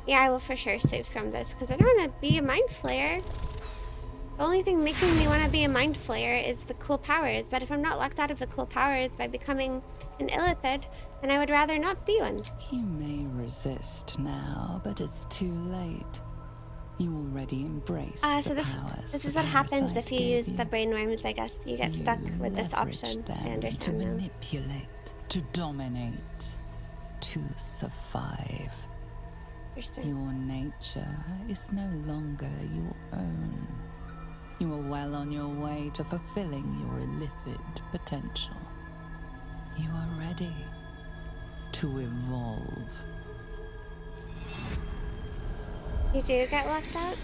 Yeah, I will for sure save scrum this because I don't want to be a mind flayer. The only thing making me want to be a mind flayer is the cool powers, but if I'm not locked out of the cool powers by becoming an illithid, then I would rather not be one. You may resist now, but it's too late. You already embrace So the this powers is the what happens parasite if you gave use the brainworms, I guess. You get stuck with this option. Them I understand to now. manipulate, to dominate, to survive. Your nature is no longer your own. You are well on your way to fulfilling your illithid potential. You are ready to evolve. You do get locked out?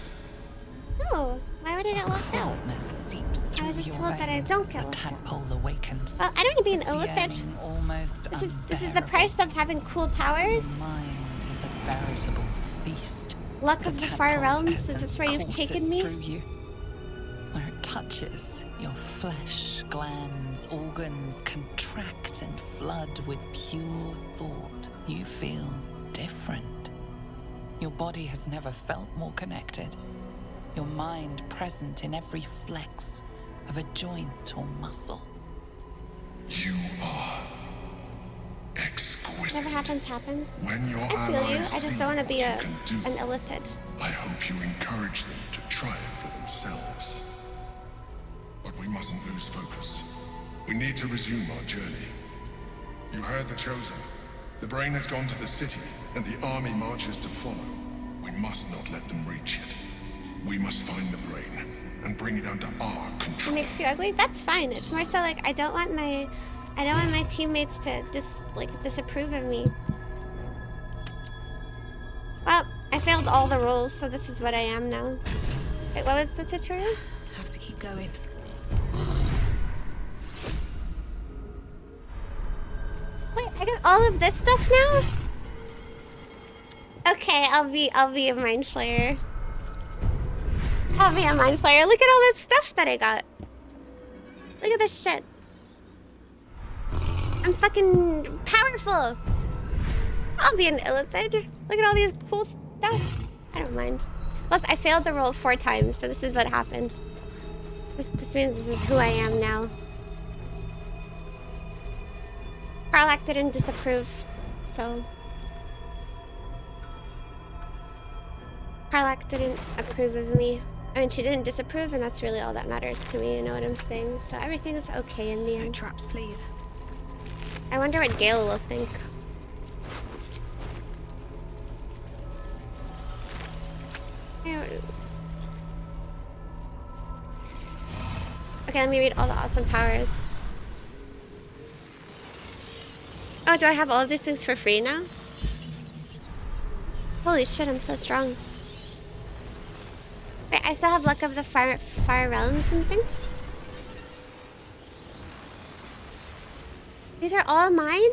No. Why would I get locked out? Seeps I was just your told that I veins don't as get the locked out. tadpole awakens. Well, I don't want to be an Its illithid. yearning almost This is the price of having cool powers? Your mind is a veritable feast. Luck of the far tadpole's realms? Is essence this where you've courses taken me? through you. Where it touches, your flesh, glands, organs contract and flood with pure thought. You feel different. Your body has never felt more connected. Your mind present in every flex, of a joint or muscle. You are exquisite. Whatever happens, happens. When your I feel you. allies I just see don't want to be what you can do, an illithid. I hope you encourage them to try it for themselves. But we mustn't lose focus. We need to resume our journey. You heard the Chosen. The brain has gone to the city, and the army marches to follow. We must not let them reach it. We must find the brain and bring it under our control. It makes you ugly? That's fine. It's more so like I don't want my teammates to disapprove of me. Well, I failed all the roles, so this is what I am now. Wait, what was the tutorial? Have to keep going. Wait, I got all of this stuff now? Okay, I'll be a mind flayer. I'll be a mind flayer. Look at all this stuff that I got. Look at this shit. I'm fucking powerful. I'll be an illithid. Look at all these cool stuff. I don't mind. Plus, I failed the roll 4 times, so this is what happened. This means this is who I am now. Karlak didn't disapprove, so... Karlak didn't approve of me. I mean, she didn't disapprove, and that's really all that matters to me, you know what I'm saying? So everything is okay in the end. No traps, please. I wonder what Gale will think. Okay, let me read all the awesome powers. Oh, do I have all of these things for free now? Holy shit, I'm so strong. Wait, I still have luck of the fire realms and things? These are all mine?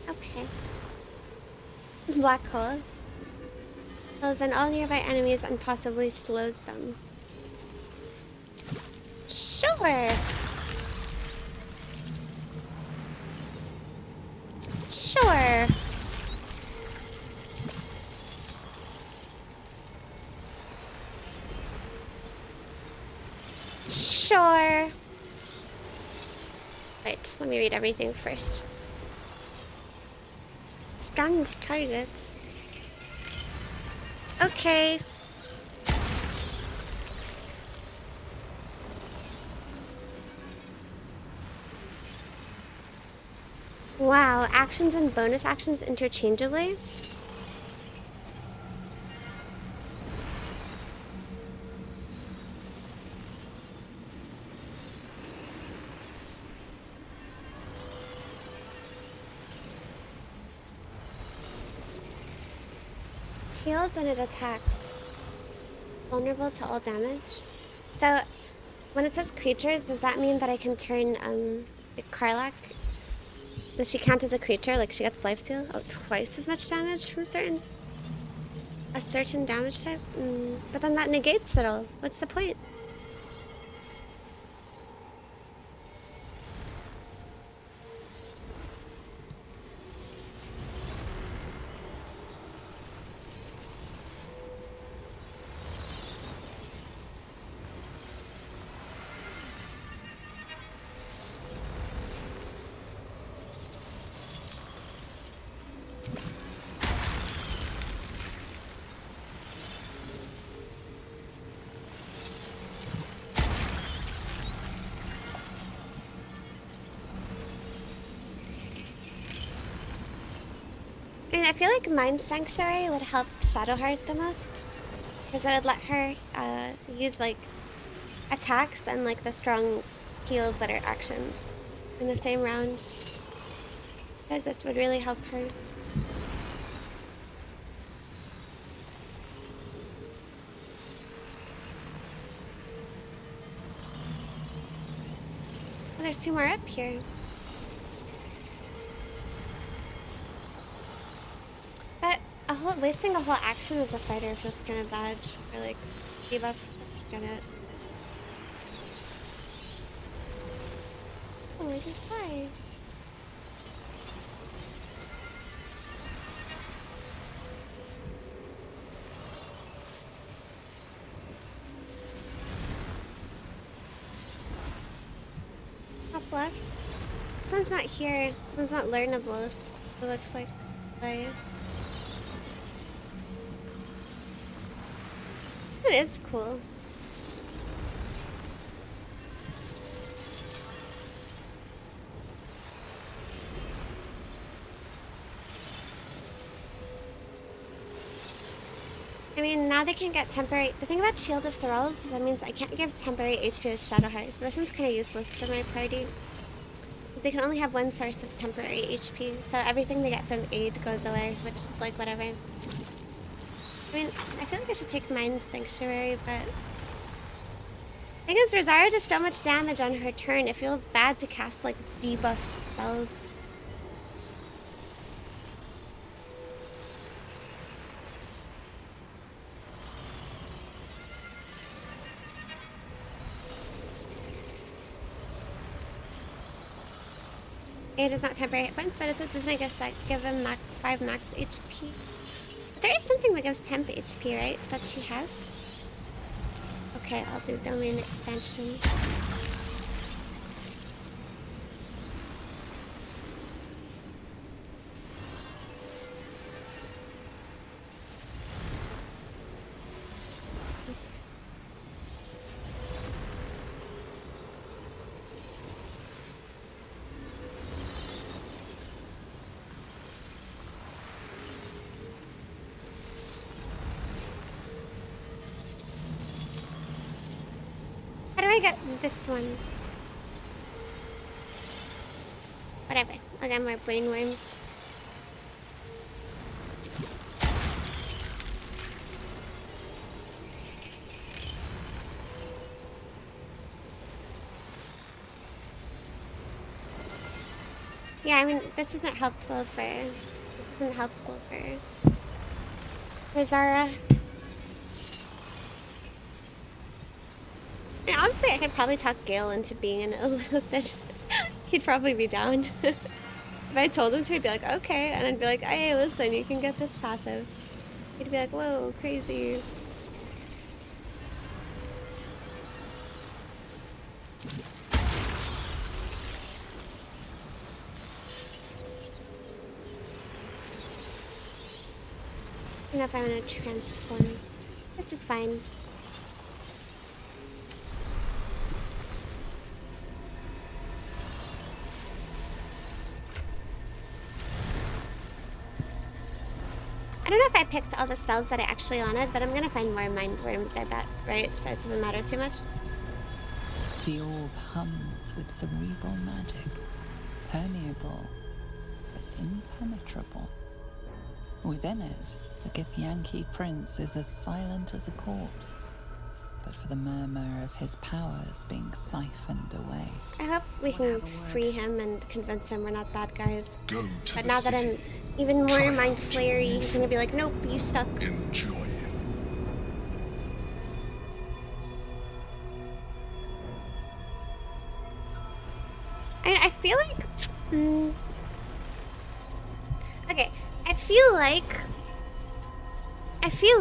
Okay. Black hole. Kills then all nearby enemies and possibly slows them. Sure. Sure. Sure. Wait, let me read everything first. Stuns targets. Okay. Wow, actions and bonus actions interchangeably? Heals when it attacks. Vulnerable to all damage. So, when it says creatures, does that mean that I can turn, Karlak? Does she count as a creature? Like she gets lifesteal? Oh, twice as much damage from a certain damage type? But then that negates it all. What's the point? I feel like Mind Sanctuary would help Shadowheart the most. Because it would let her use like attacks and like the strong heals that are actions in the same round. I think this would really help her. Oh, there's 2 more up here. But wasting a whole action as a fighter feels kind of bad for like debuffs. Get it. Oh, I can fly. left. This one's not here. This one's not learnable. It looks like. It is cool. I mean, now they can get temporary. The thing about Shield of Thralls, that means I can't give temporary HP with Shadowheart, so this one's kind of useless for my party. Because they can only have one source of temporary HP, so everything they get from aid goes away, which is like whatever. I mean, I feel like I should take Mind Sanctuary, but... The thing is, Rosaria does so much damage on her turn, it feels bad to cast, like, debuff spells. It is not temporary hit points, but it's a Disney that give him 5 max HP. But there is something that gives temp HP, right? That she has? Okay, I'll do domain expansion. I got this one. Whatever. I got more brainworms. Yeah, I mean, this isn't helpful for Zara. And honestly, I could probably talk Gale into being in it a little bit. He'd probably be down. If I told him to, he'd be like, okay. And I'd be like, hey, listen, you can get this passive. He'd be like, whoa, crazy. I don't know if I want to transform. This is fine. I don't know if I picked all the spells that I actually wanted, but I'm gonna find more mind worms, I bet, right? So it doesn't matter too much. The orb hums with cerebral magic, permeable, but impenetrable. Within it, the Githyanki prince is as silent as a corpse, but for the murmur of his powers being siphoned away. I hope we can free him and convince him we're not bad guys. But now that I'm even more mind flayery, he's gonna be like, nope, you suck. Enjoy. I mean, I feel like... Okay, I feel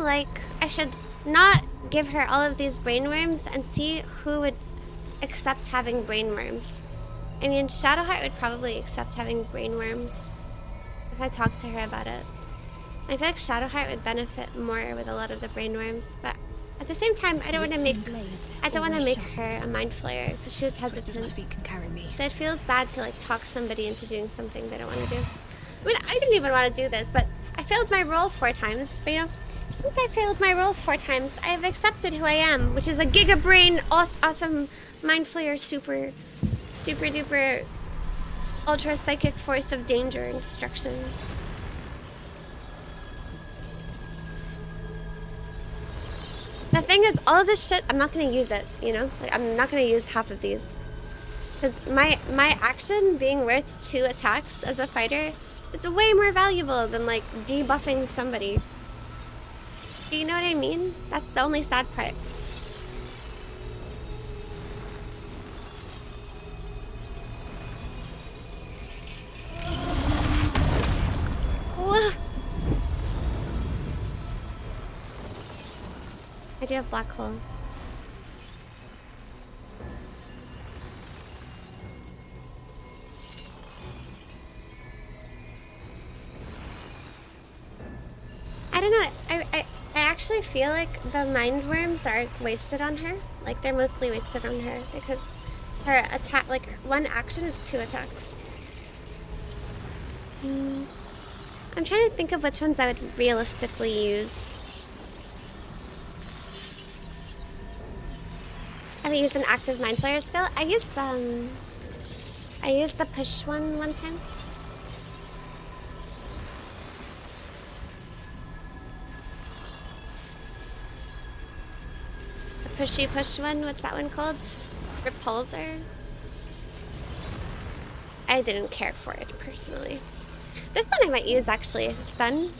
like I should not give her all of these brainworms and see who would accept having brainworms. I mean, Shadowheart would probably accept having brainworms if I talked to her about it. I feel like Shadowheart would benefit more with a lot of the brainworms, but at the same time, I don't want to make her a mind flayer because she was hesitant. So it feels bad to like talk somebody into doing something they don't want to do. I mean, I didn't even want to do this, but I failed my role 4 times. But you know, since I failed my role 4 times, I have accepted who I am, which is a giga brain, awesome mind flayer, super duper ultra psychic force of danger and destruction. The thing is, all of this shit, I'm not gonna use it, you know? Like, I'm not gonna use half of these. Because my action being worth 2 attacks as a fighter is way more valuable than, like, debuffing somebody. Do you know what I mean? That's the only sad part. Ooh. I do have black hole. honestly feel like the mind worms are wasted on her. Like, they're mostly wasted on her because her attack, like, one action is 2 attacks. I'm trying to think of which ones I would realistically use. Have you used an active mind flayer skill? I used the push one time. The pushy push one, what's that one called? Repulsor? I didn't care for it personally. This one I might use actually, stun.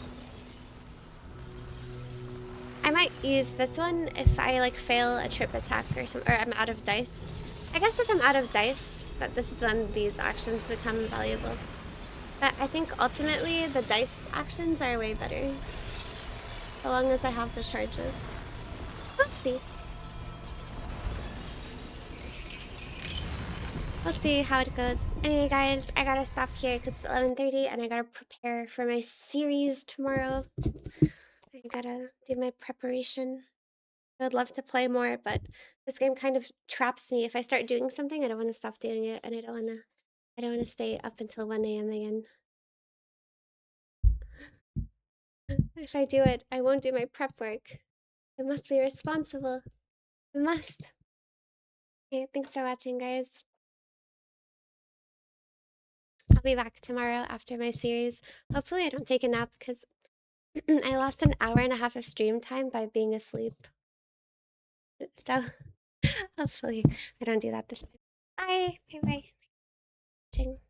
I might use this one if I like fail a trip attack or I'm out of dice. I guess if I'm out of dice, that this is when these actions become valuable. But I think ultimately the dice actions are way better. So long as I have the charges. We'll see. We'll see how it goes. Anyway guys, I gotta stop here because it's 11:30 and I gotta prepare for my series tomorrow. I gotta do my preparation. I would love to play more, but this game kind of traps me. If I start doing something, I don't want to stop doing it, and I don't want to stay up until 1 a.m. again. If I do it, I won't do my prep work. I must be responsible. I must. Okay, thanks for watching, guys. I'll be back tomorrow after my series. Hopefully I don't take a nap because I lost an hour and a half of stream time by being asleep. So hopefully I don't do that this time. Bye. Bye-bye.